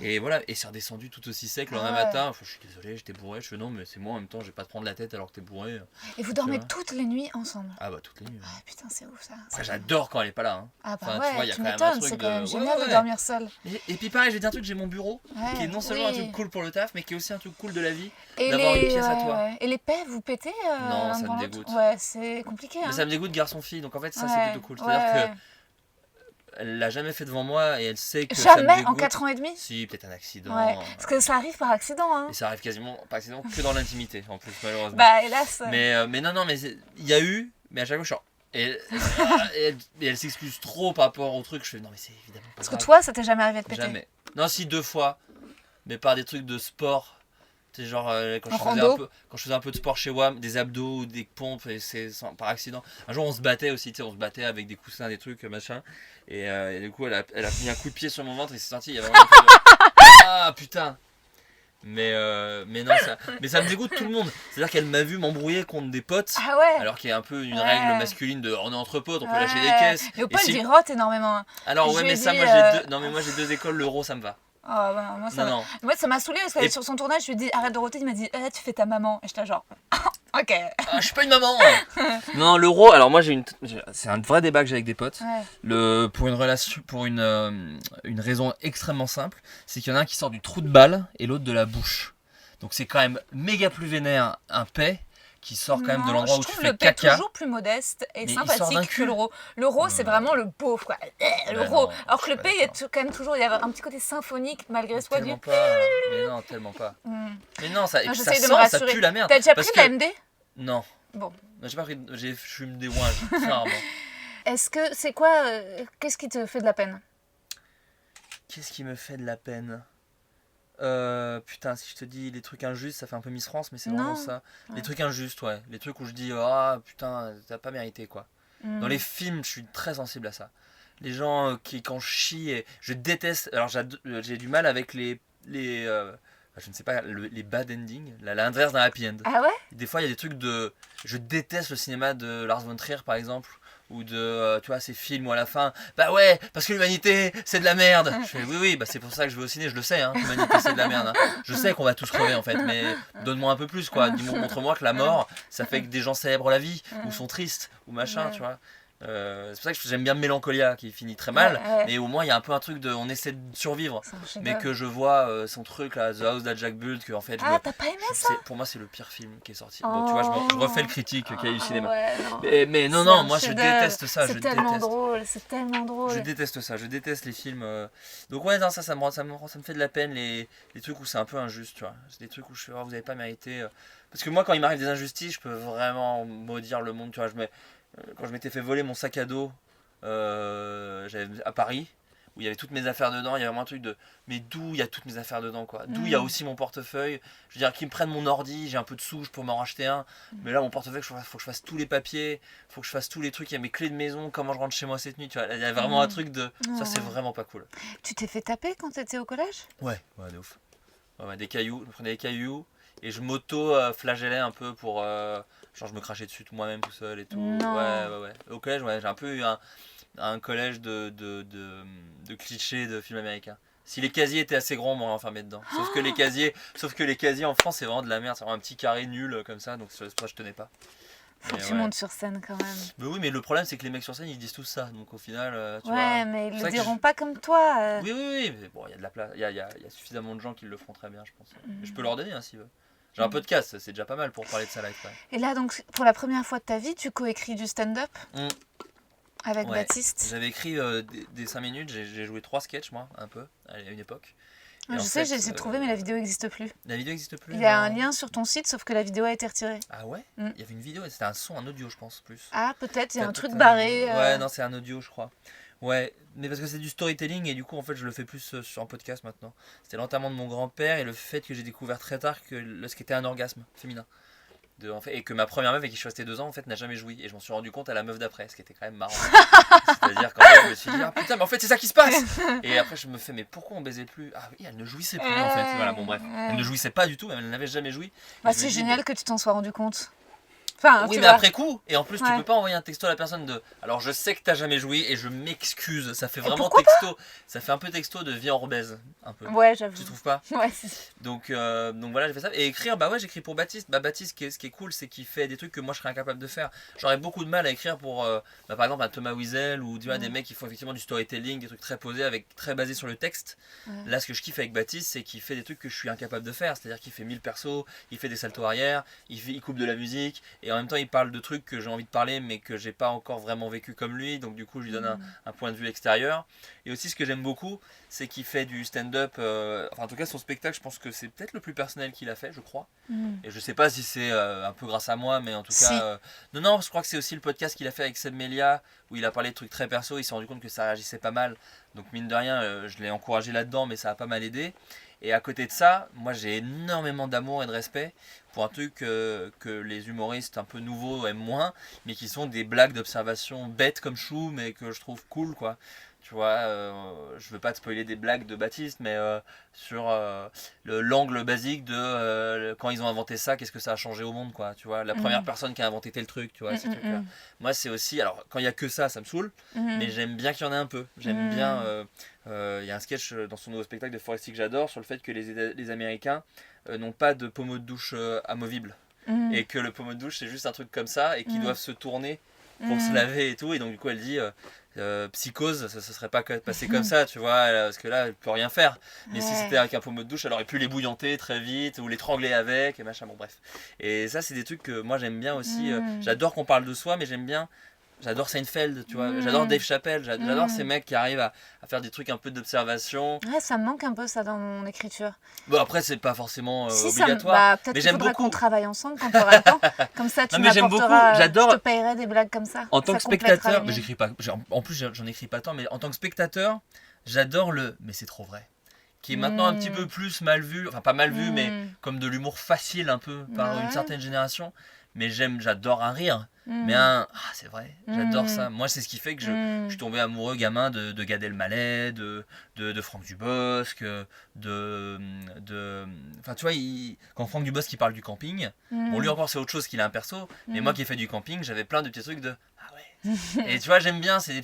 Et voilà, et c'est redescendu tout aussi sec le lendemain matin. Je suis désolé j'étais bourré, je fais non mais c'est moi en même temps je vais pas te prendre la tête alors que t'es bourré. Et vous dormez toutes les nuits ensemble? Ah bah toutes les nuits. Putain c'est ouf ça. Après, j'adore quand elle est pas là. Hein. Ah bah ouais, tu m'étonnes, c'est quand même génial de dormir seul. Et puis pareil, je vais dire un truc, j'ai mon bureau qui est non seulement un truc cool pour le taf, mais qui est aussi un truc cool de la vie, d'avoir une pièce à toi. Et les paix, vous pétez non, ça me dégoûte. Ouais, c'est compliqué. Mais ça me dégoûte garçon-fille, donc en fait ça c'est plutôt cool. C'est-à-dire que elle l'a jamais fait devant moi et elle sait que jamais ça me dégoûte. En 4 ans et demi. Si, peut-être un accident. Parce que ça arrive par accident. Hein. Et ça arrive quasiment par accident que dans l'intimité en plus malheureusement. Bah hélas. Mais non, mais il y a eu, mais à chaque fois je suis et elle s'excuse trop par rapport au truc, je fais non mais c'est évidemment pas parce grave. Que toi ça t'est jamais arrivé de péter? Jamais. Non si 2 fois, mais par des trucs de sport. C'est genre quand je faisais un peu de sport chez WAM, des abdos ou des pompes, et c'est par accident. Un jour on se battait aussi, on se battait avec des coussins, des trucs machin, et du coup elle a mis un coup de pied sur mon ventre et c'est sorti, il y avait vraiment ah putain. Mais non ça me dégoûte tout le monde. C'est-à-dire qu'elle m'a vu m'embrouiller contre des potes, alors qu'il y a un peu une règle masculine de on est entre potes, on peut lâcher des caisses. Léopold il rote énormément. Alors mais ça moi j'ai 2 écoles, l'euro ça me va. Oh, bah, moi ça m'a saoulé parce qu'elle est sur son tournage, je lui ai dit arrête de roter, il m'a dit tu fais ta maman et j'étais genre ok. Je suis pas une maman. Non l'euro, alors moi c'est un vrai débat que j'ai avec des potes. Pour une relation, pour une raison extrêmement simple, c'est qu'il y en a un qui sort du trou de balle et l'autre de la bouche. Donc c'est quand même méga plus vénère un paix qui sort quand même de l'endroit où tu fais caca. Je trouve le toujours plus modeste et sympathique que l'euro. L'euro, c'est vraiment le pauvre, quoi. L'euro. Alors que le P, il y a quand même toujours, il y a un petit côté symphonique malgré soi du. Mais non, tellement pas. Mais non, ça pue la merde. T'as déjà pris de la MD? Non. Bon. J'ai pas pris, je fume des ouinges, très rarement. Qu'est-ce qui te fait de la peine? Qu'est-ce qui me fait de la peine? Putain, si je te dis les trucs injustes, ça fait un peu Miss France, mais c'est vraiment ça. Les trucs injustes, les trucs où je dis putain, t'as pas mérité quoi. Dans les films, je suis très sensible à ça. Les gens qui quand je chie, et je déteste. Alors j'ai du mal avec les je ne sais pas, les bad endings, l'inverse d'un happy end. Ah ouais? Des fois, il y a des trucs de. Je déteste le cinéma de Lars von Trier par exemple. Ou de, tu vois, ces films où à la fin, bah ouais, parce que l'humanité, c'est de la merde. Je fais, oui, bah c'est pour ça que je vais au ciné, je le sais, l'humanité, c'est de la merde. Je sais qu'on va tous crever, en fait, mais donne-moi un peu plus, quoi. Montre-moi que la mort, ça fait que des gens célèbrent la vie, ou sont tristes, ou machin, tu vois. C'est pour ça que j'aime bien Mélancolia qui finit très mal, mais au moins il y a un peu un truc de on essaie de survivre, mais que je vois son truc là, The House that Jack Built, que en fait t'as pas aimé ça? pour moi c'est le pire film qui est sorti. Bon tu vois je refais le critique qu'il y a eu cinéma. Ouais, mais non moi je déteste ça, c'est tellement drôle. Je déteste ça, je déteste les films. Donc ouais non, ça me fait de la peine les trucs où c'est un peu injuste, tu vois. C'est des trucs où je fais vous avez pas mérité. Parce que moi quand il m'arrive des injustices, je peux vraiment maudire le monde, tu vois. Quand je m'étais fait voler mon sac à dos à Paris, où il y avait toutes mes affaires dedans, il y avait vraiment un truc de mais d'où il y a toutes mes affaires dedans quoi. D'où il y a aussi mon portefeuille. Je veux dire qu'ils me prennent mon ordi, j'ai un peu de sous, je peux m'en racheter un. Mais là mon portefeuille, faut que je fasse tous les papiers, faut que je fasse tous les trucs, il y a mes clés de maison, comment je rentre chez moi cette nuit, tu vois. Il y a vraiment un truc de ça c'est vraiment pas cool. Tu t'es fait taper quand t'étais au collège? Ouais, de ouf. Ouais, des cailloux, je prenais des cailloux et je m'auto-flagellais un peu pour genre je me crachais dessus moi-même tout seul et tout. Ouais. Au collège, j'ai un peu eu un collège de clichés de films américains. Si les casiers étaient assez grands, on m'aurait enfermé dedans. Sauf que les casiers en France, c'est vraiment de la merde. C'est vraiment un petit carré nul comme ça, donc c'est pour ça que je tenais pas. Faut que tu montes sur scène quand même. Mais oui, mais le problème c'est que les mecs sur scène ils disent tous ça, donc au final. Tu vois, mais ils le diront pas comme toi. Oui, mais bon, il y a de la place, il y a suffisamment de gens qui le feront très bien, je pense. Je peux leur donner s'ils veulent. J'ai un podcast, c'est déjà pas mal pour parler de ça live. Et là, donc, pour la première fois de ta vie, tu coécris du stand-up avec Baptiste. J'avais écrit des 5 minutes, j'ai joué 3 sketchs, moi, un peu, à une époque. Je sais, j'ai essayé de trouver, mais la vidéo n'existe plus. La vidéo n'existe plus? Il y a un lien sur ton site, sauf que la vidéo a été retirée. Ah ouais? Il y avait une vidéo, c'était un audio, je pense, plus. Ah, peut-être, il y a un truc barré. Ouais, non, c'est un audio, je crois. Ouais, mais parce que c'est du storytelling et du coup en fait je le fais plus en podcast maintenant. C'était l'enterrement de mon grand-père et le fait que j'ai découvert très tard ce qu'était un orgasme féminin. Et que ma première meuf avec qui je suis resté 2 ans en fait n'a jamais joui et je m'en suis rendu compte à la meuf d'après, ce qui était quand même marrant. C'est-à-dire qu'en fait je me suis dit putain mais en fait c'est ça qui se passe. Et après je me fais mais pourquoi on baisait plus? Ah oui elle ne jouissait plus en fait. Voilà bon bref, elle ne jouissait pas du tout, elle n'avait jamais joui. C'est génial que tu t'en sois rendu compte. Enfin, oui mais après coup, et en plus tu peux pas envoyer un texto à la personne de alors je sais que t'as jamais joui et je m'excuse, ça fait vraiment texto, ça fait un peu texto de vie en rebèse un peu. Ouais j'avoue. Tu trouves pas? Ouais. Donc voilà j'ai fait ça et écrire j'écris pour Baptiste. Baptiste ce qui est cool c'est qu'il fait des trucs que moi je serais incapable de faire. J'aurais beaucoup de mal à écrire pour par exemple un Thomas Wiesel ou tu vois des mecs qui font effectivement du storytelling, des trucs très posés très basés sur le texte. Là ce que je kiffe avec Baptiste c'est qu'il fait des trucs que je suis incapable de faire, c'est-à-dire qu'il fait 1000 persos, il fait des saltos arrière, il coupe de la musique. Et en même temps, il parle de trucs que j'ai envie de parler, mais que j'ai pas encore vraiment vécu comme lui. Donc, du coup, je lui donne un point de vue extérieur. Et aussi, ce que j'aime beaucoup, c'est qu'il fait du stand-up. Enfin, en tout cas, son spectacle, je pense que c'est peut-être le plus personnel qu'il a fait, je crois. Et je sais pas si c'est un peu grâce à moi, mais en tout cas. Non, je crois que c'est aussi le podcast qu'il a fait avec Seb Melia, où il a parlé de trucs très perso. Il s'est rendu compte que ça réagissait pas mal. Donc, mine de rien, je l'ai encouragé là-dedans, mais ça a pas mal aidé. Et à côté de ça, moi j'ai énormément d'amour et de respect pour un truc que les humoristes un peu nouveaux aiment moins, mais qui sont des blagues d'observation bêtes comme chou, mais que je trouve cool quoi. Tu vois, je veux pas te spoiler des blagues de Baptiste, mais sur l'angle basique de quand ils ont inventé ça, qu'est-ce que ça a changé au monde, quoi. Tu vois, la première personne qui a inventé tel truc, tu vois, ces trucs-là. Moi, c'est aussi, alors quand il y a que ça me saoule, mais j'aime bien qu'il y en ait un peu. J'aime bien. Il y a un sketch dans son nouveau spectacle de Foresti que j'adore sur le fait que les Américains n'ont pas de pommeau de douche amovible et que le pommeau de douche c'est juste un truc comme ça et qu'ils doivent se tourner pour se laver et tout. Et donc du coup elle dit psychose, ça serait pas passé comme ça, tu vois, parce que là elle peut rien faire. Mais si c'était avec un pommeau de douche, elle aurait pu les bouillanter très vite ou l'étrangler avec et machin. Bon bref. Et ça c'est des trucs que moi j'aime bien aussi. J'adore qu'on parle de soi, mais j'adore Seinfeld, tu vois, j'adore Dave Chappelle, j'adore ces mecs qui arrivent à faire des trucs un peu d'observation. Ouais, ça me manque un peu ça dans mon écriture. Bon après c'est pas forcément obligatoire. Peut-être mais j'aime beaucoup qu'on travaille ensemble quand tu auras le temps. Comme ça tu m'apporteras, je te payerai des blagues comme ça. En tant que spectateur, j'écris pas, en plus j'en écris pas tant, mais en tant que spectateur, j'adore mais c'est trop vrai. Qui est maintenant un petit peu plus mal vu, enfin pas mal vu, mais comme de l'humour facile un peu par une certaine génération. Mais j'adore un rire. Mais c'est vrai, j'adore ça. Moi, c'est ce qui fait que je suis tombé amoureux gamin de Gad Elmaleh, de Franck Dubosc, enfin, tu vois, quand Franck Dubosc il parle du camping, bon, lui encore c'est autre chose qu'il a un perso, mais moi qui ai fait du camping, j'avais plein de petits trucs de et tu vois, j'aime bien, c'est des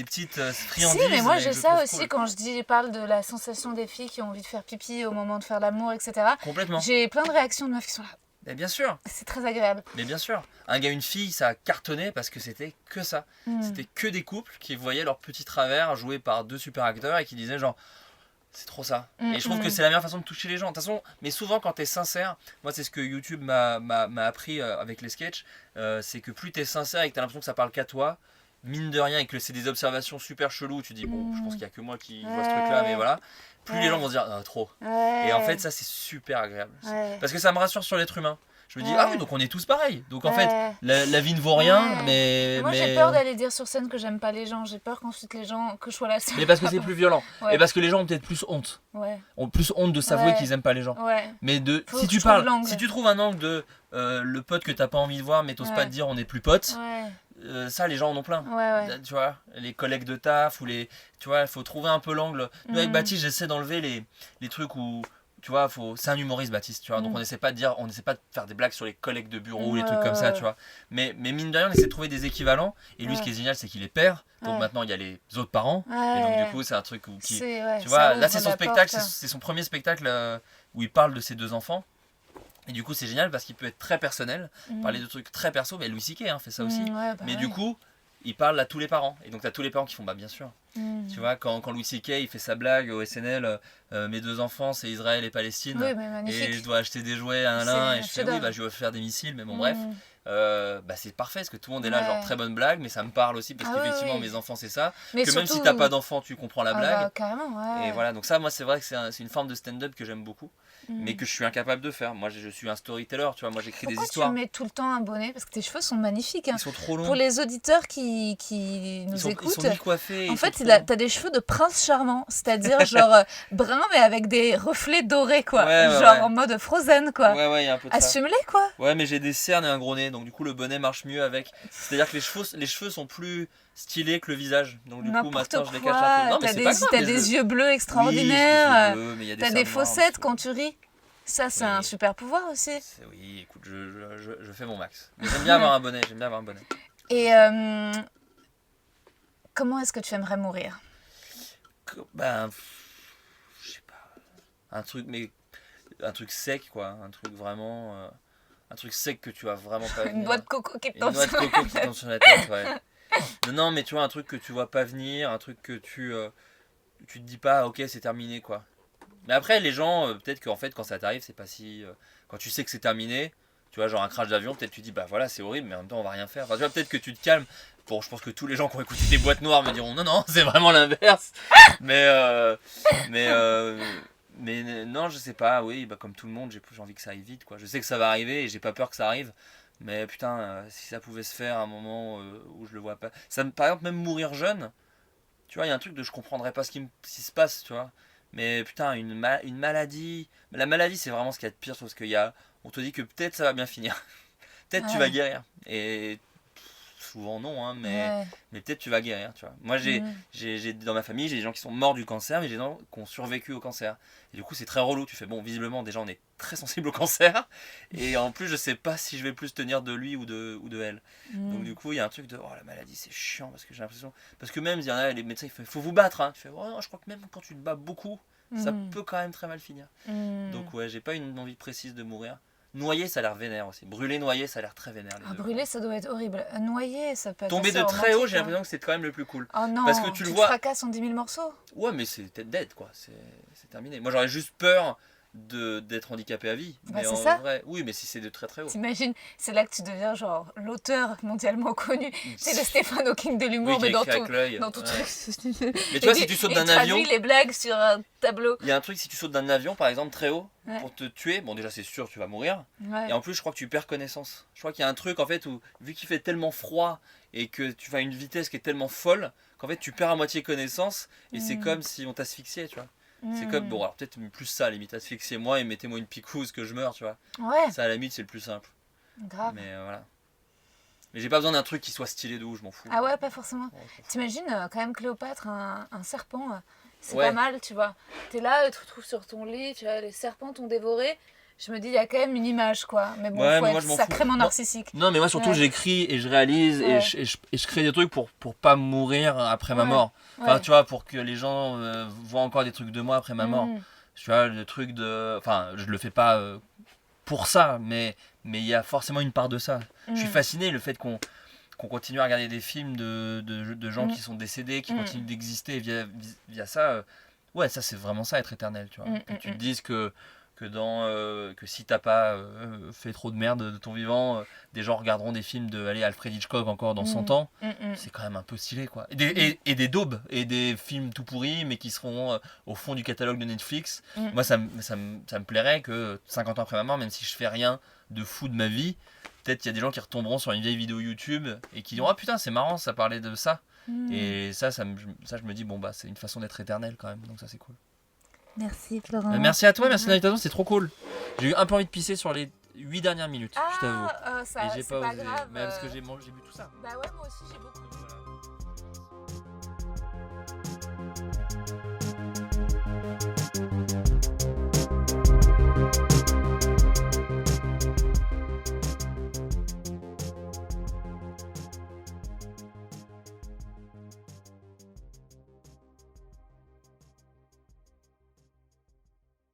petites friandises. Si, mais moi j'ai ça aussi cool. Quand je parle de la sensation des filles qui ont envie de faire pipi au moment de faire l'amour, etc. Complètement. J'ai plein de réactions de meufs qui sont là. Mais bien sûr. C'est très agréable. Mais bien sûr. Un gars, une fille, ça a cartonné parce que c'était que ça. C'était que des couples qui voyaient leurs petits travers joués par 2 super acteurs et qui disaient genre, c'est trop ça. Et je trouve que c'est la meilleure façon de toucher les gens. De toute façon, mais souvent quand t'es sincère, moi c'est ce que YouTube m'a appris avec les sketchs, c'est que plus t'es sincère et que t'as l'impression que ça parle qu'à toi, mine de rien, et que c'est des observations super cheloues, tu dis bon, je pense qu'il y a que moi qui vois ce truc là, mais voilà. Plus les gens vont se dire ah, trop. Et en fait ça c'est super agréable. Parce que ça me rassure sur l'être humain. Je me dis ah oui, donc on est tous pareils. Donc en fait la vie ne vaut rien, mais moi j'ai peur d'aller dire sur scène que j'aime pas les gens. J'ai peur qu'ensuite les gens, que je sois la seule. Mais parce que c'est plus violent. Et parce que les gens ont peut-être plus honte. Ont plus honte de s'avouer qu'ils aiment pas les gens. Mais si tu parles, si tu trouves un angle de le pote que t'as pas envie de voir mais t'oses pas te dire on est plus potes. Ça les gens en ont plein. Tu vois, les collègues de taf ou les, tu vois, il faut trouver un peu l'angle. Nous avec Baptiste, j'essaie d'enlever les trucs où tu vois, c'est un humoriste Baptiste, tu vois, donc on essaie pas de faire des blagues sur les collègues de bureau ou les trucs comme ça, tu vois. Mais mine de rien, on essaie de trouver des équivalents. Et lui, ce qui est génial, c'est qu'il est père. Donc maintenant, il y a les autres parents. Et donc du coup, c'est un truc qui, tu vois, là c'est son spectacle, c'est son premier spectacle où il parle de ses 2 enfants. Et du coup, c'est génial parce qu'il peut être très personnel, parler de trucs très perso. Mais Louis C.K. fait ça aussi. Mais du coup, il parle à tous les parents. Et donc, t'as tous les parents qui font bah bien sûr. Tu vois, quand Louis C.K. il fait sa blague au SNL, mes 2 enfants, c'est Israël et Palestine. Et je dois acheter des jouets à l'un. Et je fais oui, bah, je vais faire des missiles. Mais bon, bref. Bah, c'est parfait parce que tout le monde est là, genre très bonne blague. Mais ça me parle aussi parce qu'effectivement, mes enfants, c'est ça. Mais que surtout, même si t'as pas d'enfants, tu comprends la blague. Bah, carrément, Et voilà, donc ça, moi, c'est vrai que c'est une forme de stand-up que j'aime beaucoup. Mais que je suis incapable de faire. Moi, je suis un storyteller, tu vois. Moi, j'écris des histoires. Pourquoi tu mets tout le temps un bonnet? Parce que tes cheveux sont magnifiques. Hein. Ils sont trop longs. Pour les auditeurs qui nous écoutent, ils sont mi-coiffés. En fait, t'as des cheveux de prince charmant. C'est-à-dire, genre, brun, mais avec des reflets dorés, quoi. En mode Frozen, quoi. Ouais, il y a un peu de ça. Assume-les, quoi. Ouais, mais j'ai des cernes et un gros nez. Donc, du coup, le bonnet marche mieux avec. C'est-à-dire que les cheveux sont plus stylés que le visage. Donc, du coup, maintenant, je les cache un peu. Non, mais c'est pas grave. T'as des yeux bleus extraordinaires. Oui, t'as des fossettes quand tu ris. Ça, c'est un super pouvoir aussi. Oui, écoute, je fais mon max. Mais j'aime bien avoir un bonnet, Et comment est-ce que tu aimerais mourir? Ben, je sais pas. Un truc sec, quoi. Un truc vraiment... un truc sec que tu vas vraiment pas venir. Une noix de coco qui tombe sur la tête, ouais. Non, mais tu vois, un truc que tu vois pas venir, un truc que tu te dis pas, ok, c'est terminé, quoi. Mais après, les gens, peut-être qu'en fait, quand ça t'arrive, c'est pas si... quand tu sais que c'est terminé, tu vois, genre un crash d'avion, peut-être tu dis, bah voilà, c'est horrible, mais en même temps, on va rien faire. Enfin, tu vois, peut-être que tu te calmes. Bon, je pense que tous les gens qui ont écouté des boîtes noires me diront, non, c'est vraiment l'inverse. mais non, je sais pas, oui, bah comme tout le monde, j'ai envie que ça aille vite, quoi. Je sais que ça va arriver et j'ai pas peur que ça arrive. Mais putain, si ça pouvait se faire à un moment où je le vois pas... par exemple, même mourir jeune, tu vois, il y a un truc de je comprendrais pas ce qui se passe, tu vois. Mais putain, une maladie... La maladie, c'est vraiment ce qu'il y a de pire, parce on te dit que peut-être ça va bien finir. Peut-être tu vas guérir. Et souvent non, hein, mais peut-être tu vas guérir, tu vois. Moi, j'ai dans ma famille, j'ai des gens qui sont morts du cancer, mais j'ai des gens qui ont survécu au cancer. Et du coup, c'est très relou. Tu fais, bon, visiblement, déjà, on est très sensible au cancer. Et en plus, je sais pas si je vais plus tenir de lui ou de elle. Donc du coup, il y a un truc de, oh, la maladie, c'est chiant, parce que j'ai l'impression... Parce que même, il y en a, les médecins, il faut vous battre, hein. Tu fais, oh non, je crois que même quand tu te bats beaucoup, ça peut quand même très mal finir. Donc ouais, j'ai pas une envie précise de mourir. Noyer, ça a l'air vénère aussi. Brûler, noyer, ça a l'air très vénère. Brûler, ça doit être horrible. Noyer, ça peut être... Tomber de très haut, j'ai l'impression que c'est quand même le plus cool. Oh non, parce que tu le vois... fracasses en 10 000 morceaux. Ouais, mais c'est peut-être dead, quoi. C'est terminé. Moi, j'aurais juste peur d'être handicapé à vie. Bah, mais c'est en ça. vrai, oui, mais si c'est de très très haut. T'imagines, c'est là que tu deviens genre l'auteur mondialement connu. C'est le Stephen Hawking de l'humour, oui, mais dans tout truc. Mais tu vois, si tu sautes d'un avion... Il traduit les blagues sur un tableau. Il y a un truc, si tu sautes d'un avion, par exemple, très haut, pour te tuer, bon déjà c'est sûr, tu vas mourir. Et en plus, je crois que tu perds connaissance. Je crois qu'il y a un truc, en fait, où vu qu'il fait tellement froid et que tu vas à une vitesse qui est tellement folle, qu'en fait, tu perds à moitié connaissance. Et c'est comme si on t'asphyxiait, tu vois. C'est comme, bon, alors peut-être plus ça, à la limite, asphyxiez-moi et mettez-moi une picouse que je meurs, tu vois. Ça, à la limite, c'est le plus simple. Grave. Mais voilà. Mais j'ai pas besoin d'un truc qui soit stylé de ouf, je m'en fous. Ah ouais, pas forcément. T'imagines quand même Cléopâtre, un serpent, c'est pas mal, tu vois. T'es là, tu te trouves sur ton lit, tu vois, les serpents t'ont dévoré. Je me dis, il y a quand même une image, quoi. Mais bon, faut être sacrément narcissique. Non, mais moi, surtout, j'écris et je réalise et je crée des trucs pour pas mourir après ma mort. Enfin, tu vois, pour que les gens voient encore des trucs de moi après ma mort. Tu vois, le truc de... Enfin, je le fais pas pour ça, mais mais il y a forcément une part de ça. Je suis fasciné, le fait qu'on continue à regarder des films de gens qui sont décédés, qui continuent d'exister via ça. Ouais, ça c'est vraiment ça, être éternel, tu vois. Que tu te dises que si t'as pas fait trop de merde de ton vivant, des gens regarderont des films de Alfred Hitchcock encore dans 100 ans, c'est quand même un peu stylé, quoi. Et des daubes, et des films tout pourris, mais qui seront au fond du catalogue de Netflix. Moi, ça me plairait que 50 ans après ma mort, même si je fais rien de fou de ma vie, peut-être qu'il y a des gens qui retomberont sur une vieille vidéo YouTube et qui diront « Ah putain, c'est marrant, ça parlait de ça ». Et ça, je me dis, bon, bah, c'est une façon d'être éternel quand même, donc ça, c'est cool. Merci Florent. Merci à toi, merci de l'invitation, c'est trop cool. J'ai eu un peu envie de pisser sur les 8 dernières minutes, je t'avoue. Ça, et j'ai pas osé, grave. mais parce que j'ai bu tout ça. Bah ouais, moi aussi j'ai beaucoup bu.